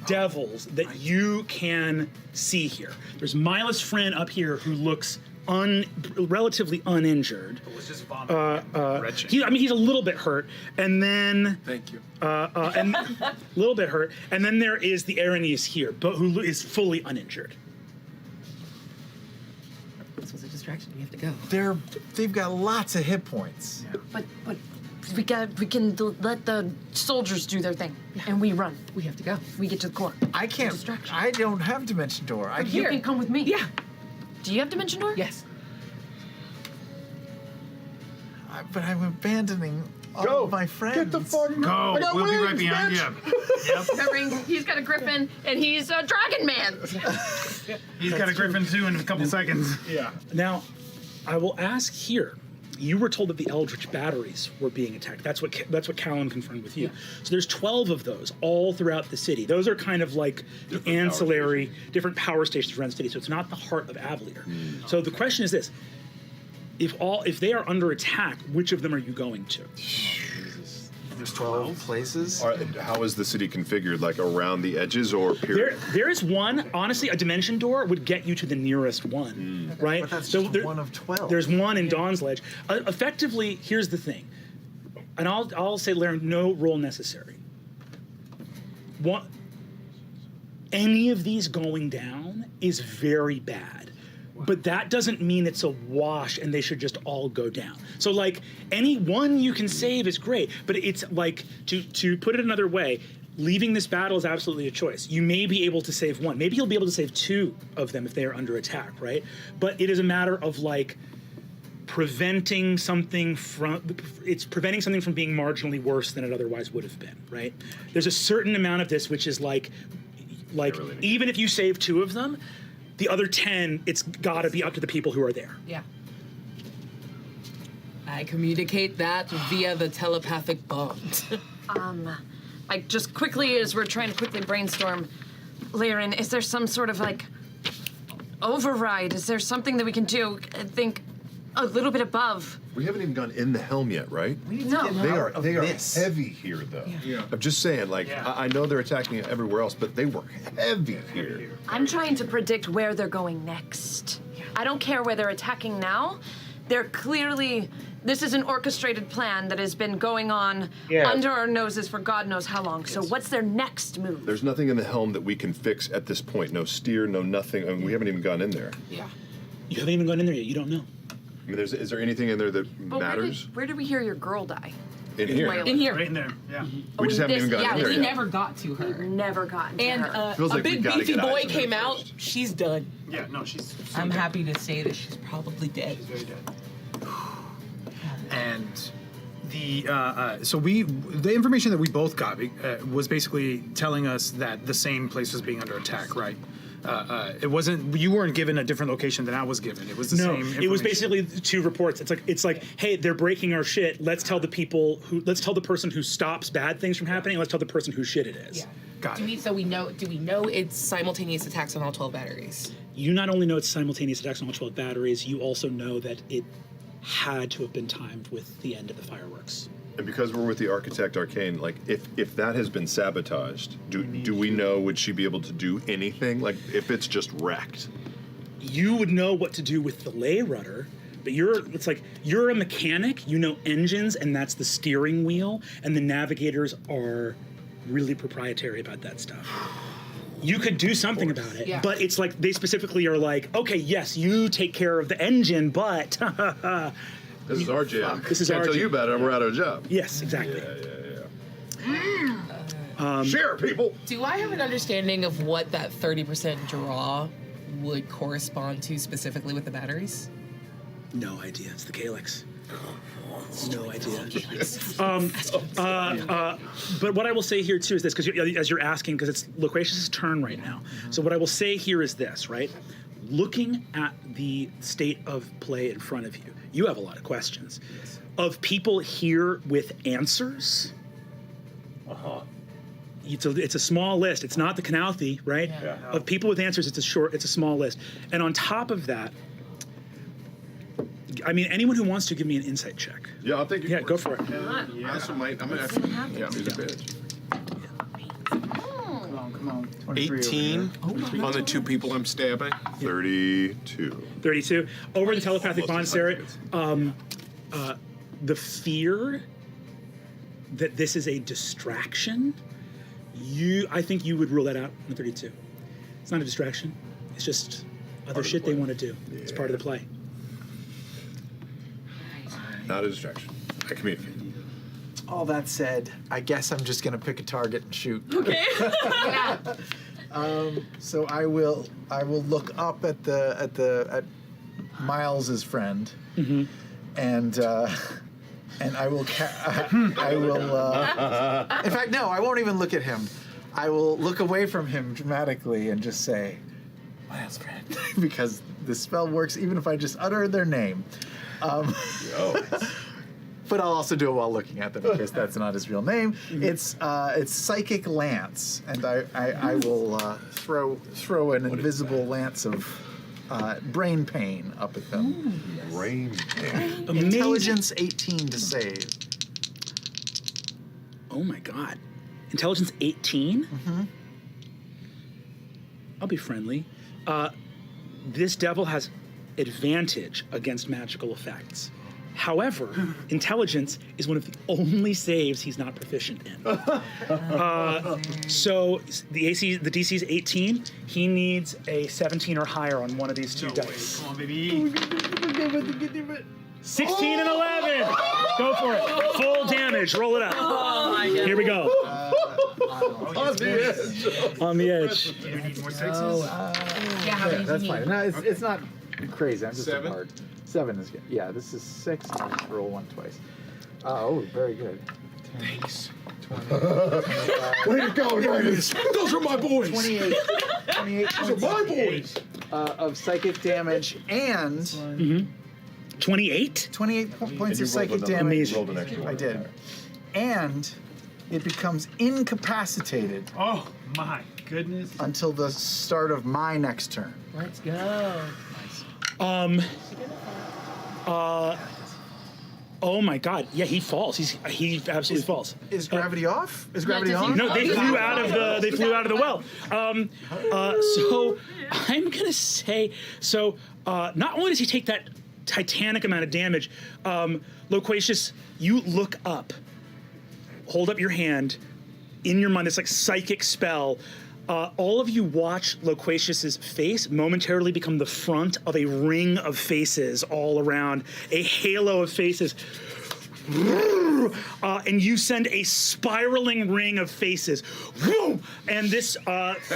devils that you can see here. There's Milas Friend up here who looks relatively uninjured. It was just vomiting. He's a little bit hurt, and then Thank you. and a little bit hurt, and then there is the Aranis here, but who is fully uninjured. This was a distraction. We have to go. They've got lots of hit points. But we can let the soldiers do their thing, and we run. We have to go. We get to the core. I can't. Distraction. I don't have Dimension Door. You can come with me. Yeah. Do you have Dimension Door? Yes. But I'm abandoning all of my friends. Get the fuck Go. We'll be right behind you. Yep. Remembering he's got a griffin and he's a dragon man. He's got a griffin too in a couple seconds. Yeah. Now, I will ask here. You were told that the Eldritch batteries were being attacked. That's what Callan confirmed with you. Yeah. So there's 12 of those all throughout the city. Those are kind of like the ancillary, different power stations around the city. So it's not the heart of Avalier. So the question is this: if they are under attack, which of them are you going to? There's 12 places. How is the city configured? Like around the edges or period? There is one. Honestly, a dimension door would get you to the nearest one, right? But that's just one of 12. There's one in Dawn's Ledge. Effectively, here's the thing, and I'll say, Laren, no roll necessary. Any of these going down is very bad. But that doesn't mean it's a wash and they should just all go down. So like any one you can save is great, but it's like to put it another way, leaving this battle is absolutely a choice. You may be able to save one. Maybe you'll be able to save two of them if they are under attack, right? But it is a matter of like preventing something from being marginally worse than it otherwise would have been, right? There's a certain amount of this which is like even if you save two of them, the other 10, it's got to be up to the people who are there. Yeah. I communicate that via the telepathic bond. Like just quickly as we're trying to quickly brainstorm, Laren, is there some sort of like override? Is there something that we can do? I think a little bit above. We haven't even gone in the helm yet, right? No. They are heavy here, though. Yeah. I'm just saying, like, I know they're attacking everywhere else, but they were heavy here. I'm trying to predict where they're going next. I don't care where they're attacking now. They're clearly, this is an orchestrated plan that has been going on under our noses for God knows how long. So what's their next move? There's nothing in the helm that we can fix at this point. No steer, no nothing. I mean, we haven't even gone in there. Yeah. You haven't even gone in there yet. You don't know. I mean, is there anything in there that But matters? where did we hear your girl die? In here. Wales. In here. Right in there. Yeah. We just haven't even gotten in there we yet. never got to her. We've never gotten to And her. Feels a like we big gotta beefy get boy eyes on her came out. first. She's done. Yeah. No, she's. I'm happy to say that she's probably dead. Very dead. And the information that we both got was basically telling us that the same place was being under attack, right? It wasn't. You weren't given a different location than I was given. It was the same. It was information. basically two reports. It's like, hey, they're breaking our shit. Let's tell the person who stops bad things from happening. Let's tell the person whose shit it is. Got it. Do we know it's simultaneous attacks on all 12 batteries? You not only know it's simultaneous attacks on all 12 batteries, you also know that it had to have been timed with the end of the fireworks. And because we're with the Architect Arcane, like, if that has been sabotaged, do we know, would she be able to do anything? Like, if it's just wrecked? You would know what to do with the lay rudder, but you're a mechanic, you know engines, and that's the steering wheel, and the navigators are really proprietary about that stuff. You could do something about it, but it's like they specifically are like, okay, yes, you take care of the engine, but this is our jam. This is Can't our tell jam. you about it, and we're out of a job. Yes, exactly. Share, people. Do I have an understanding of what that 30% draw would correspond to specifically with the batteries? No idea. It's the Calyx. No idea. But what I will say here too is this, because as you're asking, because it's Loquacious' turn right now. So what I will say here is this, right? Looking at the state of play in front of you, you have a lot of questions. Yes. Of people here with answers. It's a small list. It's not the Calamity, right? Yeah. Of people with answers, it's a small list. And on top of that, I mean, anyone who wants to give me an insight check. Yeah, I'll take you. Yeah, go for it. I also might. I'm gonna. Yeah, he's a bitch. Come on. 18 on the two people I'm stabbing. 32. 32. Over the telepathic bond, Sarah, the fear that this is a distraction, I think you would rule that out on the 32. It's not a distraction. It's just other shit they want to do. Yeah. It's part of the play. Not a distraction. I communicate. All that said, I guess I'm just gonna pick a target and shoot. Okay. So I will look up at Miles's friend, and I will in fact, no, I won't even look at him. I will look away from him dramatically and just say, Miles' friend, because the spell works even if I just utter their name. But I'll also do it while looking at them because that's not his real name. It's Psychic Lance, and I will throw an invisible lance of brain pain up at them. Brain pain. Intelligence 18 to save. Oh my god. Intelligence 18? Mm-hmm. I'll be friendly. This devil has advantage against magical effects. However, intelligence is one of the only saves he's not proficient in. So the DC is 18. He needs a 17 or higher on one of these two dice. Come on, baby. 16 and 11. Go for it. Full damage. Roll it up. Oh my God. Here we go. On the edge. On the edge. Do you need more sixes? Yeah, that's fine. No, it's not crazy. I'm just 7? hard. 7 is good. Yeah, this is 6. I'll just roll 1 twice. Oh, very good. 10, Thanks. 20, Way to go, guys. Those are my boys. 28 Those are my boys. of psychic damage and 28? 28 points you of psychic rolled another- damage. you rolled an extra one. I did. And it becomes incapacitated Oh my goodness. until the start of my next turn. Let's go. Oh my god. Yeah, he falls. He absolutely falls. Is gravity off? Is gravity on? No, they flew out of the well. So I'm gonna say not only does he take that titanic amount of damage, Loquacious, you look up, hold up your hand, in your mind, it's like psychic spell. All of you watch Loquacious's face momentarily become the front of a ring of faces all around, a halo of faces. And you send a spiraling ring of faces. And this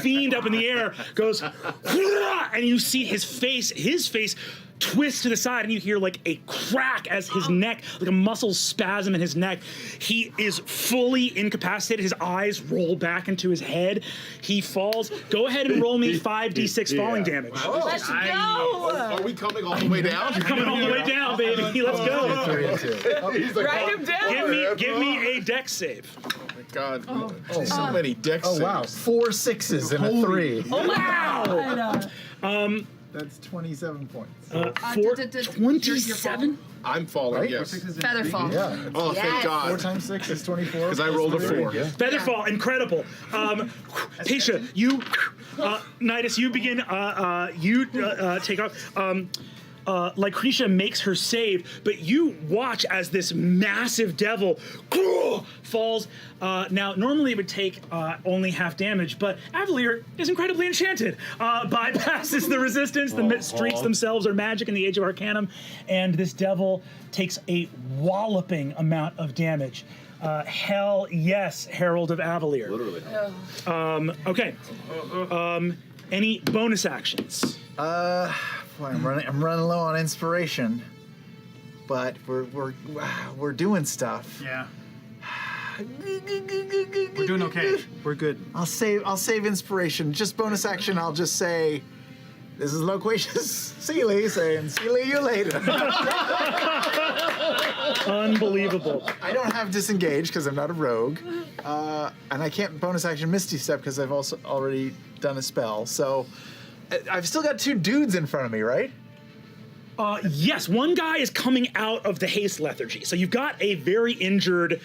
fiend up in the air goes, and you see his face twist to the side, and you hear like a crack as his neck, like a muscle spasm in his neck. He is fully incapacitated. His eyes roll back into his head. He falls. Go ahead and roll me 5d6 falling damage. Let's go. Are we coming all the way down? You're coming all the way down, baby. Let's go. He's like, Write him down. Give me a dex save. Oh my God. So many decks. Oh wow, 4 6s and a 3. Oh wow. That's 27 points. For 27? I'm falling, Right? yes. Featherfall. Yeah. Oh, thank 4 God. times 6 is 24. Because I rolled a 4. Yeah. Featherfall, incredible. Pesha, you, Nidus, you begin, take off. Lycretia makes her save, but you watch as this massive devil falls. Now, normally it would take only half damage, but Avalier is incredibly enchanted. Bypasses the resistance. The streets themselves are magic in the Age of Arcanum, and this devil takes a walloping amount of damage. Hell yes, Herald of Avalier. Literally. Okay. Any bonus actions? Boy, I'm running low on inspiration, but we're doing stuff. Yeah. We're doing okay. We're good. I'll save inspiration. Just bonus action. I'll just say, this is Loquacious Seelie saying, "See you later." Unbelievable. I don't have disengage because I'm not a rogue, and I can't bonus action Misty Step because I've also already done a spell. So I've still got 2 dudes in front of me, right? Yes, one guy is coming out of the haste lethargy. So you've got a very injured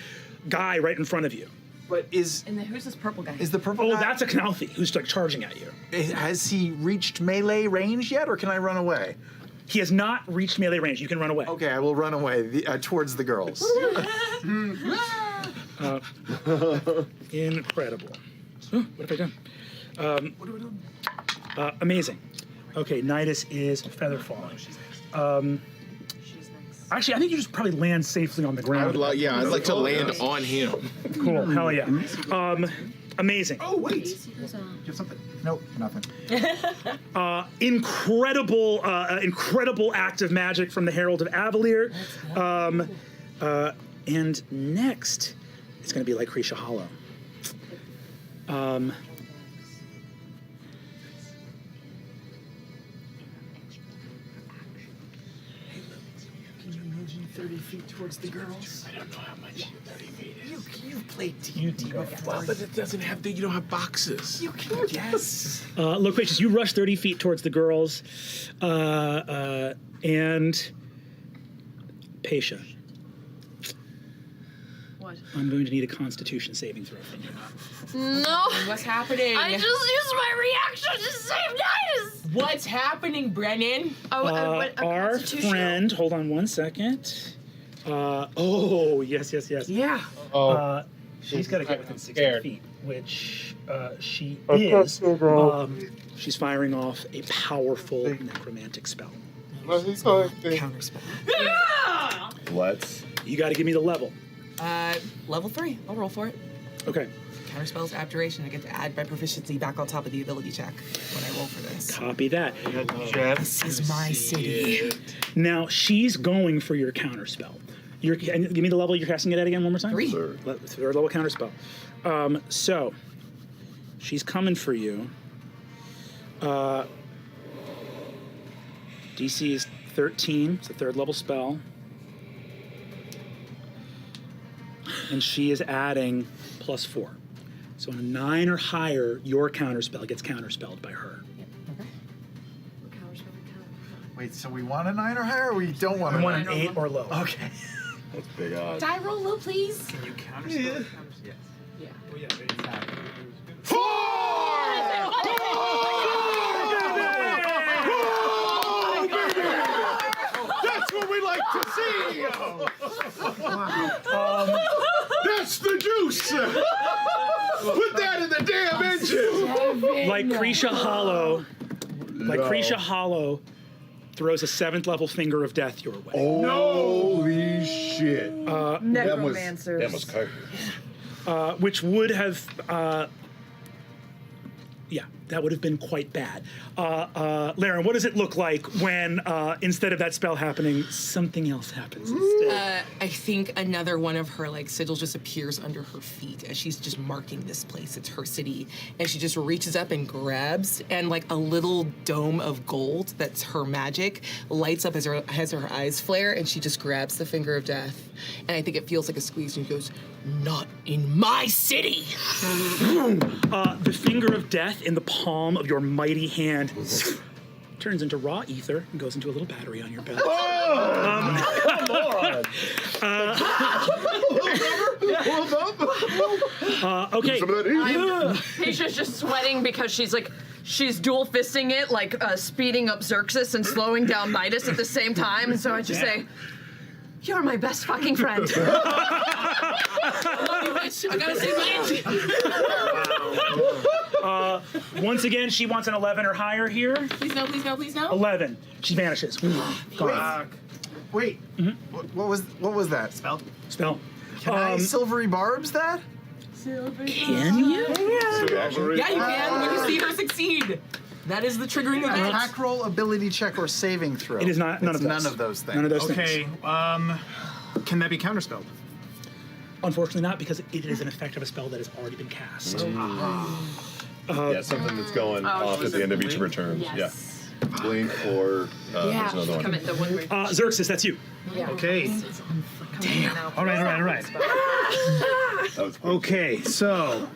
guy right in front of you. But And then who's this purple guy? is the purple Oh, guy? that's a Knalfi who's like charging at you. Has he reached melee range yet, or can I run away? He has not reached melee range. You can run away. Okay, I will run away towards the girls. Incredible. Oh, what have I done? What are we doing? Amazing. Okay, Nidus is feather falling. Actually, I think you just probably land safely on the ground. I'd like to land on him. Cool. Hell yeah. Amazing. Oh, wait. Give something. Nope, nothing. Incredible act of magic from the Herald of Avalier. And next, it's going to be Lycretia Hollow. Can you move 30 feet towards the girls? I don't know how much 30 feet is. You've played D&D before. Well, but it doesn't have you don't have boxes. You can guess. Loquacious, you rush 30 feet towards the girls. And Pesha. What? I'm going to need a Constitution saving throw from you. No. What's happening? I just used my reaction to save Nidus. What's happening, Brennan? A Our constitutional. friend, hold on one second. Oh, yes. Yeah. She's got to get within 60 feet, which she is. She's firing off a powerful necromantic spell. Counterspell. Let's. You got to give me the level. Level 3. I'll roll for it. Okay. Counterspells abjuration. I get to add my proficiency back on top of the ability check when I roll for this. Copy that. This is my city. Now she's going for your counterspell. And give me the level you're casting it at again one more time. 3. Third level counterspell. So she's coming for you. DC is 13. It's a third level spell. And she is adding +4. So on a 9 or higher, your counterspell gets counterspelled by her. Wait, so we want a 9 or higher, or we don't want I a want 9? an 8 or low. Okay. That's big odds. Die roll low, please. Can you counterspell? Yes. Yeah. Oh, yeah, exactly. That's what we like to see. That's the juice. Put that in the damn engine. Lycretia Hollow throws a 7th level finger of death your way. Holy shit. Necromancers. That was crazy. Which would have, that would have been quite bad. Laren, what does it look like when instead of that spell happening, something else happens instead? I think another one of her sigils just appears under her feet as she's just marking this place. It's her city, and she just reaches up and grabs, and a little dome of gold that's her magic lights up as her eyes flare, and she just grabs the finger of death, and I think it feels like a squeeze, and she goes, "Not in my city." The finger of death in the palm of your mighty hand turns into raw ether and goes into a little battery on your belt. Okay. Patia's just sweating because she's dual fisting it, like speeding up Xerxes and slowing down Midas at the same time. And so I just say, "You're my best fucking friend." I love you, bitch. I gotta say my Once again, she wants an 11 or higher here. Please no, please no, please no. 11. She vanishes. Gone. Wait. What was that? Spell. Spell. Can I silvery barbs that? Can you? Yeah, you can. When you see her succeed. That is the triggering event. Attack roll, ability check, or saving throw. It is not. None of those. None of those things. None of those things. Okay. Can that be counterspelled? Unfortunately, not because it is an effect of a spell that has already been cast. Yeah, something that's going off at the end of each return. Yes. Yeah. Blink or there's another one. Commit the one where Xerxes, that's you. yeah. Okay. Damn. All right. That was Okay, so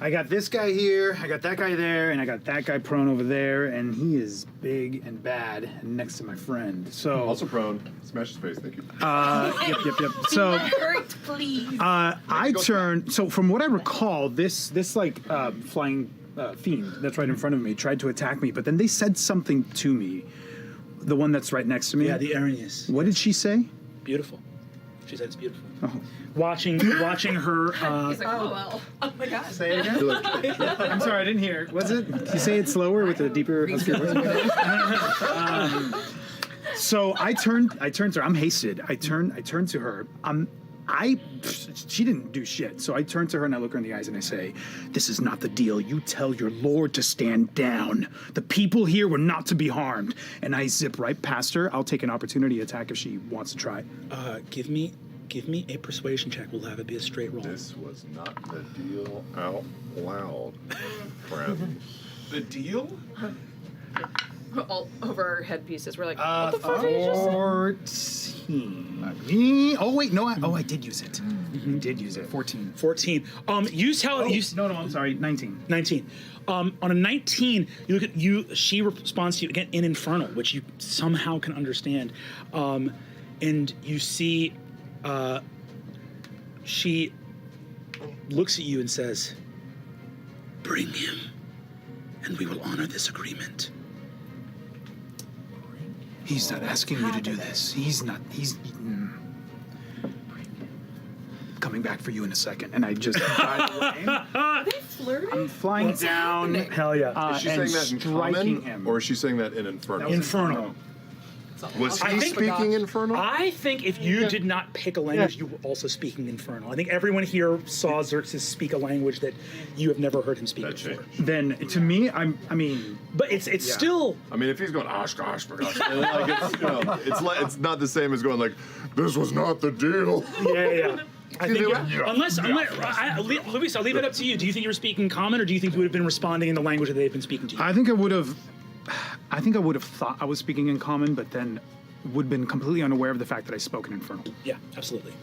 I got this guy here, I got that guy there, and I got that guy prone over there, and he is big and bad next to my friend. So also prone. Smash his face. Thank you. Yep. So Hurt, please. I turn. So from what I recall, this like flying fiend that's right in front of me tried to attack me, but then they said something to me. The one that's right next to me. Yeah, the Arrhenius. What did she say? Beautiful. She said it's beautiful. Oh. Watching her. He's like, oh well. Oh my god. Say it again. I'm sorry, I didn't hear. Was it? Can you say it slower with a deeper, huskier voice? So I turned to her. I'm hasted. I turn to her. She didn't do shit. So I turn to her and I look her in the eyes and I say, "This is not the deal. You tell your lord to stand down. The people here were not to be harmed." And I zip right past her. I'll take an opportunity attack if she wants to try. Give me a persuasion check. We'll have it be a straight roll. This was not the deal out loud, friend. The deal? All over our headpieces. We're like, what the fuck did you just say? 14. Oh wait, no. I did use it. Did use it. 14. 14. You tell you. No, I'm sorry. 19. 19. On a 19, you look at you. She responds to you again in Infernal, which you somehow can understand, and you see. She looks at you and says, "Bring him, and we will honor this agreement." He's not asking you to do this. He's coming back for you in a second. And I just drive away. Are they flirting? I'm flying down. Hell yeah. Is she and saying that in striking common, him. or is she saying that in Infernal? Infernal. Was I he think- speaking Infernal? I think if you did not pick a language, you were also speaking Infernal. I think everyone here saw Xerxes speak a language that you have never heard him speak That before. changed. Then to me, I mean, But it's still. I mean, if he's going gosh, like it's not the same as going like, "This was not the deal." Yeah. I think Yeah. unless Luis, I'll leave it up to you. Do you think you were speaking common, or do you think you would have been responding in the language that they've been speaking to you? I think I would have thought I was speaking in common, but then would have been completely unaware of the fact that I spoke in Infernal. Yeah, absolutely.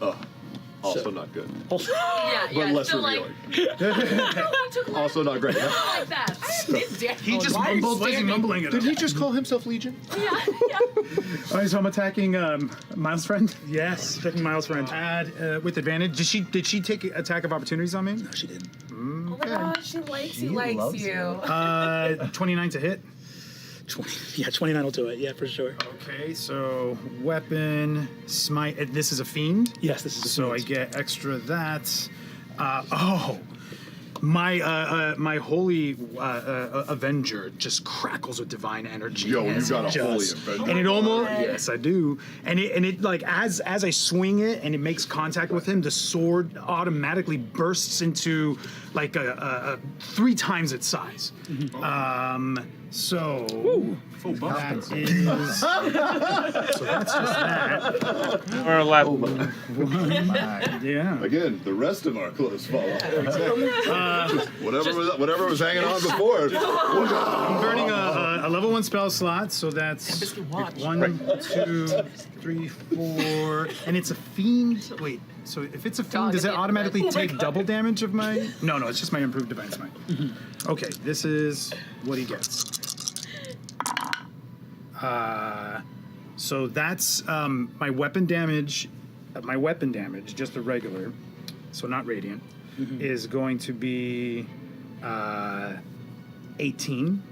Also not good, Yeah, but less still revealing. Like, Also not great. like that. He just mumbled. Why is he mumbling it? Did he just call himself Legion? Yeah. All right, so I'm attacking Miles' friend. Yes, checking Miles' friend. Add with advantage. Did she take attack of opportunities on me? No, she didn't. Oh my god, she likes you. 29 to hit. 29 will do it. Yeah, for sure. Okay, so weapon, smite. This is a fiend. Yes, this is a So fiend. I get extra that. My holy avenger just crackles with divine energy. Yo, you as got it a holy just- avenger. And it almost yes, I do. And it like as I swing it and it makes contact with him, the sword automatically bursts into like a 3 times its size. So that is so that's just that. Or last. Yeah. Again, the rest of our clothes fall off. Whatever was hanging on before. I'm burning a level 1 spell slot, so that's 1, 2, 3, 4, and it's a fiend. Wait, so if it's a fiend, does it automatically take double damage of my? No, it's just my improved divine smite. Okay, this is what he gets. So that's my weapon damage. My weapon damage, just the regular, so not radiant, is going to be 18.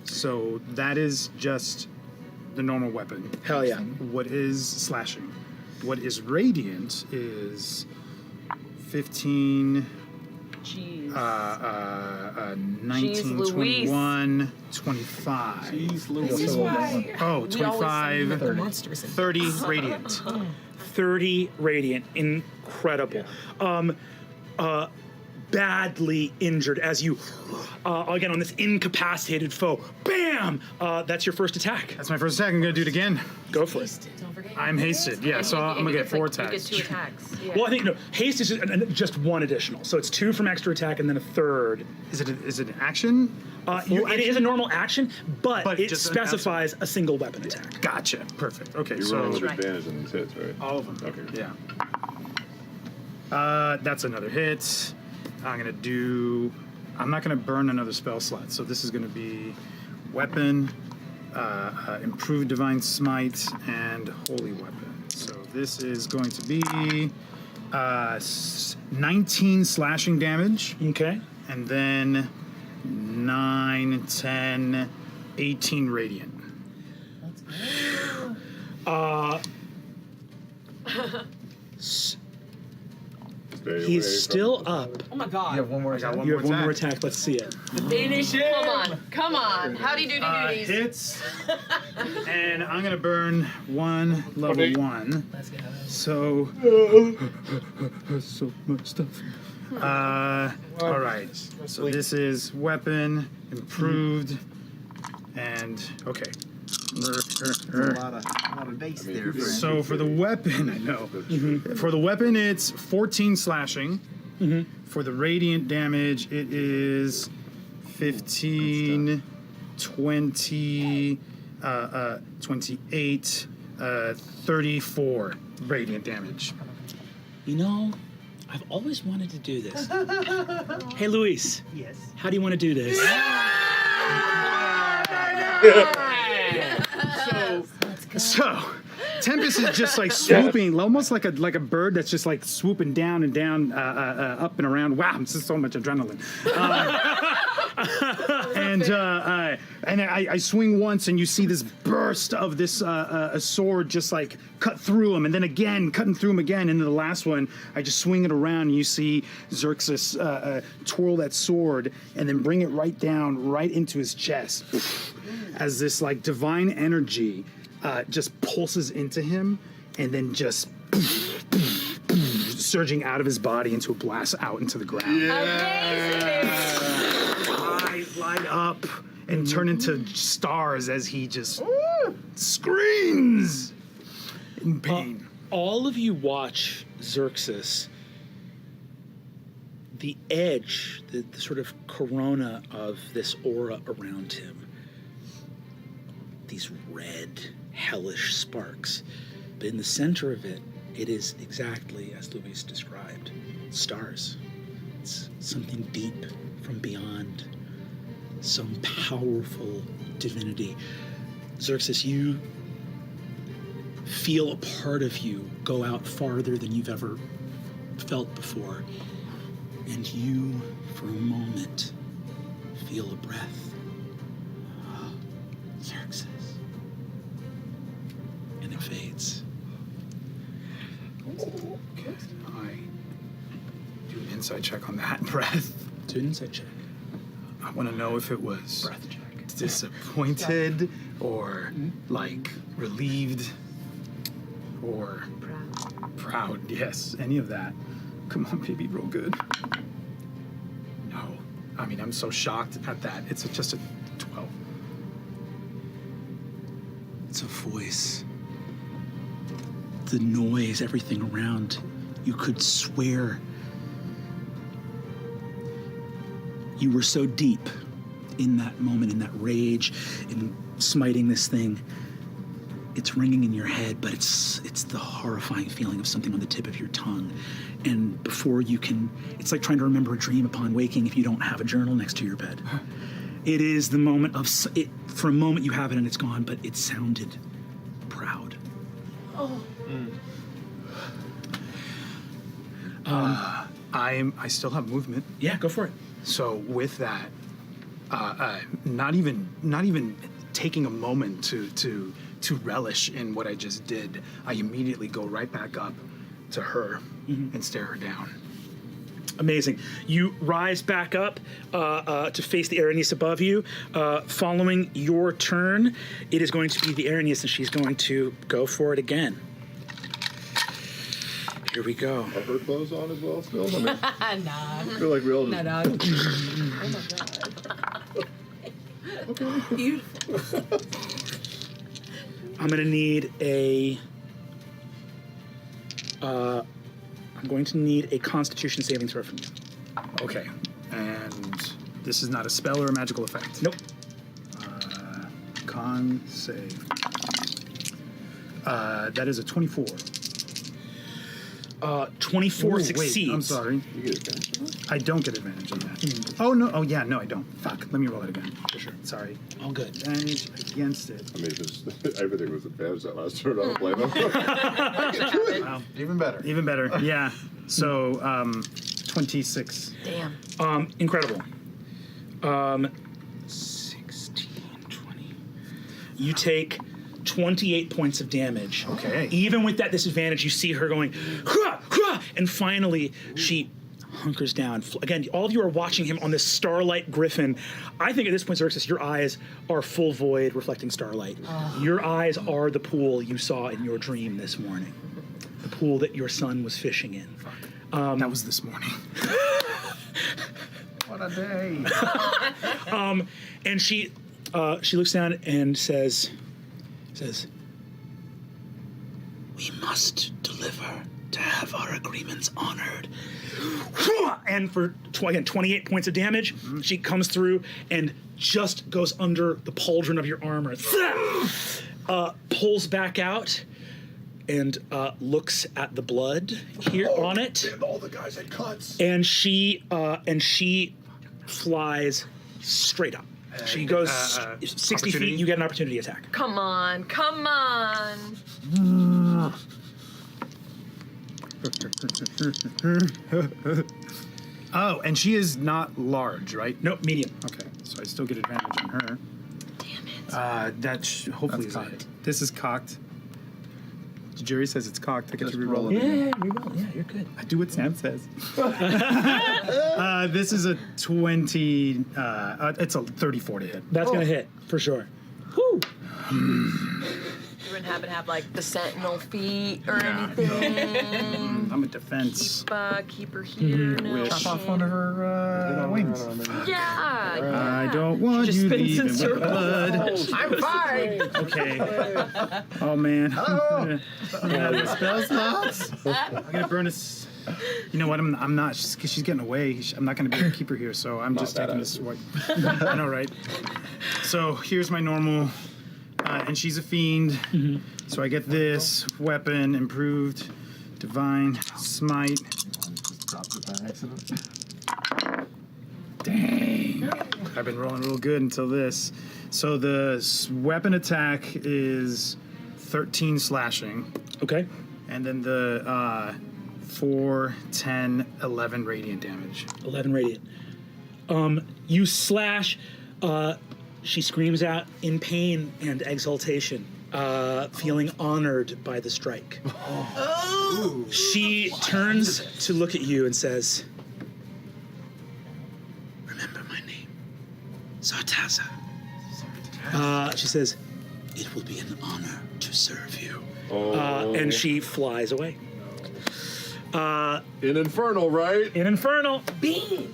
So that is just the normal weapon. Hell yeah. What is slashing? What is radiant is 15. Jeez. 19, Jeez, 21, 25. Jeez, Louise. This is why Oh, we always say 25, the monsters in 30 radiant. 30 radiant. Incredible. Badly injured as you, again, on this incapacitated foe. Bam! That's your first attack. That's my first attack. I'm going to do it again. Go for it. Don't forget. I'm hasted. Yeah, so I'm going to get 4 attacks. You get 2 attacks. Yeah. Well, I think, no, haste is just 1 additional. So it's 2 from extra attack and then a third. Is it an action? It is a normal action, but it just an specifies a single weapon attack. Gotcha. Perfect. Okay, You're so rolling with advantage on these hits, right? all of them. Okay. Yeah. That's another hit. I'm not gonna burn another spell slot. So this is gonna be weapon, improved divine smite, and holy weapon. So this is going to be 19 slashing damage, Okay. and then 9, 10, 18 radiant. He's still up. Oh my god. You have one more I got attack? one You more have one more attack. attack. Let's see it. Finish it. Come on. How do you do these? Hits, and I'm gonna burn 1 level 1. So, so much stuff. All right. So this is weapon improved, and okay. A lot of dice there, friend. So for the weapon, I know. For the weapon, it's 14 slashing. For the radiant damage, it is 15, 20, 28, 34 radiant damage. You know, I've always wanted to do this. Hey, Luis. Yes. How do you want to do this? So, Tempest is just like swooping, almost like a bird that's just like swooping down and down, up and around. Wow, it's just so much adrenaline. And I swing once, and you see this burst of this a sword just like cut through him, and then again cutting through him again. And then the last one, I just swing it around, and you see Xerxes twirl that sword and then bring it right down, right into his chest, as this like divine energy just pulses into him, and then just surging out of his body into a blast out into the ground. Eyes light up and turn into stars as he just screams in pain. All of you watch Xerxes. The edge, the sort of corona of this aura around him, these red, hellish sparks. But in the center of it, it is exactly as Luis described. Stars. It's something deep from beyond. Some powerful divinity. Xerxes, you feel a part of you go out farther than you've ever felt before. And you, for a moment, feel a breath. Xerxes. And it fades. I do an insight check on that breath. Do an insight check. I want to know if it was Breath check. disappointed or like relieved or proud. Yes, any of that. Come on, baby, roll good. No, I mean, I'm so shocked at that. It's just a 12. It's a voice. The noise, everything around. You could swear you were so deep in that moment, in that rage, in smiting this thing. It's ringing in your head, but it's the horrifying feeling of something on the tip of your tongue. And before you can, it's like trying to remember a dream upon waking if you don't have a journal next to your bed. It is the moment of it. For a moment, you have it and it's gone, but it sounded proud. Oh. I still have movement. Yeah, go for it. So with that, not even taking a moment to relish in what I just did, I immediately go right back up to her and stare her down. Amazing. You rise back up to face the Aranis above you. Following your turn, it is going to be the Aranis, and she's going to go for it again. Here we go. Are her clothes on as well still? I mean, Nah. I feel like we all just... No, dog. Okay. Beautiful. I'm going to need a... I'm going to need a Constitution saving throw from you. Okay, and this is not a spell or a magical effect. Nope. Con save. That is a 24. 24 Ooh, succeeds. Wait, I'm sorry. You get advantage. I don't get advantage on that. Oh, no. Oh, yeah, no, I don't. Fuck. Let me roll it again. For sure. Sorry. All good. Advantage against it. I mean, if everything was advantage that last turn, I don't blame him. Wow. Even better. Even better. Yeah. So, 26. Damn. Incredible. 16, 20. You take 28 points of damage. Okay. Even with that disadvantage, you see her going, "Hua, hua," and finally she hunkers down. Again, all of you are watching him on this starlight griffin. I think at this point, Xerxes, your eyes are full void, reflecting starlight. Your eyes are the pool you saw in your dream this morning. The pool that your son was fishing in. That was this morning. What a day. And she looks down and says, "We must deliver to have our agreements honored." And for 28 points of damage, she comes through and just goes under the pauldron of your armor, pulls back out, and looks at the blood here on it. And all the guys had cuts. And she flies straight up. She goes 60 feet. You get an opportunity attack. Come on, come on. Oh, and she is not large, right? Nope, medium. Okay, so I still get advantage on her. Damn it. That hopefully That's is a cocked. hit. This is cocked. The jury says it's cocked. I get to reroll it. Yeah, you're good. I do what Sam says. This is a 20. It's a 34 to hit. That's gonna hit for sure. Whew. You wouldn't happen to have like the sentinel feet or anything? I'm a defense. Keep her here. No Chop off one of her wings. Yeah. I don't want Just you spins in leaving with circles. blood. I'm fine. Okay. Oh man. Hello. Yeah, the spell slots. I'm gonna burn us. You know what? I'm not. She's getting away. I'm not gonna be able to keep her here, so I'm just taking this sword. I know, right? So here's my normal. And she's a fiend, so I get this weapon, improved, divine smite. Dropped it by accident. Dang. I've been rolling real good until this. So the weapon attack is 13 slashing. Okay. And then the 4, 10, 11 radiant damage. 11 radiant. You slash. She screams out in pain and exultation, feeling honored by the strike. She turns to look at you and says, "Remember my name, Sartaza." She says, "It will be an honor to serve you." And she flies away. In Infernal, right? In Infernal. Beans!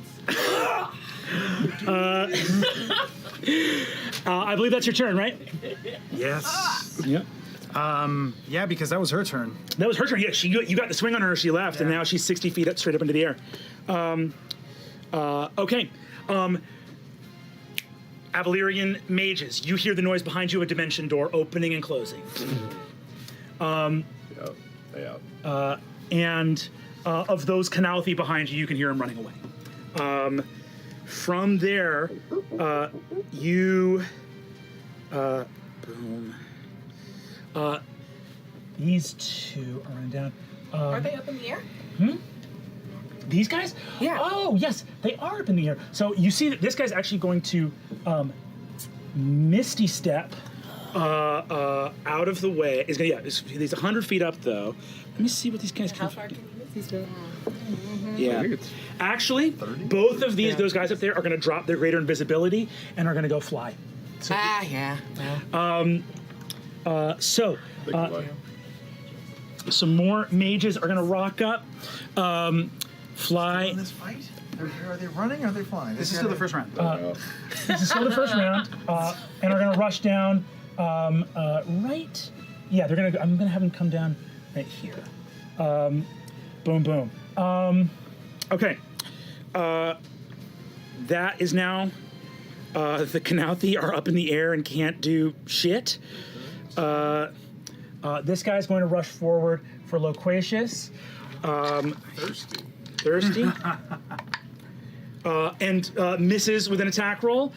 I believe that's your turn, right? Yes. Yep. Yeah, because that was her turn. That was her turn. Yeah, you got the swing on her. She left, and now she's 60 feet up, straight up into the air. Okay. Avalerian mages, you hear the noise behind you, a dimension door opening and closing. And of those Canalthi behind you, you can hear them running away. from there, you, boom. These two are running down. Are they up in the air? These guys? Yeah. Oh, yes, they are up in the air. So you see that this guy's actually going to Misty Step out of the way. He's 100 feet up, though. Let me see what these guys can do. How far can you Misty Step? Yeah. Actually, both of those guys up there are going to drop their greater invisibility and are going to go fly. So, yeah. Well. Some more mages are going to rock up, fly. In this fight? Are they running or are they flying? This is still the first round. This is still the first round, and are going to rush down right. Yeah, they're going to. I'm going to have them come down right here. Boom, boom. Okay. That is now. The Canalthi are up in the air and can't do shit. This guy's going to rush forward for Loquacious. Thirsty. And misses with an attack roll.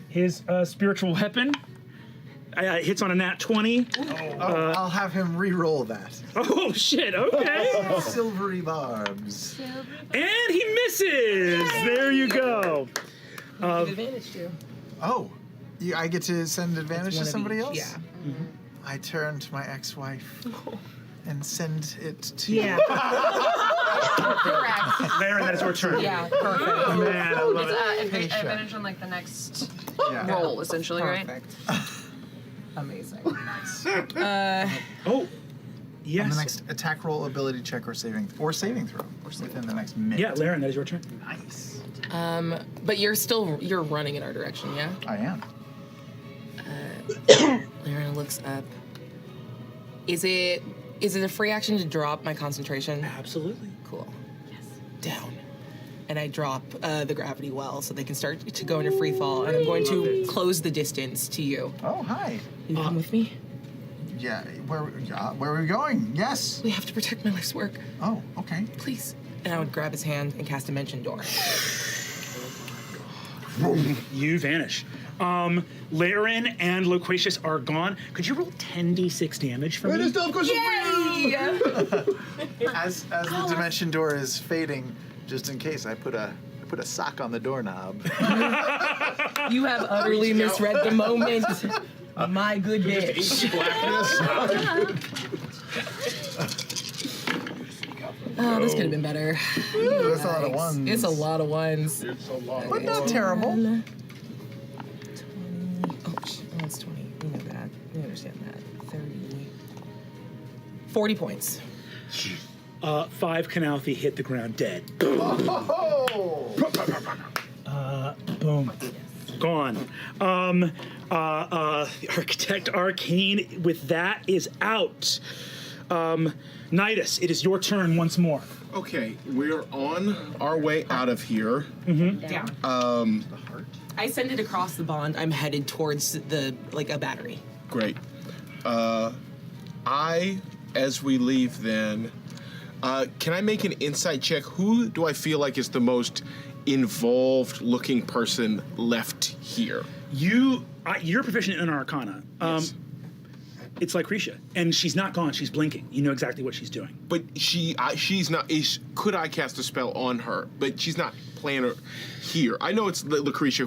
His spiritual weapon hits on a nat 20. I'll have him re-roll that. Oh, shit, okay. Silvery barbs. And he misses! There you go. Advantage too. Oh, I get to send advantage to somebody else? Yeah. I turn to my ex-wife and send it to Yeah. Correct. Larry, that is your turn. Yeah, perfect. Man, I love it. Advantage on like the next Yeah. roll, essentially, Perfect. Amazing. Nice. Oh, yes. On the next attack roll, ability check, or saving throw, within the next minute. Yeah, Laren, that is your turn. Nice. But you're running in our direction, yeah? I am. Laren looks up. Is it a free action to drop my concentration? Absolutely. Cool. Yes. Down. And I drop the gravity well so they can start to go into free fall. And I'm going to close the distance to you. Oh, hi. You come with me? Yeah, where are we going? Yes. We have to protect my life's work. Oh, okay. Please. And I would grab his hand and cast Dimension Door. You vanish. Laren and Loquacious are gone. Could you roll 10d6 damage for me? Yay! As the dimension door is fading, just in case, I put a sock on the doorknob. You have utterly misread the moment. My good bitch. Oh, this could have been better. That's a lot of ones. It's a lot of ones. But not terrible. 20. Oh, that's 20. We know that. We understand that. 30. 40 points. 5 Canalthi hit the ground dead. Boom. Gone. The Architect Arcane with that is out. Nidus, it is your turn once more. Okay, we're on our way out of here. Down. I send it across the bond. I'm headed towards a battery. Great. As we leave then, can I make an insight check? Who do I feel like is the most involved looking person left here? You're proficient in Arcana. Yes. It's like Risha, and she's not gone. She's blinking. You know exactly what she's doing. But she's not. Could I cast a spell on her? But she's not playing here. I know it's Lucretia,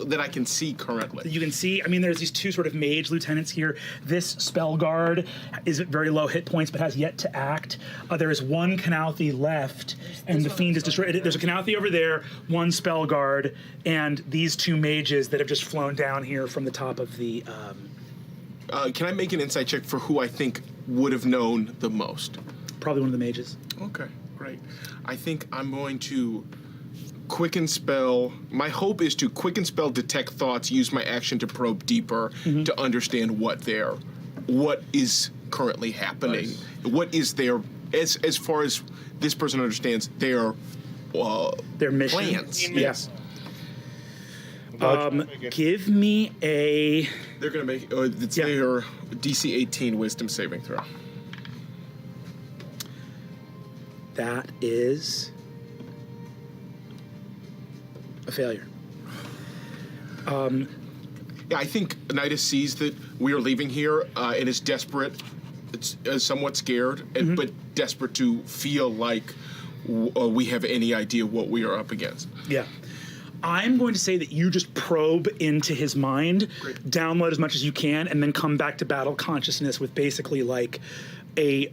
that I can see currently. You can see. I mean, there's these two sort of mage lieutenants here. This spell guard is at very low hit points, but has yet to act. There is one Canalthi left, and the fiend is destroyed. There's a Canalthi over there, one spell guard, and these two mages that have just flown down here from the top of the. Can I make an insight check for who I think would have known the most? Probably one of the mages. Okay, great. I think I'm going to quicken spell. My hope is to quicken spell, detect thoughts, use my action to probe deeper to understand what is currently happening. Nice. What is their, as far as this person understands, their mission. plans. Yes. Give me a. They're going to make it's their DC 18 Wisdom saving throw. That is A failure. Yeah, I think Nidus sees that we are leaving here and is desperate. It's somewhat scared, but desperate to feel like we have any idea what we are up against. Yeah. I'm going to say that you just probe into his mind, download as much as you can, and then come back to battle consciousness with basically like a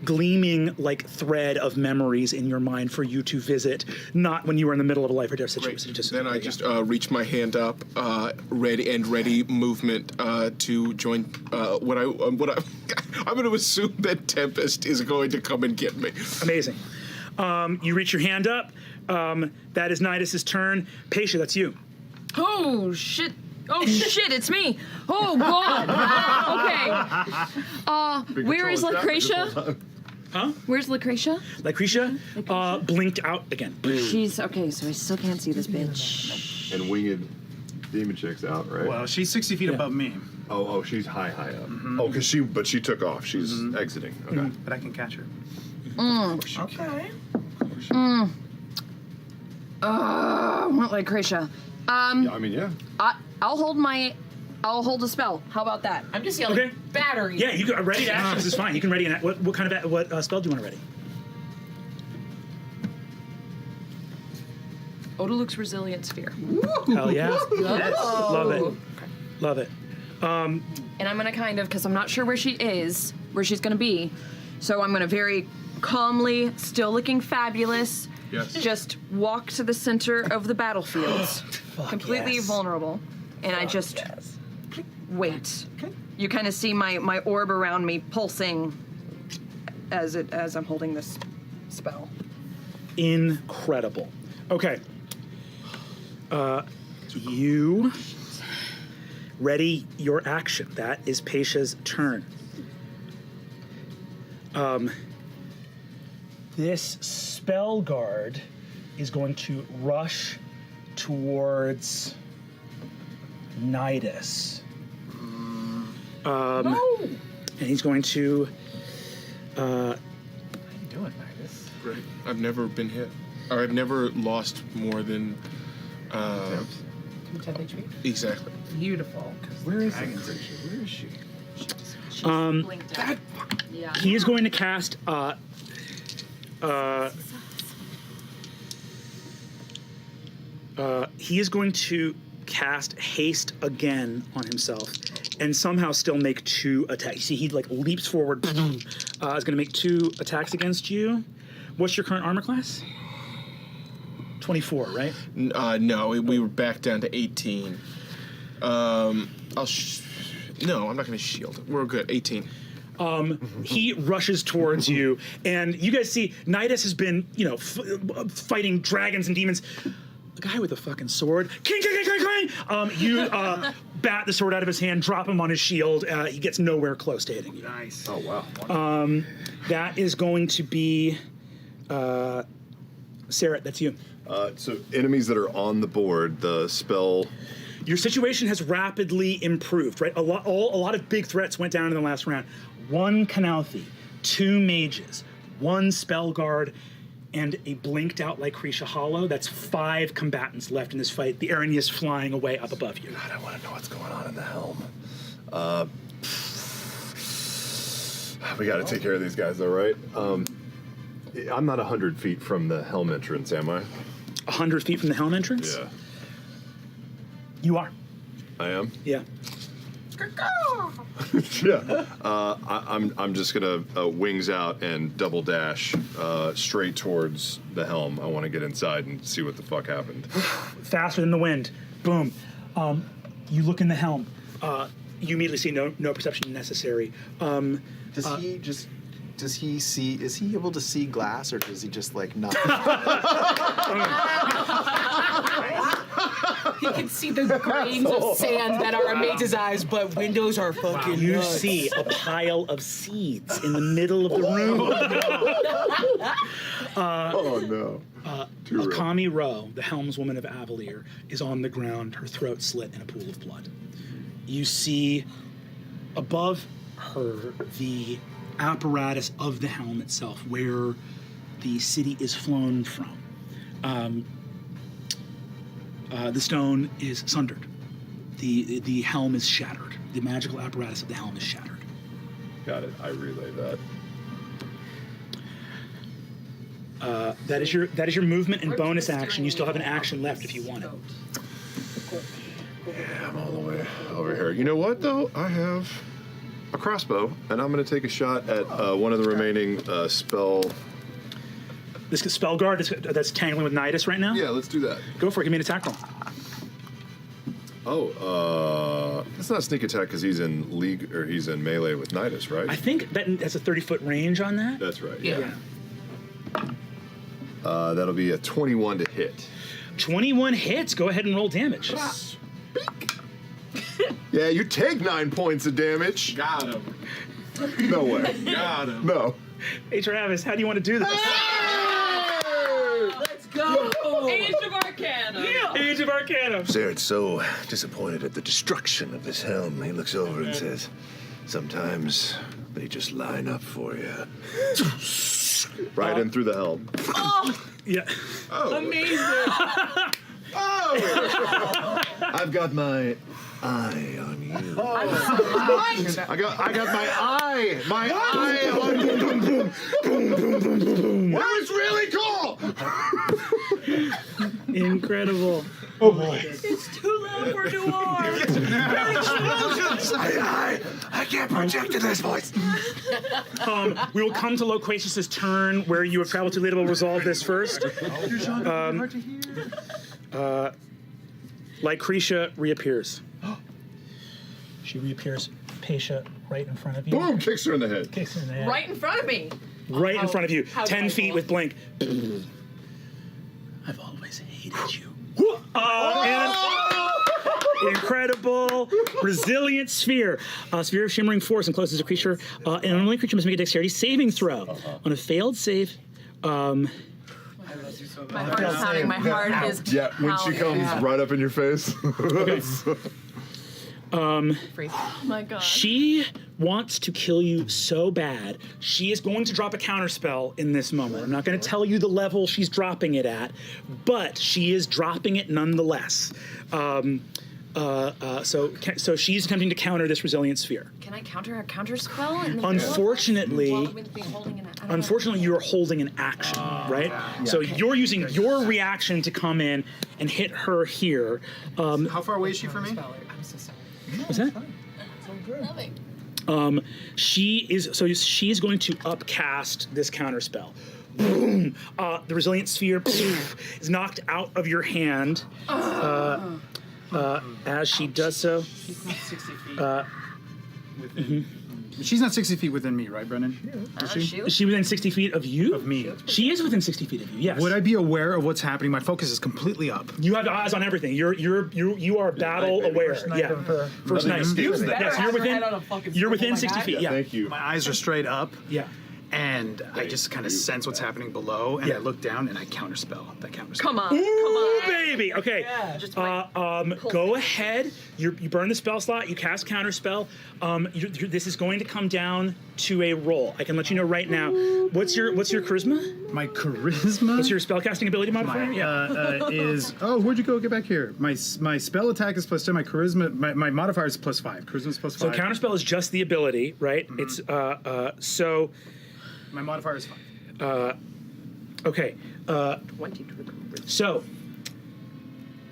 gleaming like thread of memories in your mind for you to visit, not when you were in the middle of a life or death situation. Just, then I just reach my hand up, ready movement to join. I'm going to assume that Tempest is going to come and get me. Amazing. You reach your hand up. That is Nidus's turn. Paisha, that's you. Oh shit! Oh shit! It's me. Oh god. Okay. Where is Lucretia? Huh? Where's Lucretia? Lucretia blinked out again. She's okay, so I still can't see this bitch. And winged demon chick's out, right? Well, she's 60 feet above me. Oh, she's high up. Oh, because she took off. She's exiting. Okay. But I can catch her. Okay. I want Lucretia. Yeah, I mean, yeah. I'll hold a spell. How about that? I'm just yelling, Okay. battery. Yeah, you can ready to actions is fine. You can ready an what kind of what spell do you want to ready? Odaluk's Resilient Sphere. Hell yeah. Love it. Love it. And I'm gonna kind of, because I'm not sure where she's gonna be, so I'm gonna very calmly, still looking fabulous, just walk to the center of the battlefield, completely vulnerable, and I just wait. You kind of see my orb around me pulsing as I'm holding this spell. Incredible. Okay. You ready your action. That is Paisha's turn. This spell guard is going to rush towards Nidus. And he's going to. How you doing, Nidus? Great. I've never been hit. Or I've never lost more than. 10 HP. Exactly. Beautiful. Where is Lucretia? Where is she? Yeah. He is going to cast. He is going to cast haste again on himself, and somehow still make 2 attacks. You see, he like leaps forward. Is going to make 2 attacks against you. What's your current armor class? 24, right? No, we were back down to 18. No, I'm not going to shield. We're good. 18. He rushes towards you, and you guys see Nidus has been, fighting dragons and demons. The guy with a fucking sword, king. You bat the sword out of his hand, drop him on his shield. He gets nowhere close to hitting you. Nice. Oh, wow. That is going to be Sarah. That's you. So enemies that are on the board, the spell. Your situation has rapidly improved, right? A lot of big threats went down in the last round. 1 Canalthi, 2 mages, 1 spell guard, and a blinked out Lucretia Hollow. That's 5 combatants left in this fight. The Aaron is flying away up above you. God, I want to know what's going on in the helm. We got to take care of these guys, though, right? I'm not 100 feet from the helm entrance, am I? 100 feet from the helm entrance? Yeah. You are. I am? Yeah. Yeah. I'm just gonna wings out and double dash straight towards the helm. I want to get inside and see what the fuck happened. Faster than the wind. Boom. You look in the helm. You immediately see no perception necessary. Does he see? Is he able to see glass, or does he just like not? He can see the grains of sand that are a mage's eyes, but windows are fucking You nuts. see a pile of seeds in the middle of the room. Oh no. Akami Rowe, the helmswoman of Avalier, is on the ground, her throat slit in a pool of blood. You see above her the apparatus of the helm itself, where the city is flown from. The stone is sundered. The helm is shattered. The magical apparatus of the helm is shattered. Got it. I relay that. That is your movement and bonus action. You still have an action left if you want it. Yeah, I'm all the way over here. You know what, though? I have a crossbow, and I'm going to take a shot at one of the remaining spell... This spell guard that's tangling with Nidus right now? Yeah, let's do that. Go for it. Give me an attack roll. Oh, that's not sneak attack because he's in league, or he's in melee with Nidus, right? I think that has a 30-foot range on that. That's right, Yeah. That'll be a 21 to hit. 21 hits. Go ahead and roll damage. Yeah, you take 9 points of damage. Got him. No way. Got him. No. Hey, Travis, how do you want to do this? Let's go! Age of Arcana! Yeah. Age of Arcana. Zared's so disappointed at the destruction of his helm. He looks over and says, sometimes they just line up for you. Right in through the helm. Oh! Yeah. Oh. Amazing! Oh! I've got my eye on you. I got my eye. My eye on you. Boom, boom, boom, boom, boom, boom, boom. That was really cool. Incredible. Oh boy. It's too loud for Noir! I can't project in this voice. We will come to Loquacious's turn, where you have traveled to Lita. We'll resolve this first. Lycretia reappears. She reappears, Paisha, right in front of you. Boom! Kicks her in the head. Kicks her in the head. Right in front of me! Right in front of you. how do 10 I feet roll? with blink. I've always hated you. And incredible, resilient sphere. Sphere of shimmering force encloses a creature. An unwilling creature must make a dexterity saving throw. On a failed save, My heart's pounding. My heart is Yeah, when she pounding. comes right up in your face. Oh my god. she wants to kill you so bad. She is going to drop a counterspell in this moment. I'm not going to tell you the level she's dropping it at, but she is dropping it nonetheless. So she's attempting to counter this resilient sphere. Can I counter a counter spell? Unfortunately, you're holding an action, right? So you're using your reaction to come in and hit her here. How far away is she from me? I'm so sorry. What's that? She is going to upcast this counter spell. Boom! The resilient sphere is knocked out of your hand. As she does so, She's not 60 feet within me, right, Brennan? is she within 60 feet of you? Of me. She is within 60 feet of you. Yes. Would I be aware of what's happening? My focus is completely up. You have eyes on everything. You are battle aware. Yeah. First night. Yes, you're within 60 feet. Yeah. Thank you. My eyes are straight up. Yeah. And I just kind of sense what's happening below, and I look down and I counterspell that counterspell. Come on. Ooh, baby. Okay. Just Go ahead. You burn the spell slot. You cast counterspell. This is going to come down to a roll. I can let you know right now. What's your charisma? My charisma. What's your spellcasting ability modifier? Is where'd you go? Get back here. My spell attack is +10. My charisma. My modifier is +5. Charisma's +5. So counterspell is just the ability, right? Mm-hmm. It's so. My modifier is 5. Okay. 20 to the So,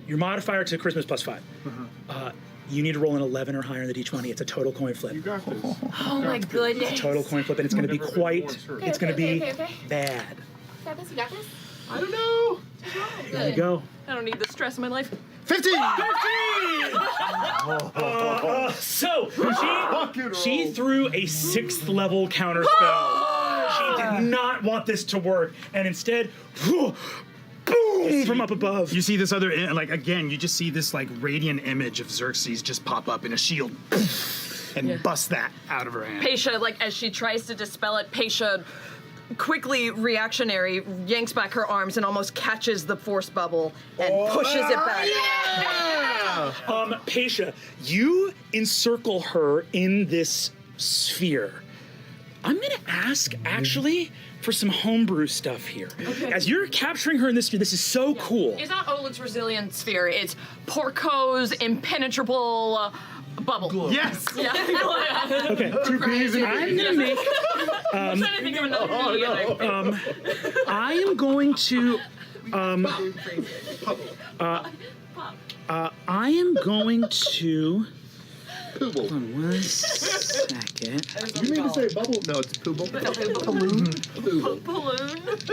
your modifier to charisma is +5. You need to roll an 11 or higher in the d20. It's a total coin flip. You got this. Oh my goodness. Total coin flip, and it's going to be quite. It's going to be bad. Got this? You got this? I don't know. There you go. I don't need the stress in my life. 15! So she threw a 6th level counter spell. She did not want this to work, and instead, boom from up above. You see this other, again, you just see this radiant image of Xerxes just pop up in a shield and bust that out of her hand. Paisha, as she tries to dispel it, Paisha quickly reactionary yanks back her arms and almost catches the force bubble and pushes it back. Paisha, you encircle her in this sphere. I'm going to ask, actually, for some homebrew stuff here. Okay. As you're capturing her in this sphere, this is so cool. It's not Oleg's resilient sphere. It's Porco's impenetrable bubble. Yes. Yeah. Okay. I'm I'm going to make... I'm trying to think of another meaning. I am going to... I am going to... Hold on 1 second. You mean to say bubble? No, it's pooble. Balloon.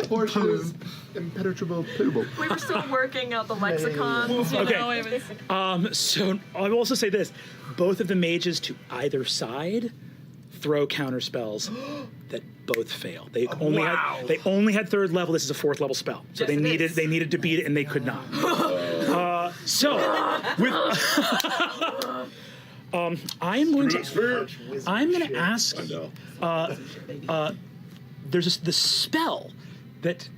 Horseshoes. Impenetrable pooble. We were still working out the lexicons, you know. It was... So I will also say this. Both of the mages to either side throw counter spells that both fail. They only had third level. This is a fourth level spell. So Yes, they needed to beat it and they could not. So with I'm going to ask. There's the spell that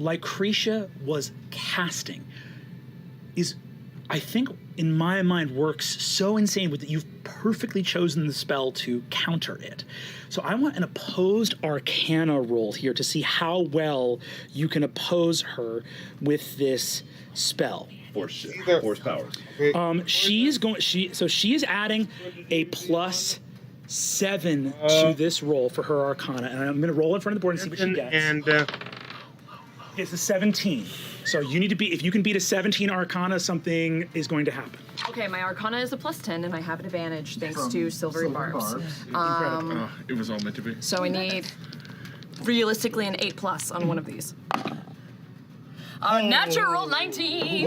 Lycretia was casting is, I think, in my mind, works so insane with that you've perfectly chosen the spell to counter it. So I want an opposed Arcana roll here to see how well you can oppose her with this spell. Force powers. She is adding a +7 to this roll for her Arcana, and I'm going to roll in front of the board and see what she gets. And it's a 17. So you need to beat. If you can beat a 17 Arcana, something is going to happen. Okay, my Arcana is a +10, and I have an advantage thanks to Silvery Barbs. It was all meant to be. So I need, realistically, an 8+ on one of these. Natural 19!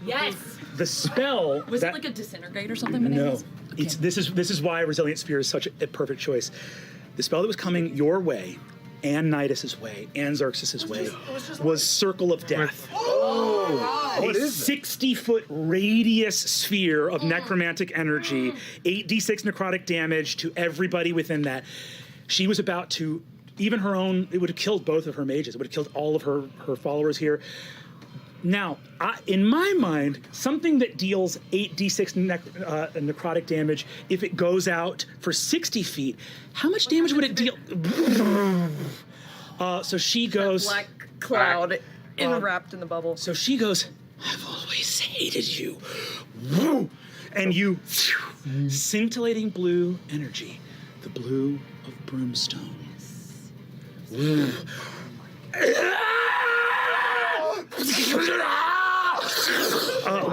Yes! The spell. Was it like a disintegrate or something? No. This is why Resilient Sphere is such a perfect choice. The spell that was coming your way, and Nidus's way, and Xerxes' way, was Circle of Death. A 60-foot radius sphere of necromantic energy, 8d6 necrotic damage to everybody within that. She was about to, even her own, it would have killed both of her mages. It would have killed all of her followers here. Now, in my mind, something that deals 8d6 necrotic damage, if it goes out for 60 feet, how much damage would it deal? So she goes... Black cloud enwrapped in the bubble. So she goes, I've always hated you. Woo! And you, scintillating blue energy, the blue of brimstone.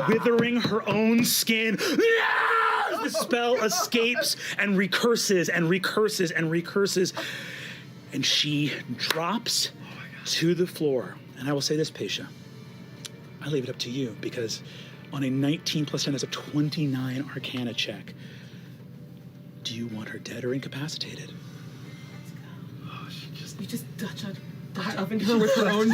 Withering her own skin. The spell escapes and recurses and recurses and recurses. And she drops to the floor. And I will say this, Pesha. I leave it up to you because on a 19 + 10 is a 29 Arcana check. Do you want her dead or incapacitated? We just Dutch ovened her with her own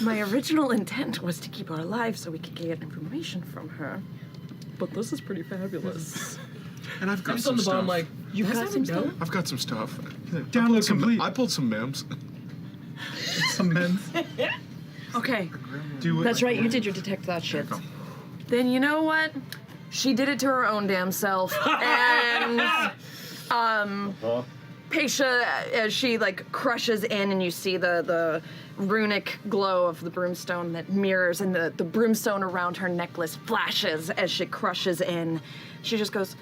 My original intent was to keep her alive so we could get information from her. But this is pretty fabulous. And I've got I'm just some on the stuff. bottom like, You got some stuff? I've got some stuff. Download complete. I pulled some memes. Some men. Okay. Do it. That's right, you did your detect that shit. Then you know what? She did it to her own damn self. And Pesha, as she like crushes in and you see the runic glow of the brimstone that mirrors and the brimstone around her necklace flashes as she crushes in. She just goes,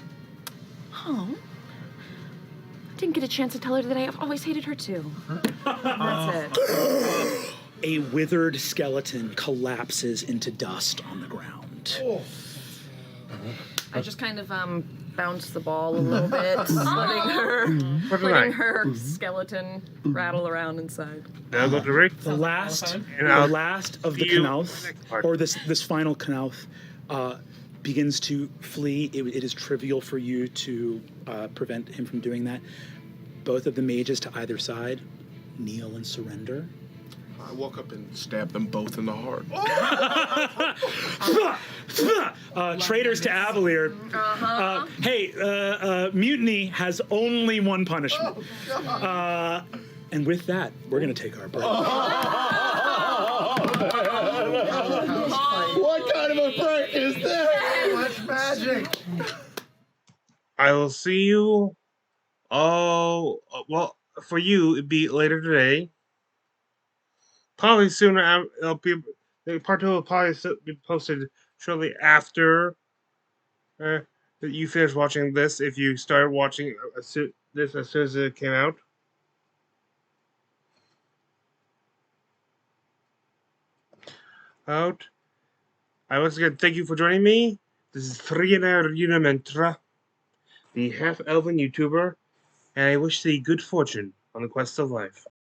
oh, I didn't get a chance to tell her that I've always hated her too. That's it. A withered skeleton collapses into dust on the ground. I just kind of bounce the ball a little bit, letting her skeleton rattle around inside. Now go to The last of the Knauth, or this final Knauth, begins to flee. It is trivial for you to prevent him from doing that. Both of the mages to either side kneel and surrender. I woke up and stabbed them both in the heart. Traitors to Avalier. Hey, mutiny has only one punishment. And with that, we're going to take our break. What kind of a break is this? Much magic. I will see you. Oh, well, for you, it'd be later today. Probably sooner. It'll be the part two will probably be posted shortly after that you finish watching this. If you started watching this as soon as it came out. Out. I once again thank you for joining me. This is Exandria Unlimited, the half-elven YouTuber, and I wish thee good fortune on the quest of life.